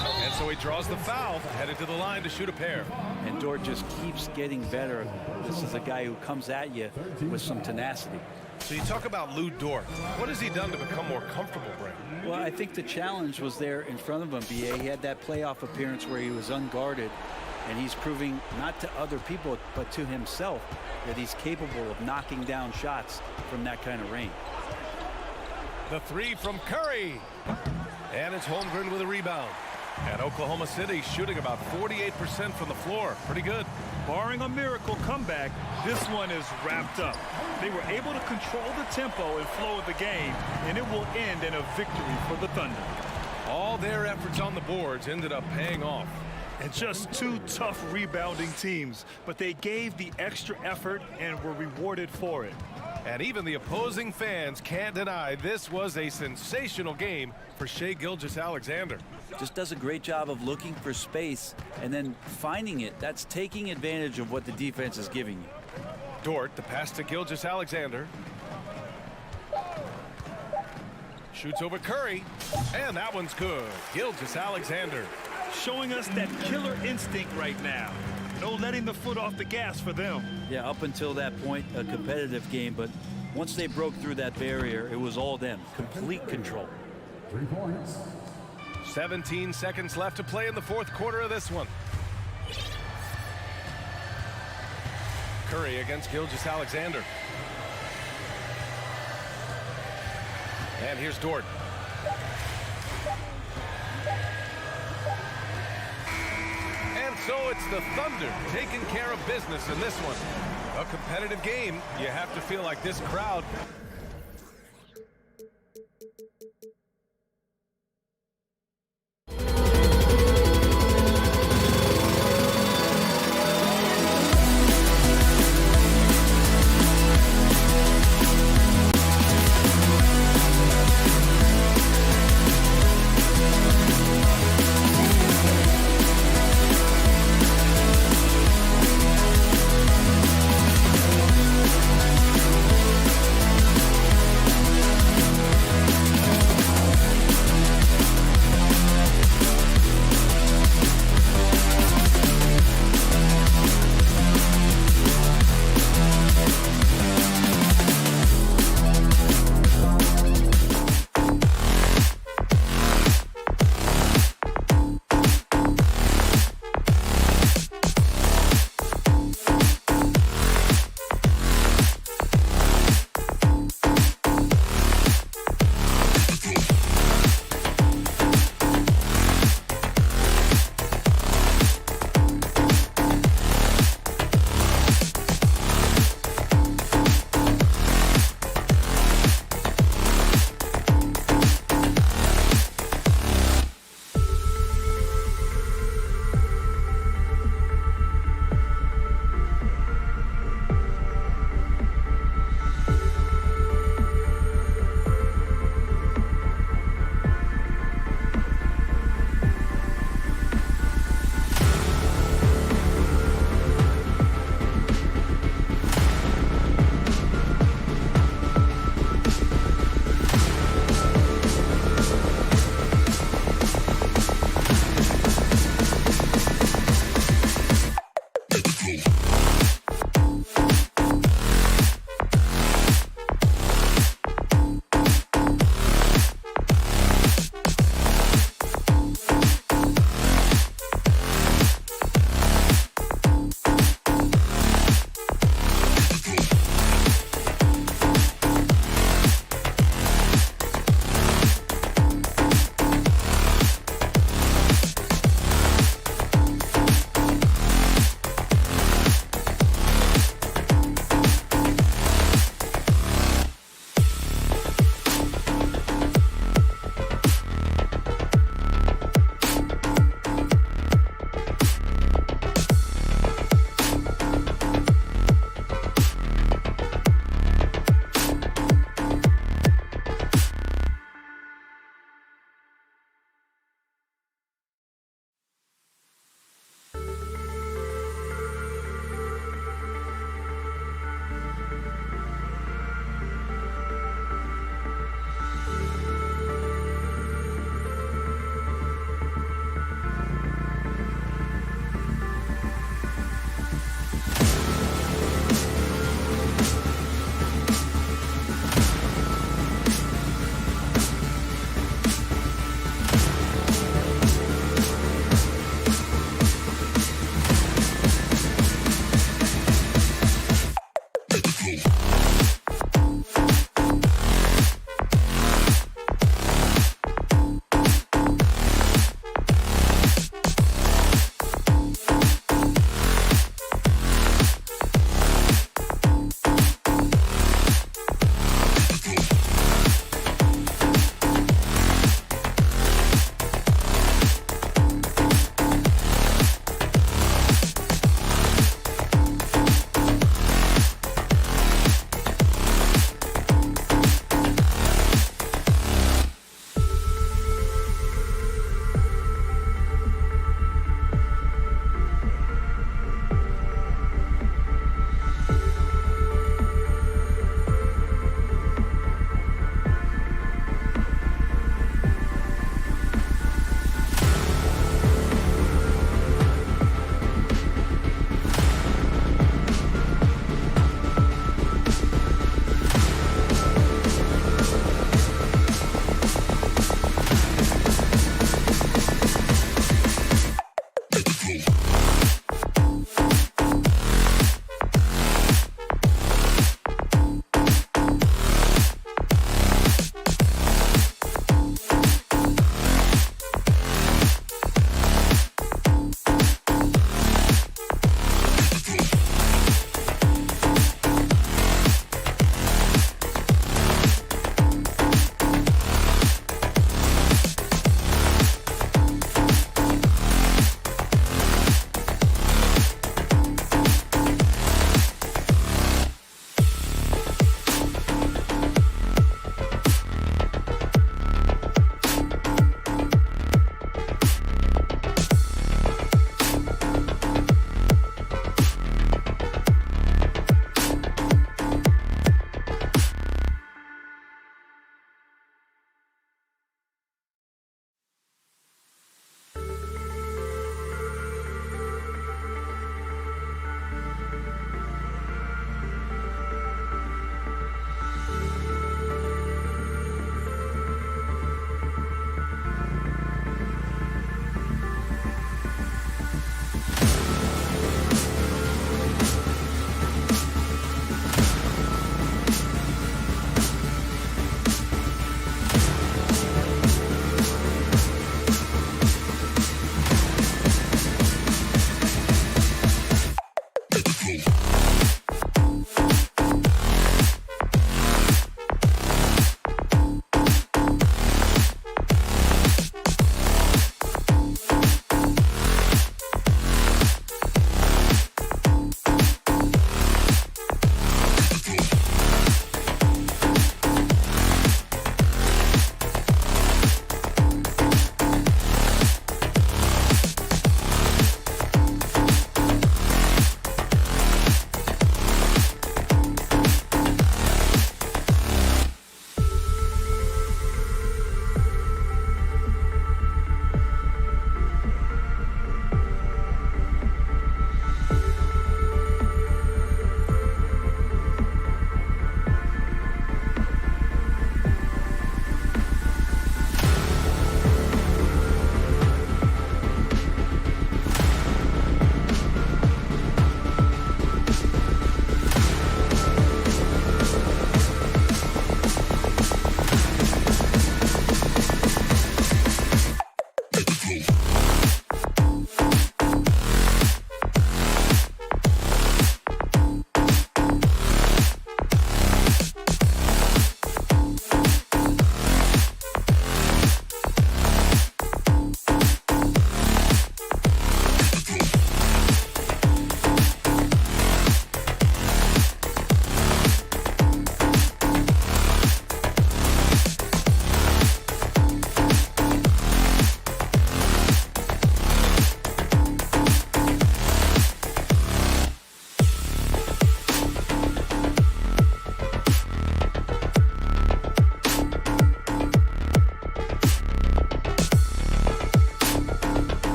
And so he draws the foul, headed to the line to shoot a pair. And Dort just keeps getting better. This is a guy who comes at you with some tenacity. So you talk about Lou Dort. What has he done to become more comfortable, Brent? Well, I think the challenge was there in front of him, B.A. He had that playoff appearance where he was unguarded, and he's proving not to other people but to himself that he's capable of knocking down shots from that kind of range. The 3 from Curry. And it's Holmgren with a rebound. And Oklahoma City shooting about 48% from the floor. Pretty good. Barring a miracle comeback, this one is wrapped up. They were able to control the tempo and flow of the game, and it will end in a victory for the Thunder. All their efforts on the boards ended up paying off. And just 2 tough rebounding teams, but they gave the extra effort and were rewarded for it. And even the opposing fans can't deny this was a sensational game for Shai Gilgeous-Alexander. Just does a great job of looking for space and then finding it. That's taking advantage of what the defense is giving you. Dort, the pass to Gilgeous-Alexander. Shoots over Curry, and that one's good. Gilgeous-Alexander. Showing us that killer instinct right now. No letting the foot off the gas for them. Yeah, up until that point, a competitive game, but once they broke through that barrier, it was all them. Complete control. 3 points. 17 seconds left to play in the 4th quarter of this one. Curry against Gilgeous-Alexander. And here's Dort. And so it's the Thunder taking care of business in this one. A competitive game. You have to feel like this crowd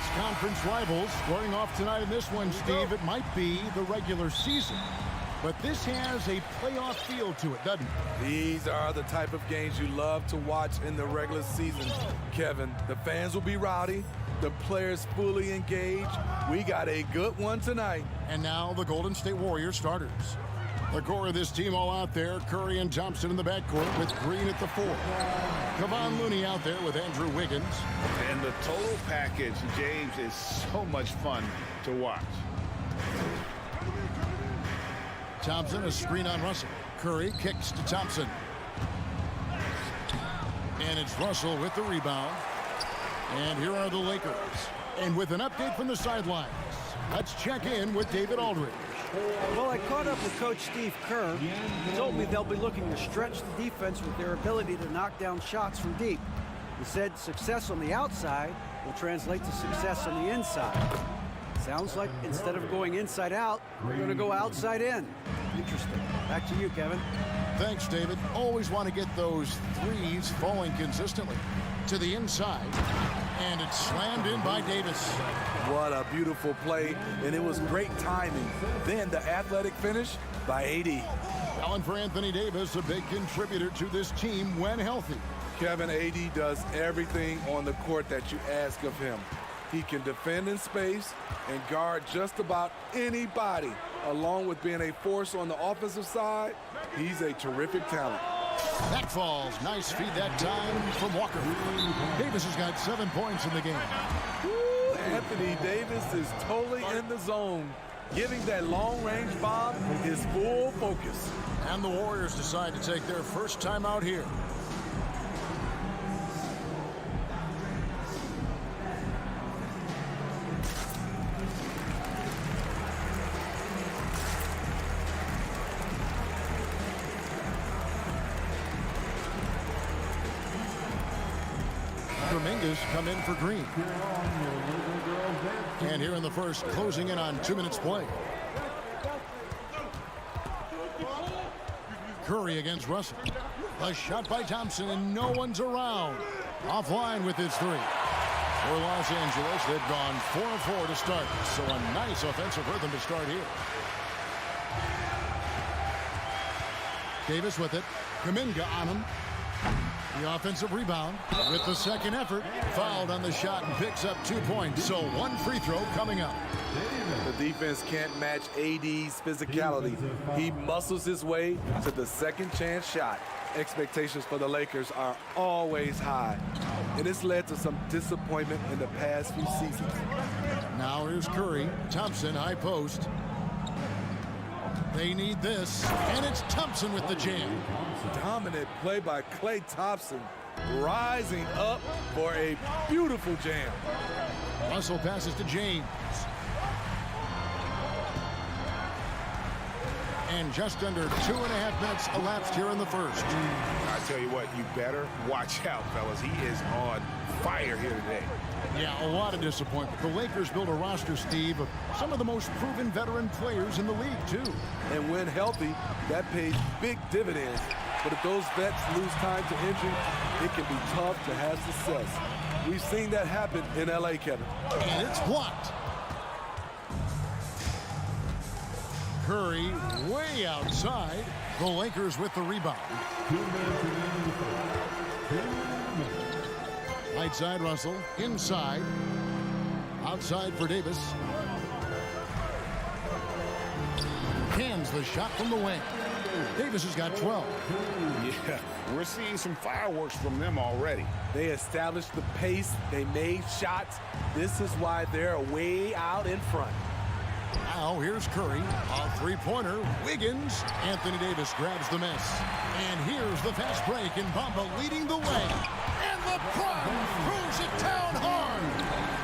It's conference rivals squaring off tonight in this one, Steve. It might be the regular season, but this has a playoff feel to it, doesn't it? These are the type of games you love to watch in the regular season, Kevin. The fans will be rowdy, the players fully engaged. We got a good one tonight. And now the Golden State Warriors starters. The core of this team all out there. Curry and Thompson in the backcourt with Green at the 4. Kevon Looney out there with Andrew Wiggins. And the total package, James, is so much fun to watch. Thompson, a screen on Russell. Curry kicks to Thompson. And it's Russell with the rebound. And here are the Lakers. And with an update from the sidelines, let's check in with David Aldridge. Well, I caught up with Coach Steve Kerr. He told me they'll be looking to stretch the defense with their ability to knock down shots from deep. He said success on the outside will translate to success on the inside. Sounds like instead of going inside out, we're going to go outside in. Interesting. Back to you, Kevin. Thanks, David. Always want to get those threes falling consistently. To the inside, and it's slammed in by Davis. What a beautiful play, and it was great timing. Then the athletic finish by AD. Allen for Anthony Davis, a big contributor to this team when healthy. Kevin, AD does everything on the court that you ask of him. He can defend in space and guard just about anybody. Along with being a force on the offensive side, he's a terrific talent. That falls. Nice feed that time from Walker. Davis has got 7 points in the game. Woo, Anthony Davis is totally in the zone, giving that long-range bomb his full focus. And the Warriors decide to take their first time out here. Dominguez come in for Green. And here in the first, closing in on 2 minutes play. Curry against Russell. A shot by Thompson, and no one's around. Offline with his 3. For Los Angeles, they've gone 4 of 4 to start. So a nice offensive rhythm to start here. Davis with it. Kuminga on him. The offensive rebound with the second effort. Fouled on the shot and picks up 2 points. So 1 free throw coming up. The defense can't match AD's physicality. He muscles his way to the second chance shot. Expectations for the Lakers are always high, and it's led to some disappointment in the past few seasons. Now here's Curry. Thompson, high post. They need this, and it's Thompson with the jam. Dominant play by Klay Thompson, rising up for a beautiful jam. Russell passes to James. And just under 2.5 minutes elapsed here in the first. I tell you what, you better watch out, fellas. He is on fire here today. Yeah, a lot of disappointment. The Lakers built a roster, Steve, of some of the most proven veteran players in the league, too. And when healthy, that pays big dividends. But if those vets lose time to injury, it can be tough to have success. We've seen that happen in LA, Kevin. And it's blocked. Curry way outside. The Lakers with the rebound. Right side, Russell. Inside. Outside for Davis. Cans the shot from the wing. Davis has got 12. Yeah, we're seeing some fireworks from them already. They established the pace. They made shots. This is why they're way out in front. Now here's Curry. A three-pointer. Wiggins. Anthony Davis grabs the miss. And here's the fast break, and Bamba leading the way. And LeBron throws it down hard.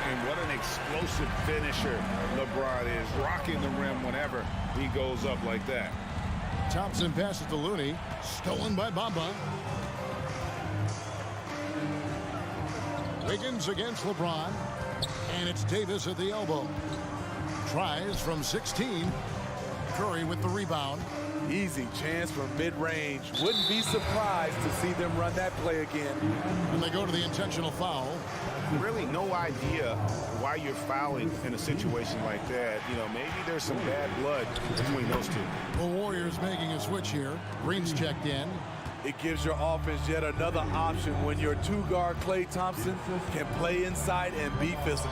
And what an explosive finisher LeBron is, rocking the rim whenever he goes up like that. Thompson passes to Looney. Stolen by Bamba. Wiggins against LeBron. And it's Davis at the elbow. Tries from 16. Curry with the rebound. Easy chance from mid-range. Wouldn't be surprised to see them run that play again. And they go to the intentional foul. Really no idea why you're fouling in a situation like that. You know, maybe there's some bad blood between those two. The Warriors making a switch here. Green's checked in. It gives your offense yet another option when your two-guard Klay Thompson can play inside and be physical.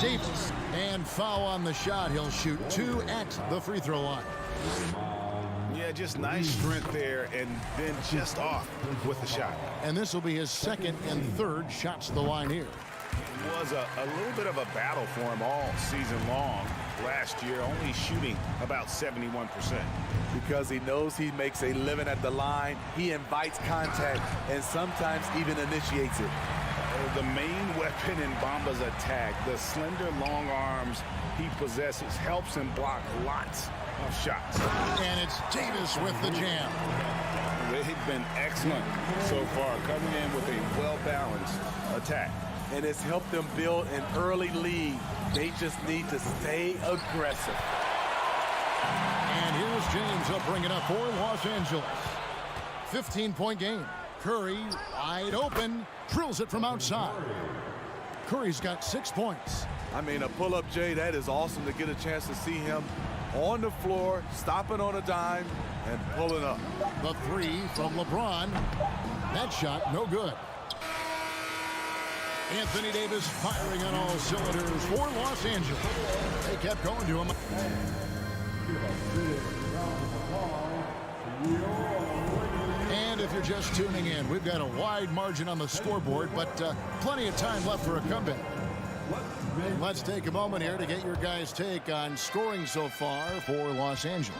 Davis, and foul on the shot. He'll shoot 2 at the free throw line. Yeah, just nice strength there, and then just off with the shot. And this will be his second and third shots to the line here. It was a little bit of a battle for him all season long. Last year, only shooting about 71%. Because he knows he makes a living at the line, he invites contact and sometimes even initiates it. The main weapon in Bamba's attack, the slender long arms he possesses, helps him block lots of shots. And it's Davis with the jam. They've been excellent so far, coming in with a well-balanced attack. And it's helped them build an early lead. They just need to stay aggressive. And here's James. He'll bring it up for Los Angeles. 15-point game. Curry wide open. Drills it from outside. Curry's got 6 points. I mean, a pull-up, Jay, that is awesome to get a chance to see him on the floor, stopping on a dime, and pulling up. The 3 from LeBron. That shot, no good. Anthony Davis firing on all cylinders for Los Angeles. They kept going to him. And if you're just tuning in, we've got a wide margin on the scoreboard, but plenty of time left for a comeback. Let's take a moment here to get your guys' take on scoring so far for Los Angeles.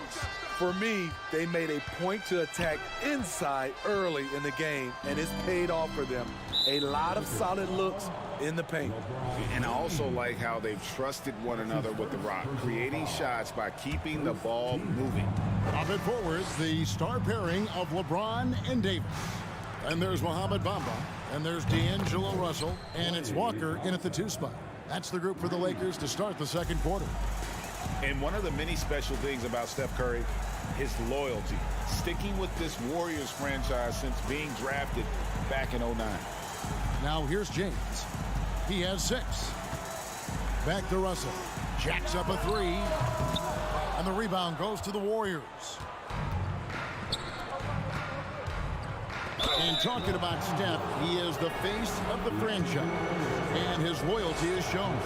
For me, they made a point to attack inside early in the game, and it's paid off for them. A lot of solid looks in the paint. And I also like how they've trusted one another with the rock, creating shots by keeping the ball moving. Up and forward, the star pairing of LeBron and Davis. And there's Mohamed Bamba, and there's D'Angelo Russell, and it's Walker in at the 2 spot. That's the group for the Lakers to start the second quarter. And one of the many special things about Steph Curry, his loyalty. Sticking with this Warriors franchise since being drafted back in 09. Now here's James. He has 6. Back to Russell. Jacks up a 3. And the rebound goes to the Warriors. And talking about Steph, he is the face of the franchise. And his loyalty is shown.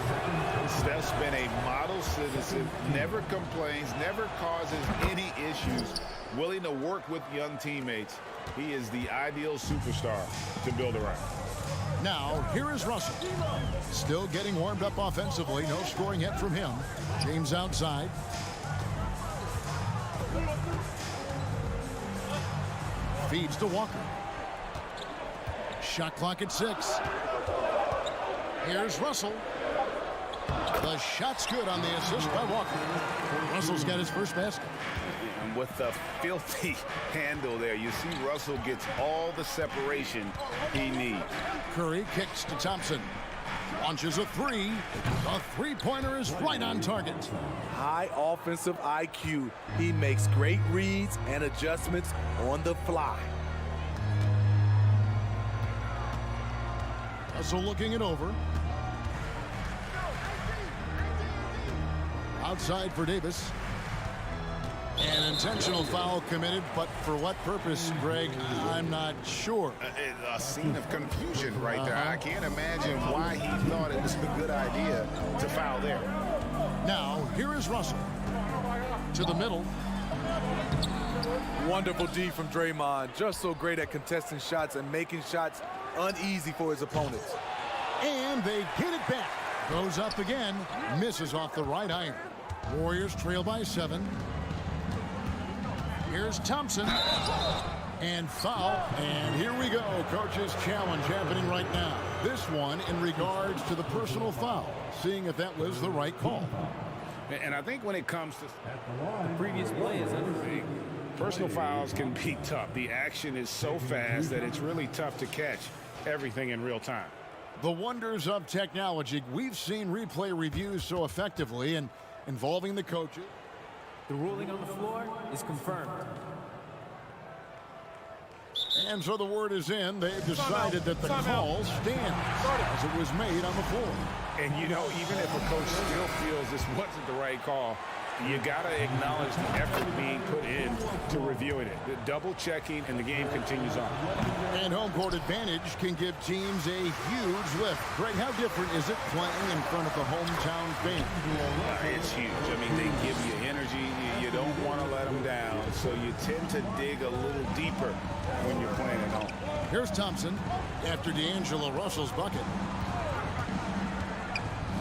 Steph's been a model citizen, never complains, never causes any issues, willing to work with young teammates. He is the ideal superstar to build around. Now, here is Russell. Still getting warmed up offensively. No scoring yet from him. James outside. Feeds to Walker. Shot clock at 6. Here's Russell. The shot's good on the assist by Walker. Russell's got his first basket. And with the filthy handle there, you see Russell gets all the separation he needs. Curry kicks to Thompson. Launches a 3. The three-pointer is right on target. High offensive IQ. He makes great reads and adjustments on the fly. Russell looking it over. Outside for Davis. An intentional foul committed, but for what purpose, Greg, I'm not sure. A scene of confusion right there. I can't imagine why he thought it was a good idea to foul there. Now, here is Russell. To the middle. Wonderful D from Draymond. Just so great at contesting shots and making shots uneasy for his opponents. And they get it back. Goes up again. Misses off the right iron. Warriors trail by 7. Here's Thompson. And foul. And here we go. Coach's challenge happening right now. This one in regards to the personal foul. Seeing if that was the right call. And I think when it comes to the previous play is underway. Personal fouls can be tough. The action is so fast that it's really tough to catch everything in real time. The wonders of technology. We've seen replay reviews so effectively and involving the coaches. The ruling on the floor is confirmed. And so the word is in. They've decided that the call stands as it was made on the floor. And, you know, even if a coach still feels this wasn't the right call, you got to acknowledge the effort being put in to reviewing it. The double checking, and the game continues on. And home court advantage can give teams a huge lift. Greg, how different is it playing in front of the hometown fans? It's huge. I mean, they give you energy. You don't want to let them down, so you tend to dig a little deeper when you're playing at home. Here's Thompson after D'Angelo Russell's bucket.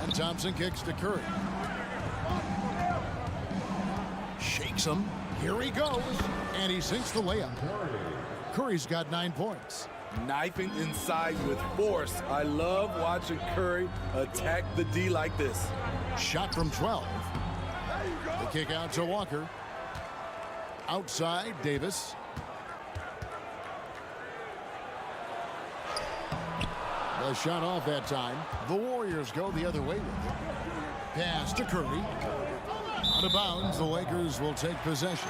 And Thompson kicks to Curry. Shakes him. Here he goes. And he sinks the layup. Curry's got 9 points. Knifing inside with force. I love watching Curry attack the D like this. Shot from 12. The kick out to Walker. Outside, Davis. The shot off that time. The Warriors go the other way with it. Pass to Curry. Out of bounds, the Lakers will take possession.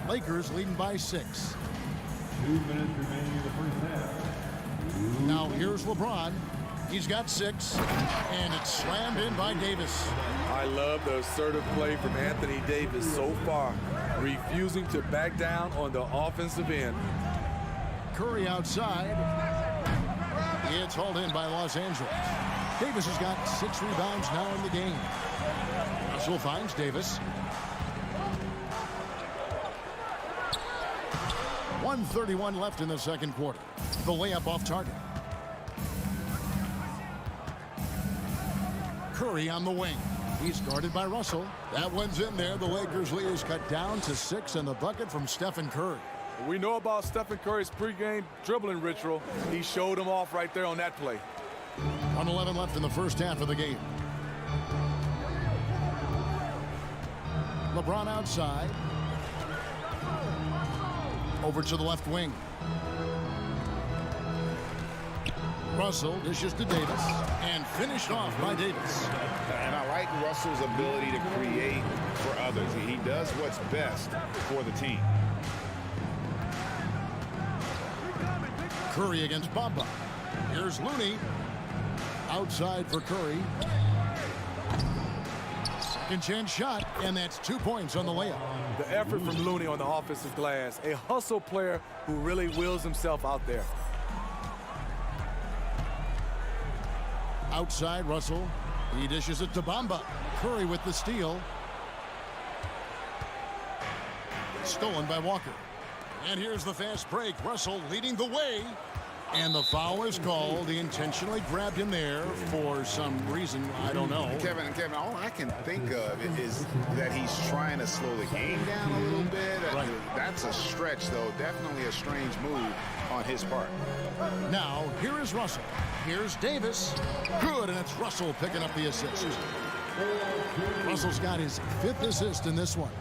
Lakers leading by 6. 2 minutes remaining in the first half. Now here's LeBron. He's got 6, and it's slammed in by Davis. I love the assertive play from Anthony Davis so far, refusing to back down on the offensive end. Curry outside. It's hauled in by Los Angeles. Davis has got 6 rebounds now in the game. Russell finds Davis. 1:31 left in the second quarter. The layup off target. Curry on the wing. He's guarded by Russell. That one's in there. The Lakers lead is cut down to 6, and the bucket from Stephen Curry. We know about Stephen Curry's pregame dribbling ritual. He showed him off right there on that play. 1:11 left in the first half of the game. LeBron outside. Over to the left wing. Russell dishes to Davis and finished off by Davis. And I like Russell's ability to create for others. He does what's best for the team. Curry against Bamba. Here's Looney. Outside for Curry. Second chance shot, and that's 2 points on the layup. The effort from Looney on the offensive glass. A hustle player who really wills himself out there. Outside, Russell. He dishes it to Bamba. Curry with the steal. Stolen by Walker. And here's the fast break. Russell leading the way. And the foul is called. He intentionally grabbed him there for some reason. I don't know. Kevin, all I can think of is that he's trying to slow the game down a little bit. Right. That's a stretch, though. Definitely a strange move on his part. Now, here is Russell. Here's Davis. Good, and it's Russell picking up the assist. Russell's got his 5th assist in this one.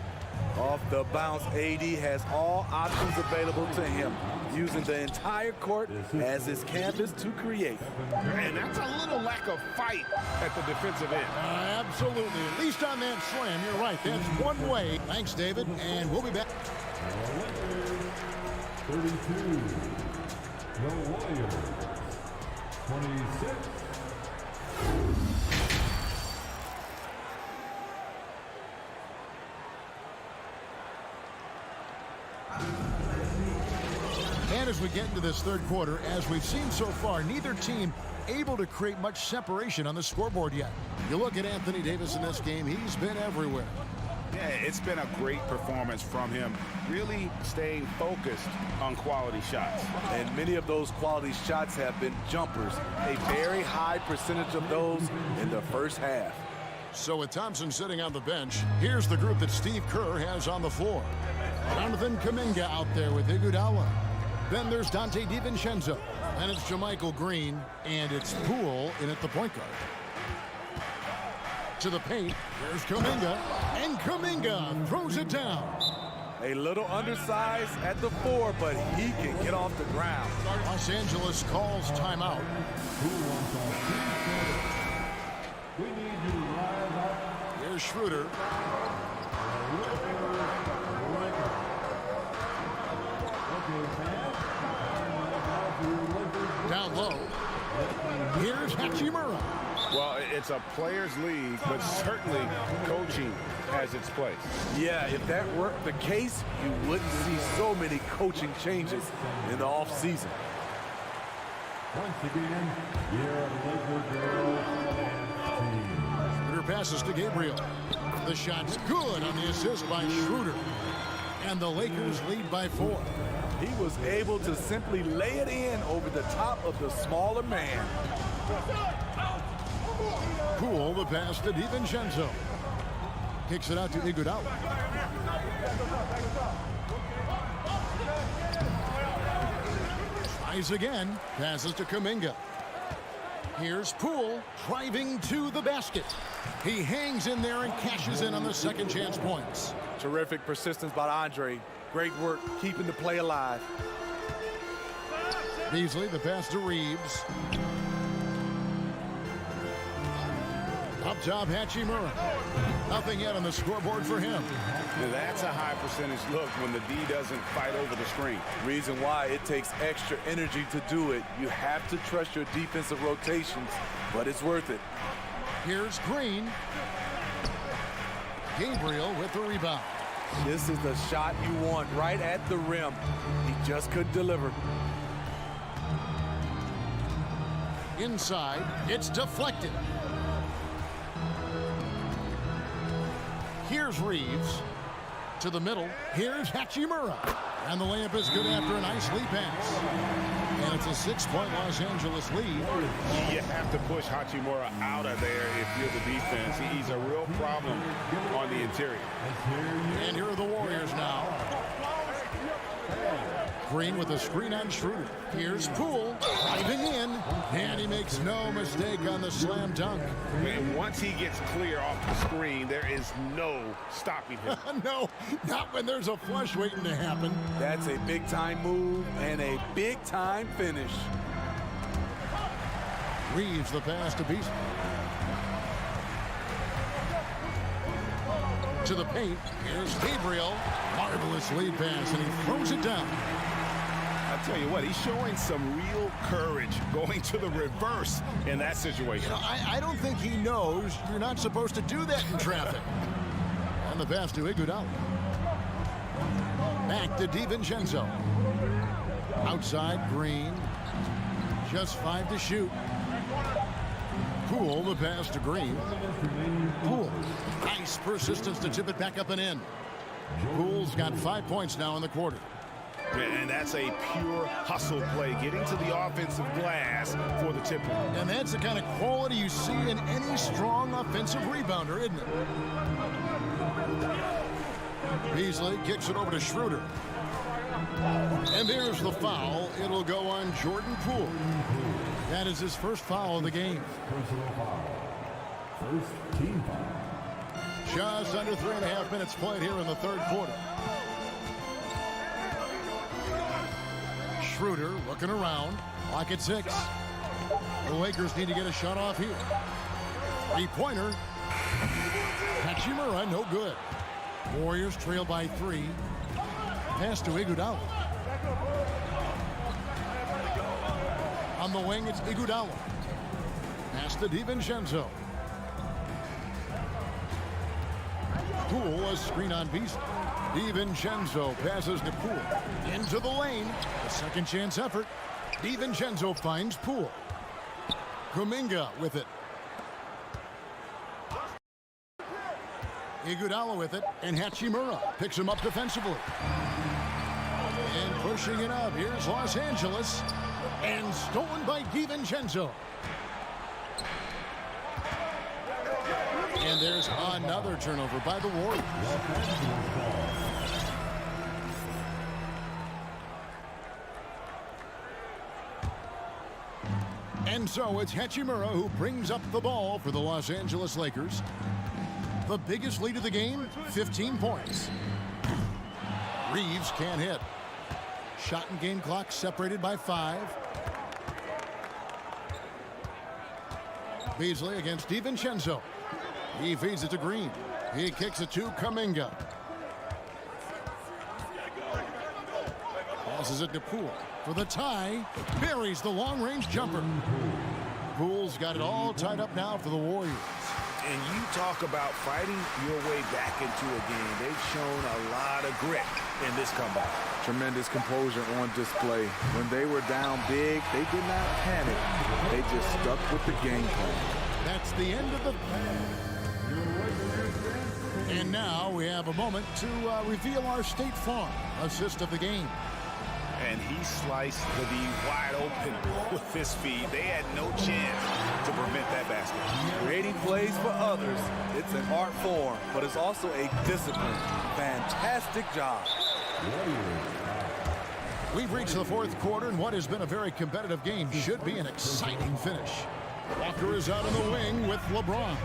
Off the bounce, AD has all options available to him, using the entire court as his canvas to create. And that's a little lack of fight at the defensive end. Absolutely. At least on that slam, you're right. That's one way. Thanks, David, and we'll be back. 32. The Warriors. 26. And as we get into this third quarter, as we've seen so far, neither team able to create much separation on the scoreboard yet. You look at Anthony Davis in this game, he's been everywhere. Yeah, it's been a great performance from him, really staying focused on quality shots. And many of those quality shots have been jumpers, a very high percentage of those in the first half. So with Thompson sitting on the bench, here's the group that Steve Kerr has on the floor. Jonathan Kuminga out there with Iguodala. Then there's Dante DiVincenzo. And it's JaMychal Green, and it's Poole in at the point guard. To the paint, here's Kuminga, and Kuminga throws it down. A little undersized at the 4, but he can get off the ground. Los Angeles calls timeout. Here's Schroeder. Down low. Here's Hachimura. Well, it's a players' league, but certainly coaching has its place. Yeah, if that were the case, you wouldn't see so many coaching changes in the offseason. Once again, your Laker girls and team. Schroeder passes to Gabriel. The shot's good on the assist by Schroeder. And the Lakers lead by 4. He was able to simply lay it in over the top of the smaller man. Poole, the pass to DiVincenzo. Kicks it out to Iguodala. Tries again. Passes to Kuminga. Here's Poole driving to the basket. He hangs in there and cashes in on the second chance points. Terrific persistence by Andre. Great work keeping the play alive. Beasley, the pass to Reeves. Up top, Hachimura. Nothing yet on the scoreboard for him. That's a high percentage look when the D doesn't fight over the screen. Reason why it takes extra energy to do it. You have to trust your defensive rotations, but it's worth it. Here's Green. Gabriel with the rebound. This is the shot you want right at the rim. He just couldn't deliver. Inside, it's deflected. Here's Reeves. To the middle. Here's Hachimura. And the layup is good after a nice lead pass. And it's a 6-point Los Angeles lead. You have to push Hachimura out of there if you're the defense. He's a real problem on the interior. And here are the Warriors now. Green with a screen on Schroeder. Here's Poole driving in, and he makes no mistake on the slam dunk. And once he gets clear off the screen, there is no stopping him. No, not when there's a flush waiting to happen. That's a big-time move and a big-time finish. Reeves the pass to Beasley. To the paint. Here's Gabriel. Marvelous lead pass, and he throws it down. I tell you what, he's showing some real courage going to the reverse in that situation. You know, I don't think he knows you're not supposed to do that in traffic. And the pass to Iguodala. Back to DiVincenzo. Outside, Green. Just 5 to shoot. Poole, the pass to Green. Poole. Nice persistence to tip it back up and in. Poole's got 5 points now in the quarter. And that's a pure hustle play, getting to the offensive glass for the tip. And that's the kind of quality you see in any strong offensive rebounder, isn't it? Beasley kicks it over to Schroeder. And there's the foul. It'll go on Jordan Poole. That is his first foul of the game. First team foul. Just under 3.5 minutes played here in the third quarter. Schroeder looking around. Clock at 6. The Lakers need to get a shot off here. 3-pointer. Hachimura, no good. Warriors trail by 3. Pass to Iguodala. On the wing, it's Iguodala. Pass to DiVincenzo. Poole, a screen on Beasley. DiVincenzo passes to Poole. Into the lane. A second chance effort. DiVincenzo finds Poole. Kuminga with it. Iguodala with it. And Hachimura picks him up defensively. And pushing it up. Here's Los Angeles. And stolen by DiVincenzo. And there's another turnover by the Warriors. And so it's Hachimura who brings up the ball for the Los Angeles Lakers. The biggest lead of the game, 15 points. Reeves can't hit. Shot and game clock separated by 5. Beasley against DiVincenzo. He feeds it to Green. He kicks it to Kuminga. Passes it to Poole for the tie. Buries the long-range jumper. Poole's got it all tied up now for the Warriors. And you talk about fighting your way back into a game. They've shown a lot of grit in this comeback. Tremendous composure on display. When they were down big, they did not panic. They just stuck with the game plan. That's the end of the... And now we have a moment to reveal our State Farm assist of the game. And he sliced the D wide open with his feet. They had no chance to prevent that basket. Creating plays for others, it's an art form, but it's also a discipline. Fantastic job. We've reached the 4th quarter, and what has been a very competitive game should be an exciting finish. Walker is out on the wing with LeBron.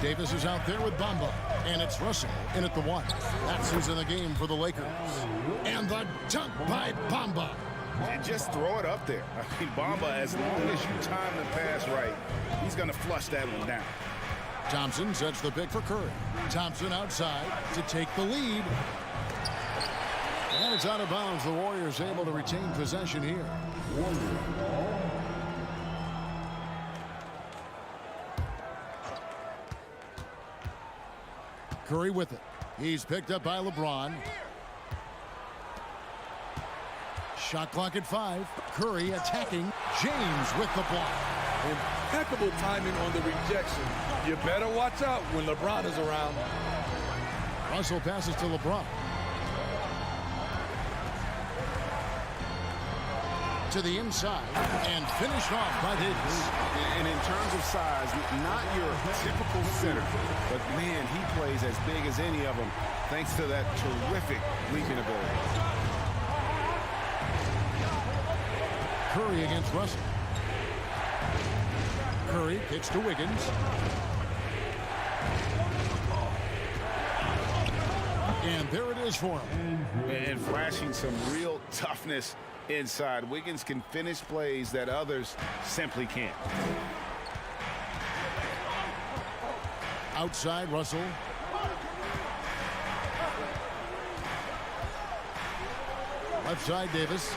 Davis is out there with Bamba, and it's Russell in at the 1. That's who's in the game for the Lakers. And the dunk by Bamba. And just throw it up there. I mean, Bamba, as long as you time the pass right, he's going to flush that one down. Thompson sets the pick for Curry. Thompson outside to take the lead. And it's out of bounds. The Warriors able to retain possession here. Curry with it. He's picked up by LeBron. Shot clock at 5. Curry attacking. James with the block. Impeccable timing on the rejection. You better watch out when LeBron is around. Russell passes to LeBron. To the inside and finished off by Davis. And in terms of size, not your typical center, but man, he plays as big as any of them thanks to that terrific leaping ability. Curry against Russell. Curry kicks to Wiggins. And there it is for him. And flashing some real toughness inside. Wiggins can finish plays that others simply can't. Outside, Russell. Left side, Davis.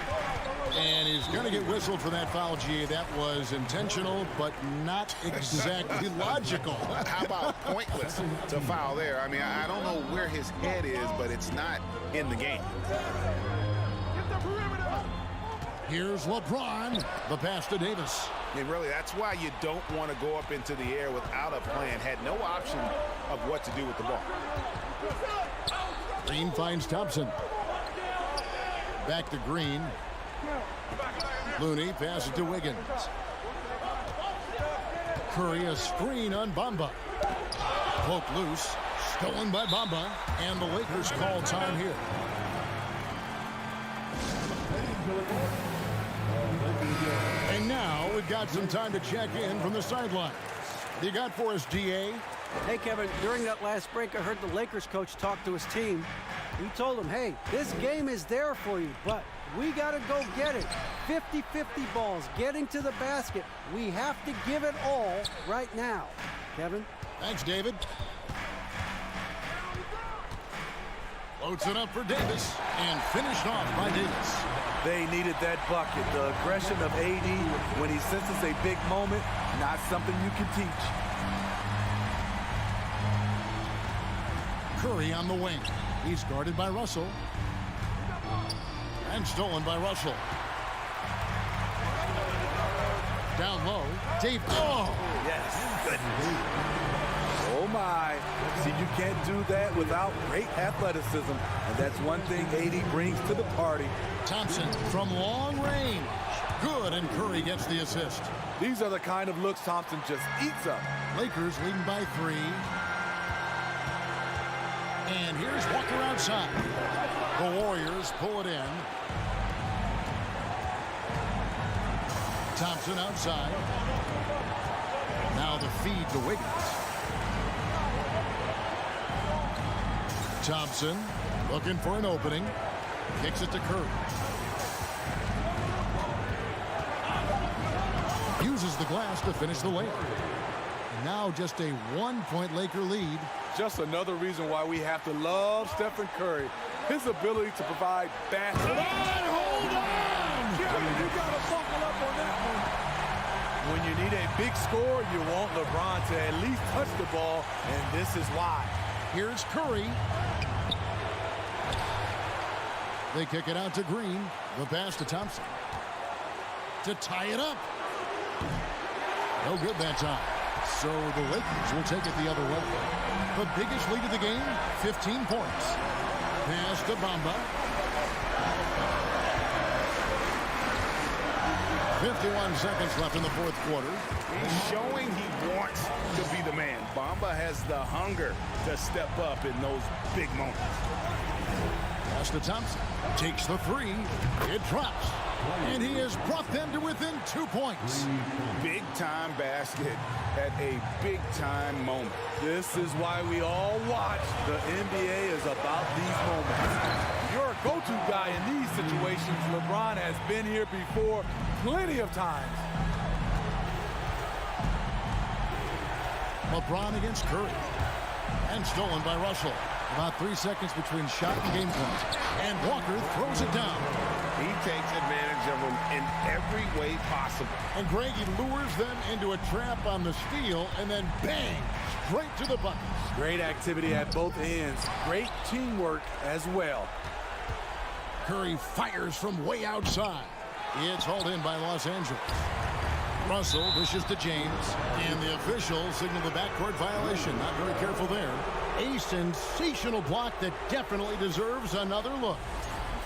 And he's going to get whistled for that foul, G. That was intentional, but not exactly logical. How about pointless to foul there? I mean, I don't know where his head is, but it's not in the game. Here's LeBron. The pass to Davis. And really, that's why you don't want to go up into the air without a plan. Had no option of what to do with the ball. Green finds Thompson. Back to Green. Looney passes to Wiggins. Curry a screen on Bamba. Poke loose. Stolen by Bamba. And the Lakers call time here. And now we've got some time to check in from the sideline. What you got for us, DA? Hey, Kevin, during that last break, I heard the Lakers coach talk to his team. He told them, hey, this game is there for you, but we got to go get it. 50-50 balls, getting to the basket. We have to give it all right now. Kevin? Thanks, David. Loads it up for Davis and finished off by Davis. They needed that bucket. The aggression of AD when he senses a big moment, not something you can teach. Curry on the wing. He's guarded by Russell. And stolen by Russell. Down low. Dave. Oh! Yes. Good. Oh, my. See, you can't do that without great athleticism. And that's one thing AD brings to the party. Thompson from long range. Good, and Curry gets the assist. These are the kind of looks Thompson just eats up. Lakers leading by 3. And here's Walker outside. The Warriors pull it in. Thompson outside. Now the feed to Wiggins. Thompson Looking for an opening. Kicks it to Curry. Uses the glass to finish the layup. Now just a 1-point Laker lead. Just another reason why we have to love Stephen Curry. His ability to provide baskets. Hold on! You got to buckle up on that one. When you need a big score, you want LeBron to at least touch the ball, and this is why. Here's Curry. They kick it out to Green. The pass to Thompson. To tie it up. No good that time. So the Lakers will take it the other way. The biggest lead of the game, 15 points. Pass to Bamba. 51 seconds left in the fourth quarter. He's showing he wants to be the man. Bamba has the hunger to step up in those big moments. Pass to Thompson. Takes the three. It drops. And he has brought them to within 2 points. Big-time basket at a big-time moment. This is why we all watch. The NBA is about these moments. You're a go-to guy in these situations. LeBron has been here before plenty of times. LeBron against Curry. And stolen by Russell. About 3 seconds between shot and game point. And Walker throws it down. He takes advantage of them in every way possible. And Greg, he lures them into a trap on the steal, and then bang, straight to the buckets. Great activity at both ends. Great teamwork as well. Curry fires from way outside. It's hauled in by Los Angeles. Russell dishes to James, and the officials signal the backcourt violation. Not very careful there. A sensational block that definitely deserves another look.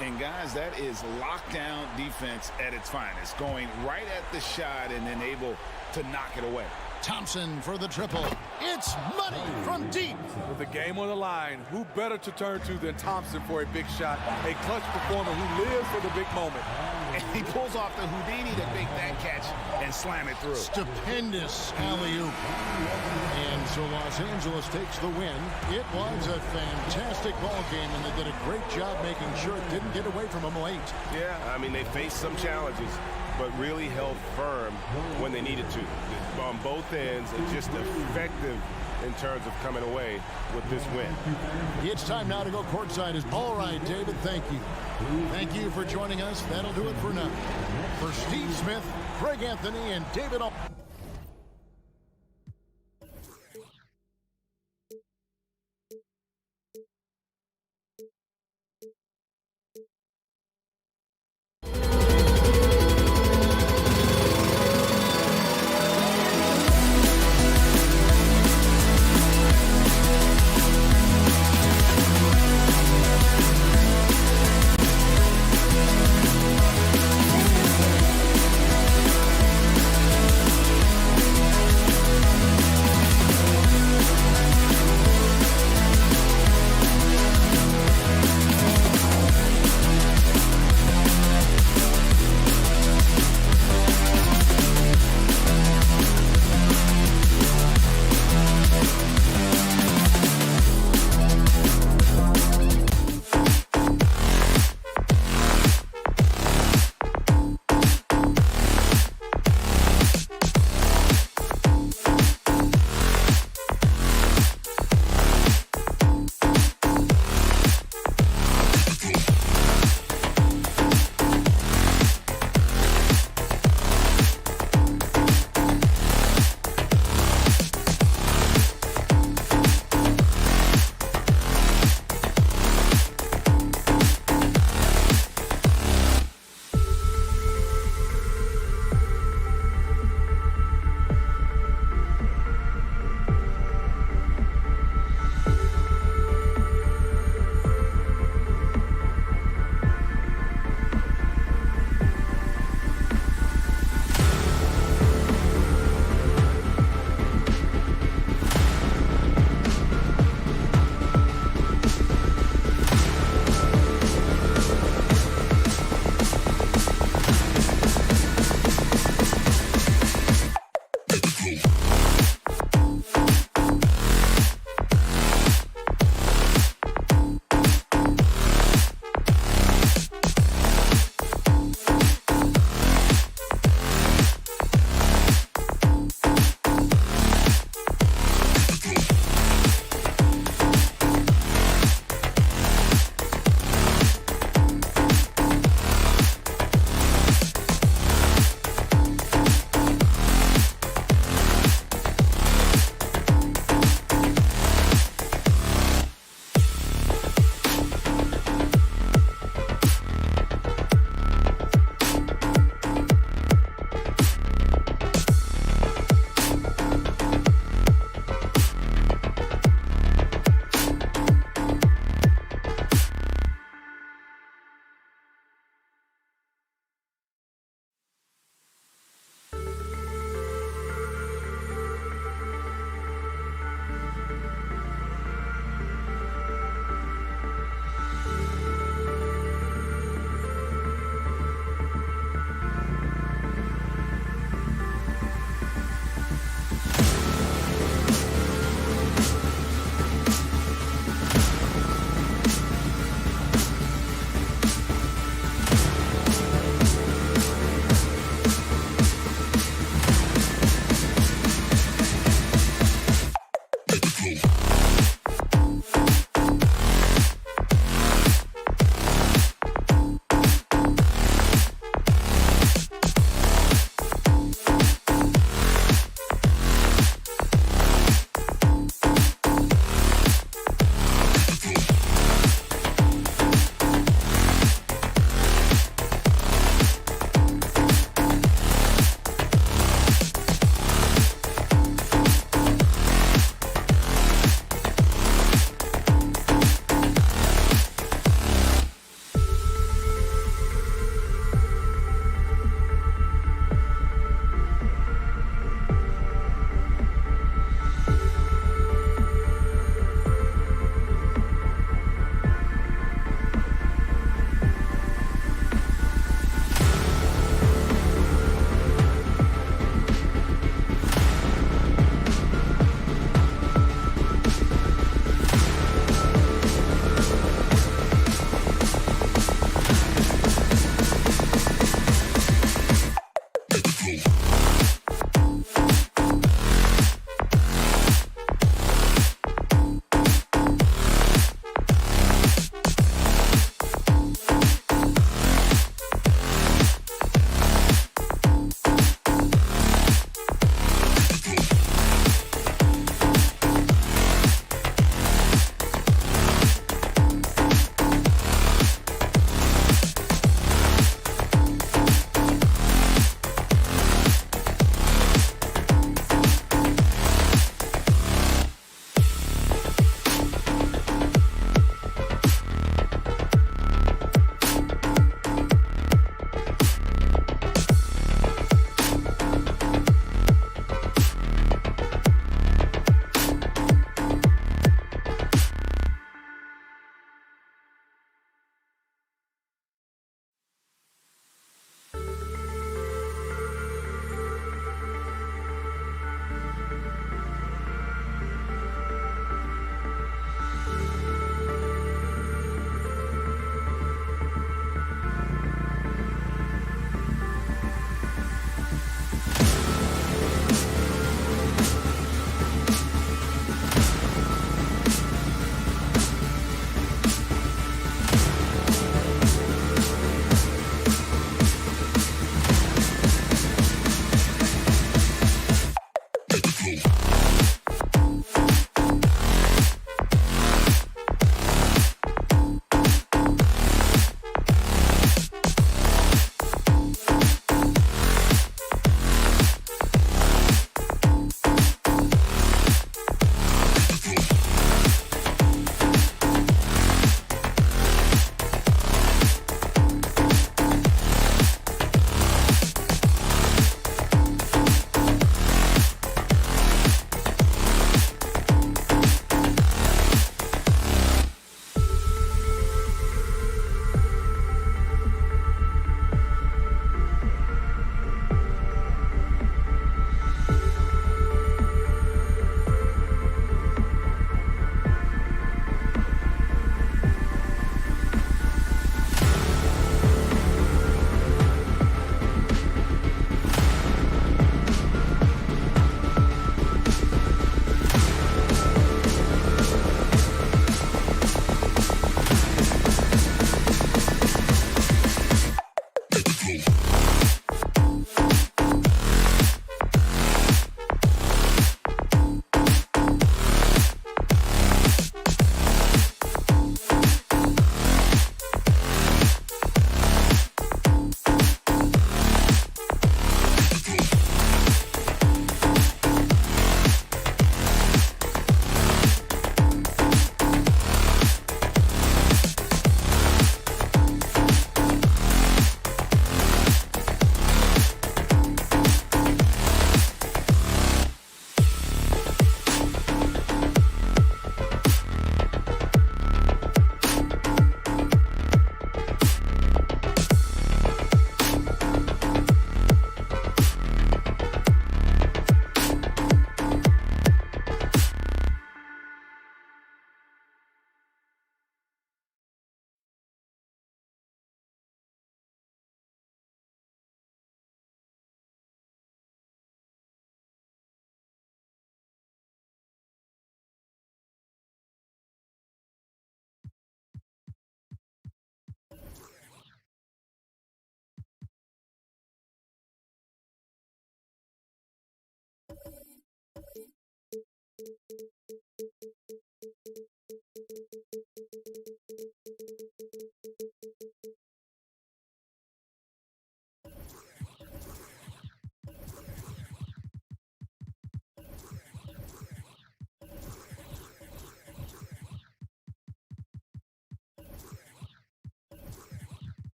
And guys, that is lockdown defense at its finest. Going right at the shot and then able to knock it away. Thompson for the triple. It's money from deep. With the game on the line, who better to turn to than Thompson for a big shot? A clutch performer who lives for the big moment. And he pulls off the Houdini to make that catch and slam it through. Stupendous alley-oop. And so Los Angeles takes the win. It was a fantastic ball game, and they did a great job making sure it didn't get away from them late. Yeah, I mean, they faced some challenges, but really held firm when they needed to. On both ends, and just effective in terms of coming away with this win. It's time now to go courtside. All right, David, thank you. Thank you for joining us. That'll do it for now. For Steve Smith, Craig Anthony, and David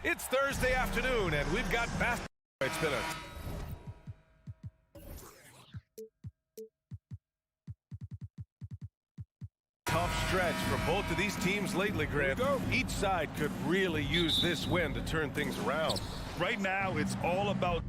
It's Thursday afternoon, and we've got basketball. It's been a tough stretch for both of these teams lately, Grant. Each side could really use this win to turn things around. Right now, it's all about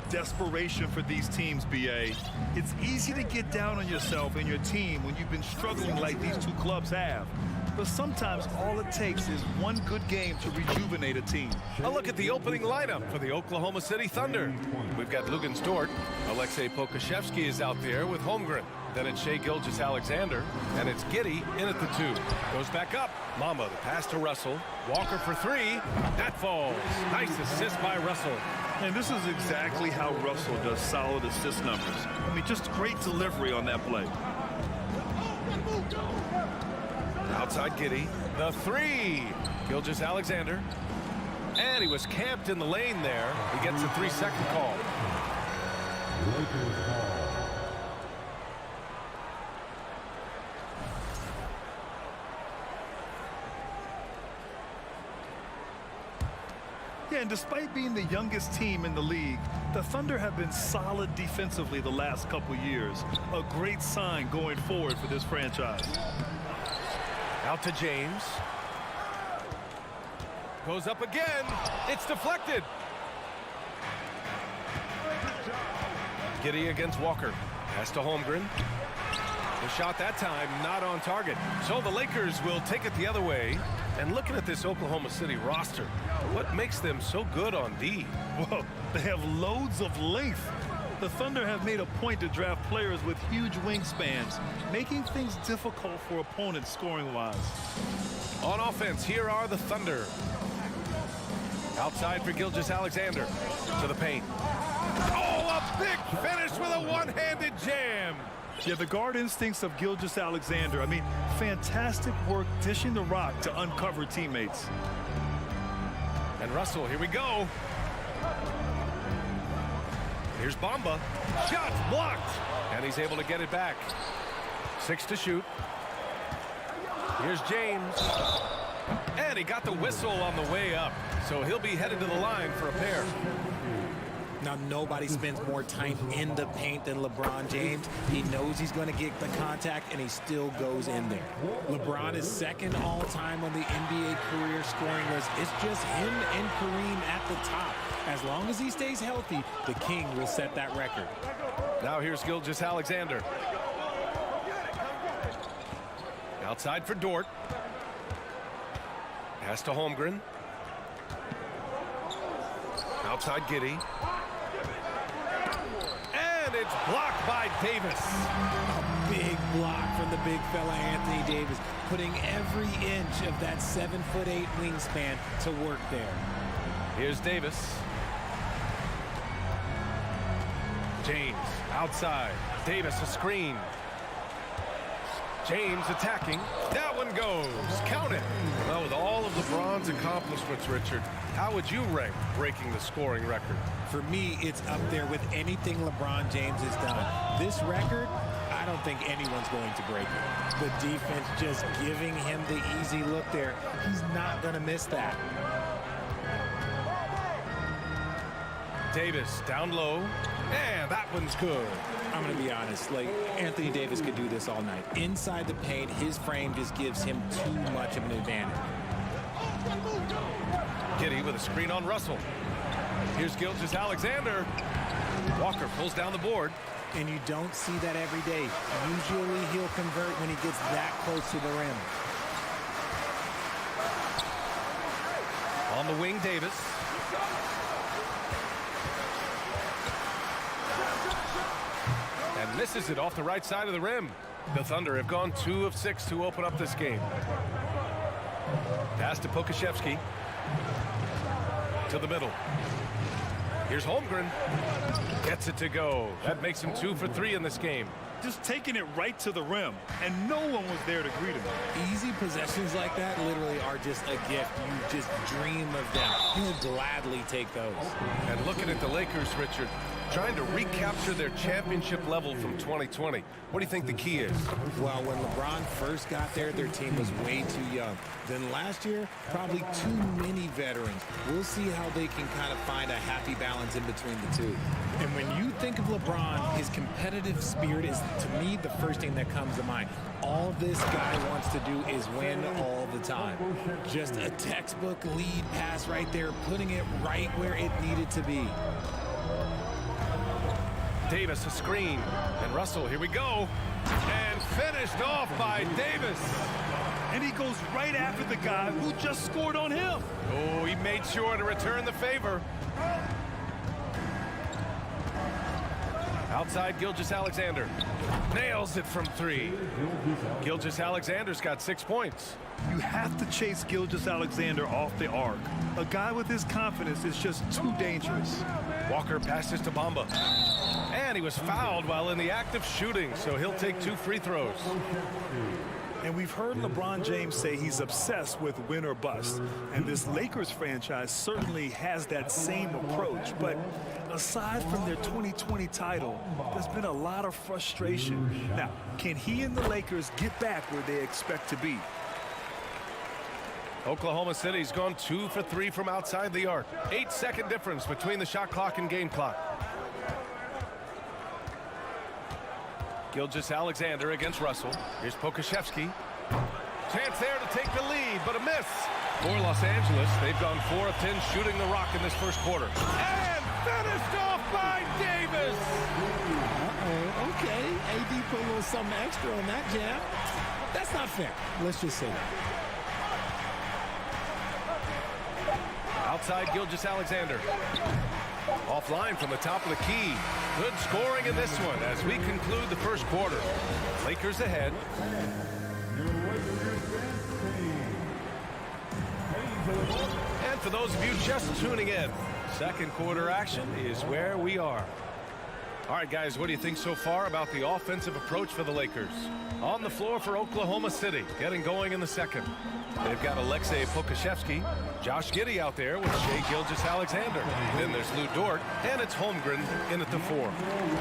desperation for these teams, BA. It's easy to get down on yourself and your team when you've been struggling like these two clubs have. But sometimes all it takes is one good game to rejuvenate a team. A look at the opening lineup for the Oklahoma City Thunder. We've got Lugan Stort. Aleksej Pokusevski is out there with Holmgren. Then it's Shai Gilgeous-Alexander, and it's Giddey in at the 2. Goes back up. Mamba, the pass to Russell. Walker for 3. That falls. Nice assist by Russell. And this is exactly how Russell does solid assist numbers. I mean, just great delivery on that play. Outside Giddey. The 3. Gilgeous-Alexander. And he was camped in the lane there. He gets a 3-second call. Yeah, and despite being the youngest team in the league, the Thunder have been solid defensively the last couple years. A great sign going forward for this franchise. Out to James. Goes up again. It's deflected. Giddey against Walker. Pass to Holmgren. The shot that time not on target. So the Lakers will take it the other way. And looking at this Oklahoma City roster, what makes them so good on D? Well, they have loads of length. The Thunder have made a point to draft players with huge wingspans, making things difficult for opponents scoring-wise. On offense, here are the Thunder. Outside for Gilgeous-Alexander. To the paint. Oh, a big finish with a one-handed jam. Yeah, the guard instincts of Gilgeous-Alexander. I mean, fantastic work dishing the rock to uncover teammates. And Russell, here we go. Here's Bamba. Shot blocked. And he's able to get it back. 6 to shoot. Here's James. And he got the whistle on the way up. So he'll be headed to the line for a pair. Now, nobody spends more time in the paint than LeBron James. He knows he's going to get the contact, and he still goes in there. LeBron is second all-time on the NBA career scoring list. It's just him and Kareem at the top. As long as he stays healthy, the King will set that record. Now here's Gilgeous-Alexander. Outside for Dort. Pass to Holmgren. Outside Giddey. And it's blocked by Davis. A big block from the big fella Anthony Davis, putting every inch of that 7'8" wingspan to work there. Here's Davis. James outside. Davis a screen. James attacking. That one goes. Count it. Well, with all of LeBron's accomplishments, Richard, how would you rank breaking the scoring record? For me, it's up there with anything LeBron James has done. This record, I don't think anyone's going to break it. The defense just giving him the easy look there. He's not going to miss that. Davis down low, and that one's good. I'm going to be honest, like, Anthony Davis could do this all night. Inside the paint, his frame just gives him too much of an advantage. Giddey with a screen on Russell. Here's Gilgeous-Alexander. Walker pulls down the board. And you don't see that every day. Usually he'll convert when he gets that close to the rim. On the wing, Davis. And misses it off the right side of the rim. The Thunder have gone 2 of 6 to open up this game. Pass to Pokusevski. To the middle. Here's Holmgren. Gets it to go. That makes him 2 for 3 in this game. Just taking it right to the rim, and no one was there to greet him. Easy possessions like that literally are just a gift. You just dream of them. He'll gladly take those. And looking at the Lakers, Richard, trying to recapture their championship level from 2020. What do you think the key is? Well, when LeBron first got there, their team was way too young. Then last year, probably too many veterans. We'll see how they can kind of find a happy balance in between the two. And when you think of LeBron, his competitive spirit is, to me, the first thing that comes to mind. All this guy wants to do is win all the time. Just a textbook lead pass right there, putting it right where it needed to be. Davis, a screen. And Russell, here we go. And finished off by Davis. And he goes right after the guy who just scored on him. Oh, he made sure to return the favor. Outside, Gilgeous-Alexander. Nails it from 3. Gilgeous-Alexander's got 6 points. You have to chase Gilgeous-Alexander off the arc. A guy with his confidence is just too dangerous. Walker passes to Bamba. And he was fouled while in the act of shooting, so he'll take 2 free throws. And we've heard LeBron James say he's obsessed with win or bust. And this Lakers franchise certainly has that same approach. But aside from their 2020 title, there's been a lot of frustration. Now, can he and the Lakers get back where they expect to be? Oklahoma City's gone 2 for 3 from outside the arc. 8-second difference between the shot clock and game clock. Gilgeous-Alexander against Russell. Here's Pokuševski. Chance there to take the lead, but a miss. For Los Angeles, they've gone 4 of 10 shooting the rock in this first quarter. And finished off by Davis. Uh-oh, okay. AD put a little something extra on that jam. That's not fair. Let's just say that. Outside Gilgeous-Alexander. Offline from the top of the key. Good scoring in this one as we conclude the first quarter. Lakers ahead. And for those of you just tuning in, second quarter action is where we are. All right, guys, what do you think so far about the offensive approach for the Lakers? On the floor for Oklahoma City, getting going in the second. They've got Aleksej Pokuševski, Josh Giddey out there with Shai Gilgeous-Alexander. Then there's Lou Dort, and it's Holmgren in at the 4.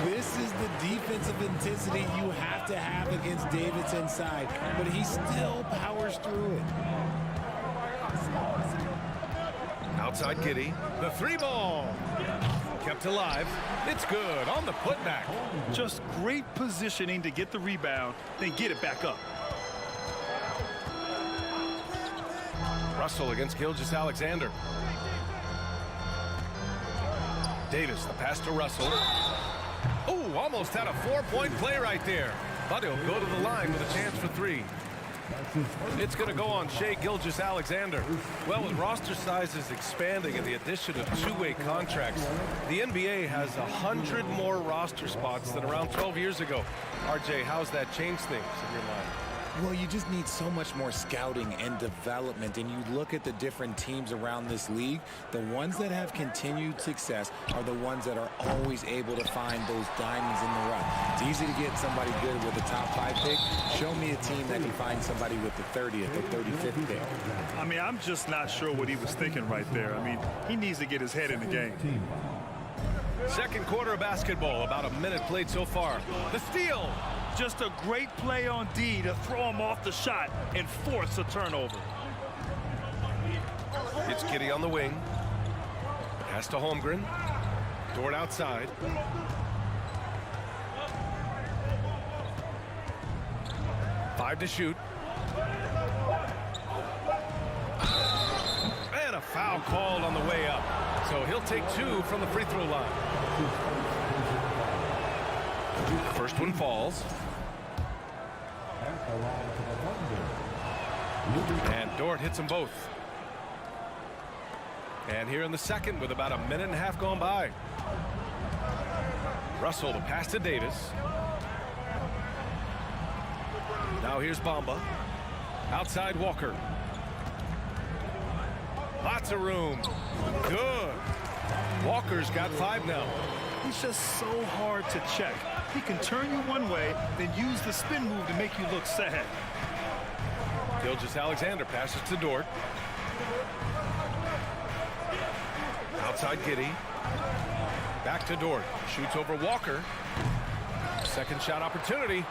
This is the defensive intensity you have to have against Davis inside, but he still powers through it. Outside Giddey, the 3 ball. Kept alive. It's good on the putback. Just great positioning to get the rebound, then get it back up. Russell against Gilgeous-Alexander. Davis, the pass to Russell. Oh, almost had a 4-point play right there. But he'll go to the line with a chance for 3. It's going to go on Shai Gilgeous-Alexander. Well, with roster sizes expanding and the addition of 2-way contracts, the NBA has 100 more roster spots than around 12 years ago. RJ, how's that changed things in your mind? Well, you just need so much more scouting and development, and you look at the different teams around this league, the ones that have continued success are the ones that are always able to find those diamonds in the rough. It's easy to get somebody good with a top 5 pick. Show me a team that can find somebody with the 30th or 35th pick. I mean, I'm just not sure what he was thinking right there. I mean, he needs to get his head in the game. Second quarter of basketball, about a minute played so far. The steal. Just a great play on D to throw him off the shot and force a turnover. It's Giddey on the wing. Pass to Holmgren. Dort outside. Five to shoot. And a foul called on the way up. So he'll take 2 from the free throw line. First one falls. And Dort hits them both. And here in the second with about a minute and a half gone by. Russell, the pass to Davis. Now here's Bamba. Outside Walker. Lots of room. Good. Walker's got 5 now. He's just so hard to check. He can turn you one way, then use the spin move to make you look sad. Gilgeous-Alexander passes to Dort. Outside Giddy. Back to Dort. Shoots over Walker. Second shot opportunity.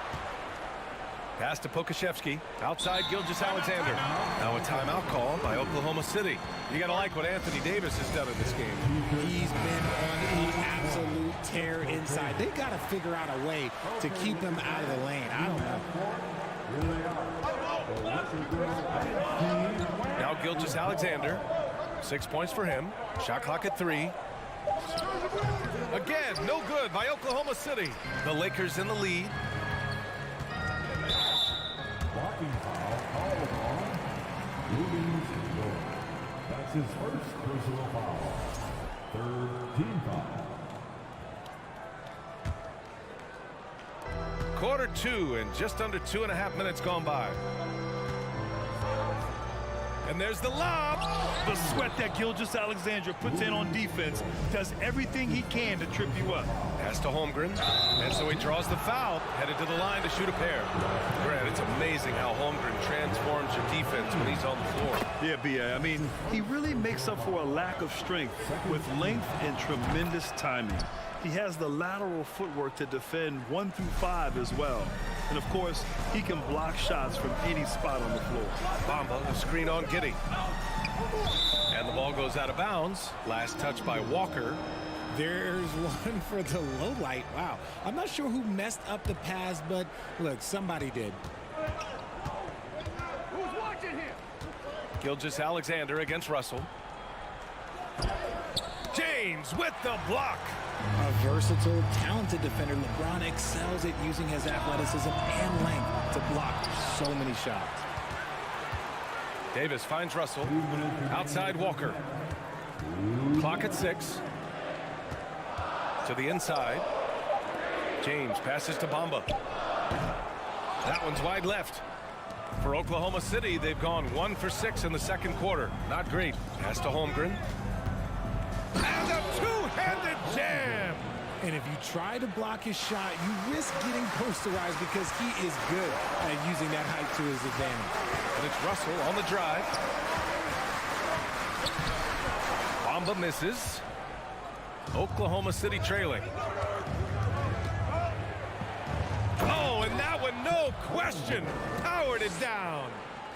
Pass to Pokashevsky. Outside Gilgeous-Alexander. Now a timeout call by Oklahoma City. You got to like what Anthony Davis has done in this game. He's been on an absolute tear inside. They've got to figure out a way to keep him out of the lane. I don't know. Now Gilgeous-Alexander. 6 points for him. Shot clock at 3. Again, no good by Oklahoma City. The Lakers in the lead. Blocking foul, called on Ruben Dort. That's his first personal foul. Third team foul. Quarter 2 and just under 2.5 minutes gone by. And there's the lob. The sweat that Gilgeous-Alexander puts in on defense does everything he can to trip you up. Pass to Holmgren. And so he draws the foul, headed to the line to shoot a pair. Grant, it's amazing how Holmgren transforms your defense when he's on the floor. Yeah, B.A. I mean, he really makes up for a lack of strength with length and tremendous timing. He has the lateral footwork to defend 1 through 5 as well. And of course, he can block shots from any spot on the floor. Bamba, the screen on Giddy. And the ball goes out of bounds. Last touch by Walker. There's one for the low light. Wow. I'm not sure who messed up the pass, but look, somebody did. Who's watching here? Gilgeous-Alexander against Russell. James with the block. A versatile, talented defender. LeBron excels at using his athleticism and length to block so many shots. Davis finds Russell. Outside Walker. Clock at 6. To the inside. James passes to Bamba. That one's wide left. For Oklahoma City, they've gone 1 for 6 in the second quarter. Not great. Pass to Holmgren. And a two-handed jam! And if you try to block his shot, you risk getting posterized because he is good at using that height to his advantage. And it's Russell on the drive. Bamba misses. Oklahoma City trailing. Oh, and that one, no question, powered it down.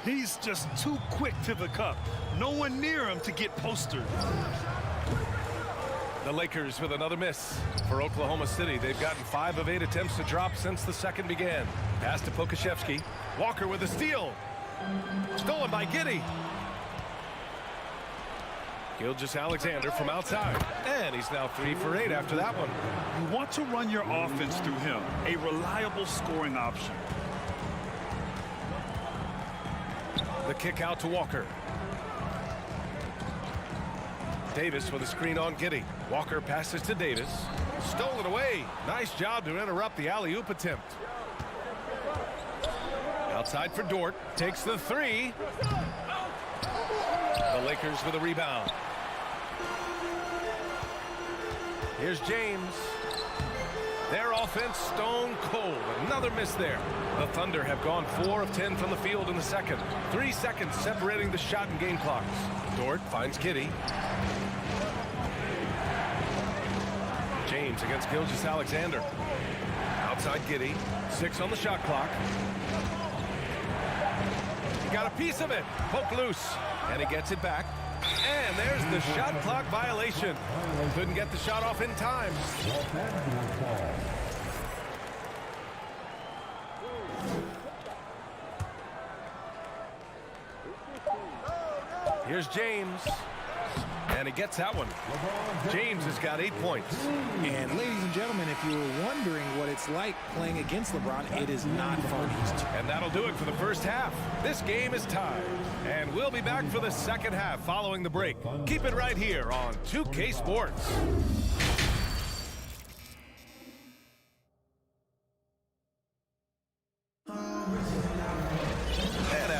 He's just too quick to the cup. No one near him to get postered. The Lakers with another miss. For Oklahoma City, they've gotten 5 of 8 attempts to drop since the second began. Pass to Pokashevsky. Walker with a steal. Stolen by Giddy. Gilgeous-Alexander from outside. And he's now 3 for 8 after that one. You want to run your offense through him, a reliable scoring option. The kick out to Walker. Davis with a screen on Giddy. Walker passes to Davis. Stolen away. Nice job to interrupt the alley-oop attempt. Outside for Dort. Takes the 3. The Lakers with a rebound. Here's James. Their offense stone cold. Another miss there. The Thunder have gone 4 of 10 from the field in the second. 3 seconds separating the shot and game clocks. Dort finds Giddy. James against Gilgeous-Alexander. Outside Giddy. 6 on the shot clock. He got a piece of it. Poke loose. And he gets it back. And there's the shot clock violation. Couldn't get the shot off in time. Here's James. And he gets that one. James has got 8 points. And ladies and gentlemen, if you were wondering what it's like playing against LeBron, it is not fun. And that'll do it for the first half. This game is tied. And we'll be back for the second half following the break. Keep it right here on 2K Sports.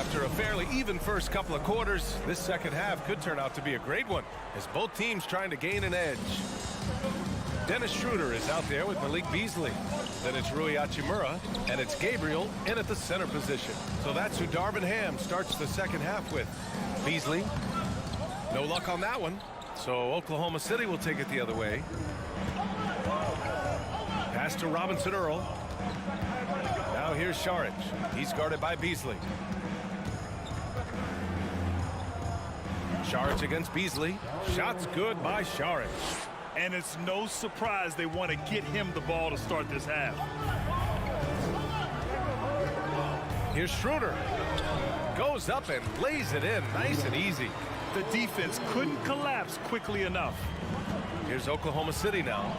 After a fairly even first couple of quarters, this second half could turn out to be a great one as both teams trying to gain an edge. Dennis Schroeder is out there with Malik Beasley. Then it's Rui Hachimura, and it's Gabriel in at the center position. So that's who Darvin Ham starts the second half with. Beasley, no luck on that one. So Oklahoma City will take it the other way. Pass to Robinson Earl. Now here's Šarić. He's guarded by Beasley. Šarić against Beasley. Shot's good by Šarić. And it's no surprise they want to get him the ball to start this half. Here's Schroeder. Goes up and lays it in nice and easy. The defense couldn't collapse quickly enough. Here's Oklahoma City now.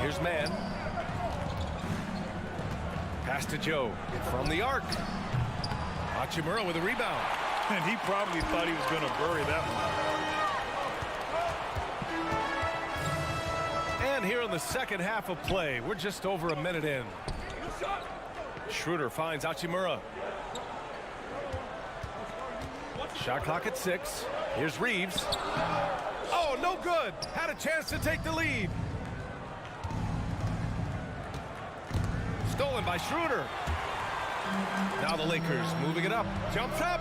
Here's Mann. Pass to Joe from the arc. Hachimura with a rebound. And he probably thought he was going to bury that one. And here in the second half of play, we're just over a minute in. Schroeder finds Hachimura. Shot clock at 6. Here's Reeves. Oh, no good. Had a chance to take the lead. Stolen by Schroeder. Now the Lakers moving it up. Jumps up.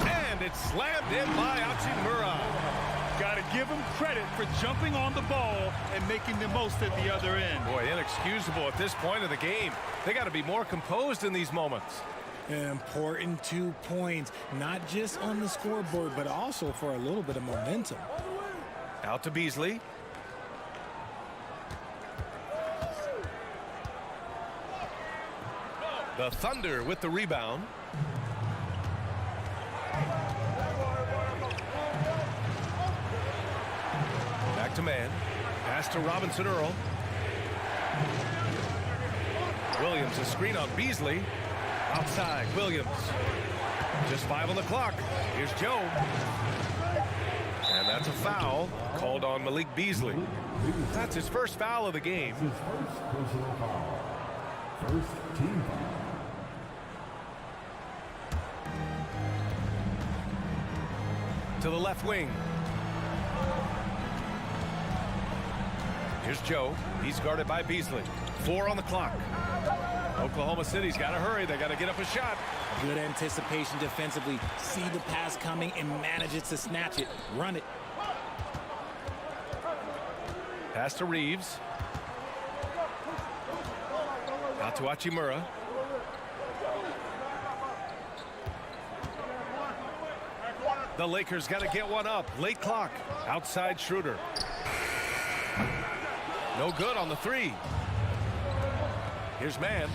And it's slammed in by Hachimura. Got to give him credit for jumping on the ball and making the most at the other end. Boy, inexcusable at this point of the game. They got to be more composed in these moments. Important 2 points, not just on the scoreboard, but also for a little bit of momentum. Out to Beasley. The Thunder with the rebound. Back to Mann. Pass to Robinson Earl. Williams, a screen on Beasley. Outside, Williams. Just 5 on the clock. Here's Joe. And that's a foul called on Malik Beasley. That's his first foul of the game. His first personal foul. First team foul. To the left wing. Here's Joe. He's guarded by Beasley. 4 on the clock. Oklahoma City's got to hurry. They got to get up a shot. Good anticipation defensively. See the pass coming and manages to snatch it. Run it. Pass to Reeves. Out to Hachimura. The Lakers got to get one up. Late clock. Outside Schroeder. No good on the 3. Here's Mann.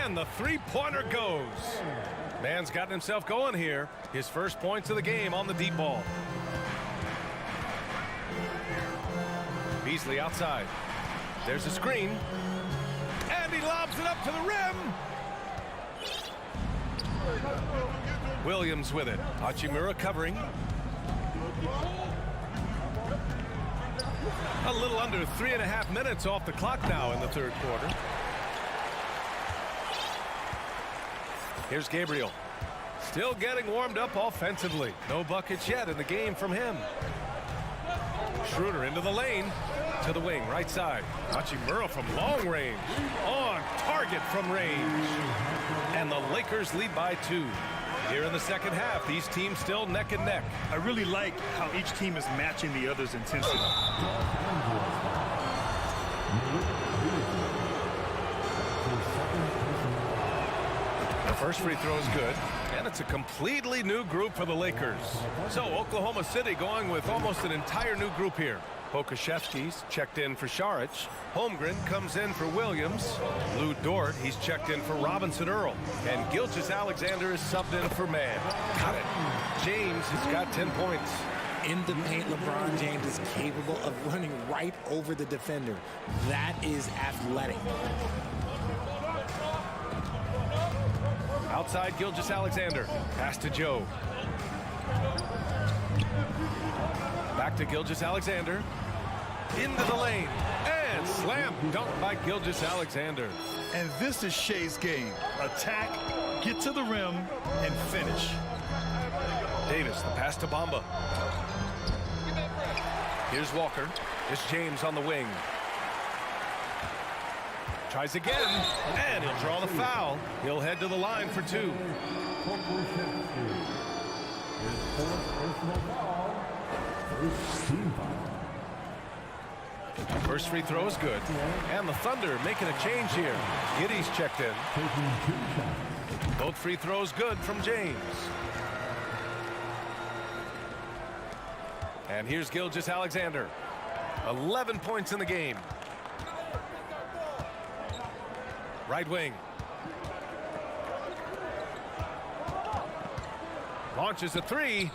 And the three-pointer goes. Mann's gotten himself going here. His first points of the game on the deep ball. Beasley outside. There's a screen. And he lobs it up to the rim. Williams with it. Hachimura covering. A little under 3.5 minutes off the clock now in the third quarter. Here's Gabriel. Still getting warmed up offensively. No buckets yet in the game from him. Schroeder into the lane. To the wing, right side. Hachimura from long range. On target from range. And the Lakers lead by 2. Here in the second half, these teams still neck and neck. I really like how each team is matching the other's intensity. The first free throw is good, and it's a completely new group for the Lakers. So Oklahoma City going with almost an entire new group here. Pokuševski's checked in for Šarić. Holmgren comes in for Williams. Lou Dort, he's checked in for Robinson Earl. And Gilgeous-Alexander is subbed in for Mann. Got it. James has got 10 points. In the paint, LeBron James is capable of running right over the defender. That is athletic. Outside Gilgeous-Alexander. Pass to Joe. Back to Gilgeous-Alexander. Into the lane. And slam dunk by Gilgeous-Alexander. And this is Shea's game. Attack, get to the rim, and finish. Davis, the pass to Bamba. Here's Walker. It's James on the wing. Tries again, and he'll draw the foul. He'll head to the line for two. First free throw is good. And the Thunder making a change here. Giddy's checked in. Both free throws good from James. And here's Gilgeous-Alexander. 11 points in the game. Right wing. Launches a three.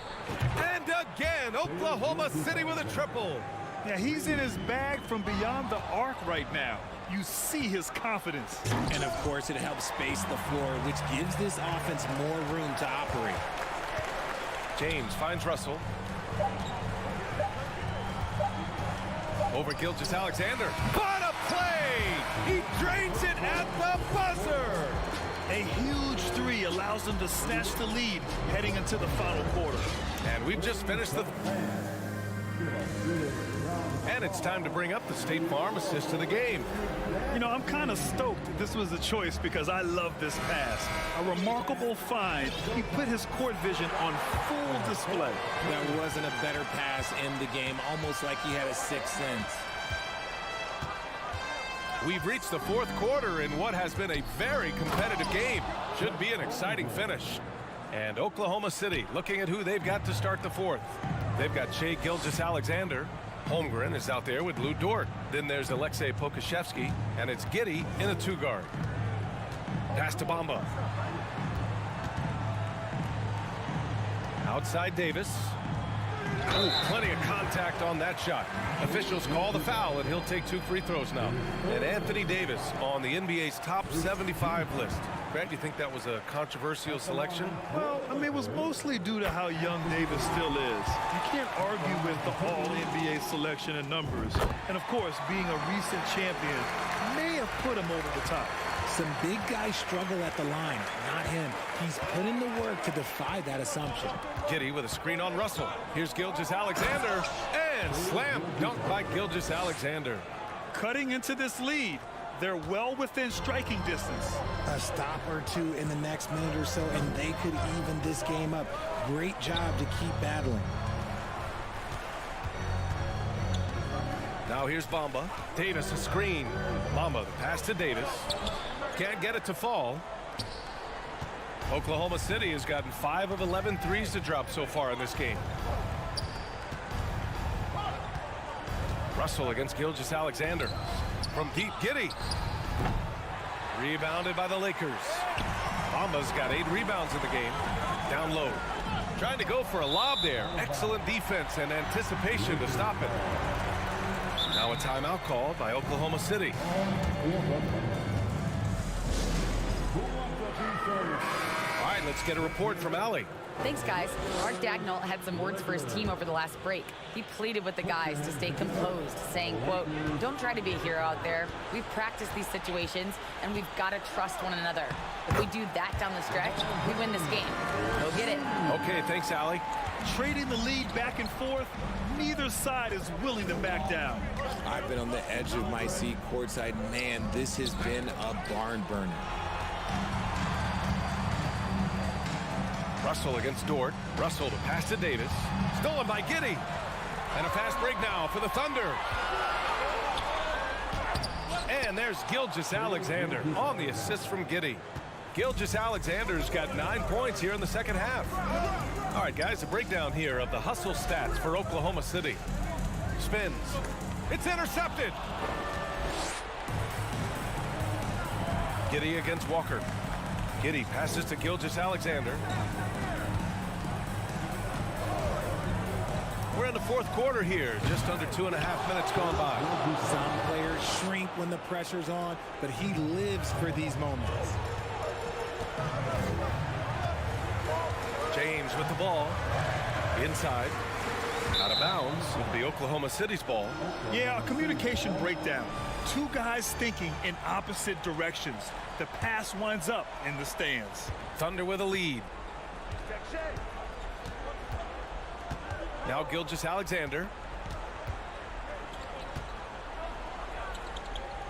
And again, Oklahoma City with a triple. Yeah, he's in his bag from beyond the arc right now. You see his confidence. And of course, it helps space the floor, which gives this offense more room to operate. James finds Russell. Over Gilgeous-Alexander. What a play! He drains it at the buzzer! A huge three allows them to snatch the lead heading into the final quarter. And we've just finished the... And it's time to bring up the State Farm assist of the game. You know, I'm kind of stoked this was a choice because I love this pass. A remarkable find. He put his court vision on full display. There wasn't a better pass in the game, almost like he had a sixth sense. We've reached the fourth quarter in what has been a very competitive game. Should be an exciting finish. And Oklahoma City looking at who they've got to start the fourth. They've got Shai Gilgeous-Alexander. Holmgren is out there with Lou Dort. Then there's Aleksej Pokusevski, and it's Giddey in a two-guard. Pass to Bamba. Outside Davis. Oh, plenty of contact on that shot. Officials call the foul, and he'll take two free throws now. And Anthony Davis on the NBA's top 75 list. Brad, do you think that was a controversial selection? Well, I mean, it was mostly due to how young Davis still is. You can't argue with the all-NBA selection and numbers. And, of course, being a recent champion may have put him over the top. Some big guys struggle at the line, not him. He's put in the work to defy that assumption. Giddey with a screen on Russell. Here's Gilgeous-Alexander, and slam dunk by Gilgeous-Alexander. Cutting into this lead. They're well within striking distance. A stop or two in the next minute or so, and they could even this game up. Great job to keep battling. Now here's Bamba. Davis a screen. Bamba the pass to Davis. Can't get it to fall. Oklahoma City has gotten 5 of 11 threes to drop so far in this game. Russell against Gilgeous-Alexander. From deep, Giddey. Rebounded by the Lakers. Bamba's got 8 rebounds in the game. Down low. Trying to go for a lob there. Excellent defense and anticipation to stop it. Now a timeout called by Oklahoma City. All right, let's get a report from Allie. Thanks, guys. Art Dagnall had some words for his team over the last break. He pleaded with the guys to stay composed, saying, quote, "Don't try to be a hero out there. We've practiced these situations, and we've got to trust one another. If we do that down the stretch, we win this game. Go get it." Okay, thanks, Allie. Trading the lead back and forth, neither side is willing to back down. I've been on the edge of my seat courtside. Man, this has been a barn burner. Russell against Dort. Russell to pass to Davis. Stolen by Giddey. And a fast break now for the Thunder. And there's Gilgeous-Alexander on the assist from Giddey. Gilgeous-Alexander's got 9 points here in the second half. All right, guys, a breakdown here of the hustle stats for Oklahoma City. Spins. It's intercepted. Giddey against Walker. Giddey passes to Gilgeous-Alexander. We're in the fourth quarter here, just under 2.5 minutes gone by. Some players shrink when the pressure's on, but he lives for these moments. James with the ball. Inside. Out of bounds. It'll be Oklahoma City's ball. Yeah, a communication breakdown. Two guys thinking in opposite directions. The pass winds up in the stands. Thunder with a lead. Now Gilgeous-Alexander.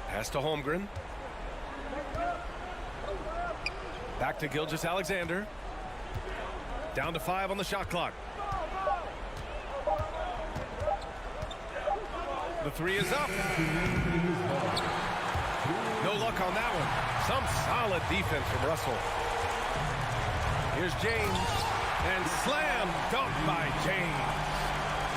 Pass to Holmgren. Back to Gilgeous-Alexander. Down to 5 on the shot clock. The 3 is up. No luck on that one. Some solid defense from Russell. Here's James. And slam dunk by James.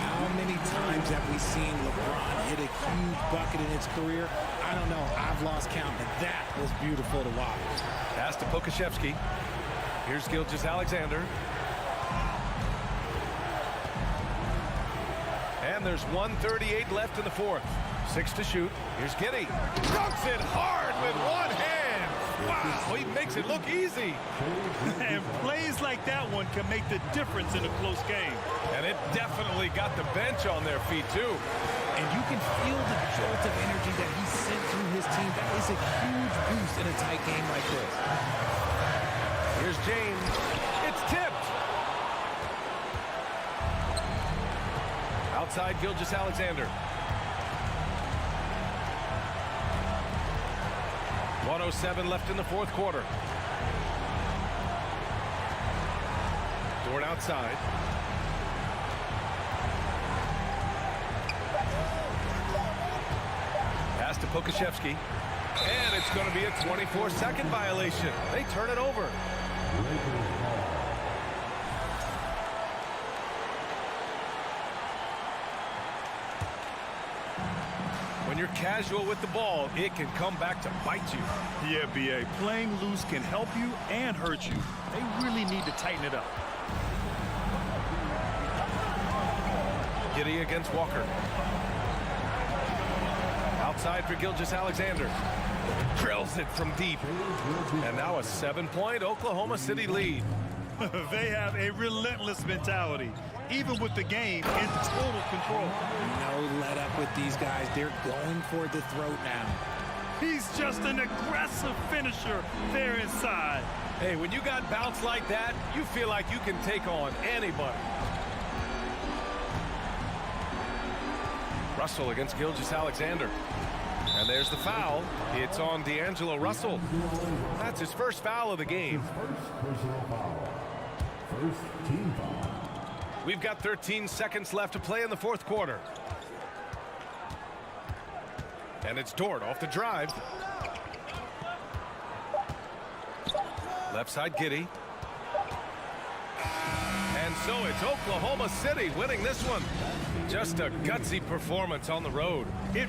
How many times have we seen LeBron hit a huge bucket in his career? I don't know. I've lost count, but that was beautiful to watch. Pass to Pokusevski. Here's Gilgeous-Alexander. And there's 1:38 left in the fourth. 6 to shoot. Here's Giddey. Dunks it hard with one hand. Wow, he makes it look easy. And plays like that one can make the difference in a close game. And it definitely got the bench on their feet, too. And you can feel the jolt of energy that he sent through his team. That is a huge boost in a tight game like this. Here's James. It's tipped. Outside Gilgeous-Alexander. 1:07 left in the fourth quarter. Dort outside. Pass to Pokusevski. And it's going to be a 24-second violation. They turn it over. When you're casual with the ball, it can come back to bite you. Yeah, B.A. Playing loose can help you and hurt you. They really need to tighten it up. Giddey against Walker. Outside for Gilgeous-Alexander. Drills it from deep. And now a 7-point Oklahoma City lead. They have a relentless mentality, even with the game in total control. No let up with these guys. They're going for the throat now. He's just an aggressive finisher there inside. Hey, when you got bounce like that, you feel like you can take on anybody. Russell against Gilgeous-Alexander. And there's the foul. It's on D'Angelo Russell. That's his first foul of the game. First personal foul. First team foul. We've got 13 seconds left to play in the fourth quarter. And it's Dort off the drive. Left side Giddey. And so it's Oklahoma City winning this one. Just a gutsy performance on the road. It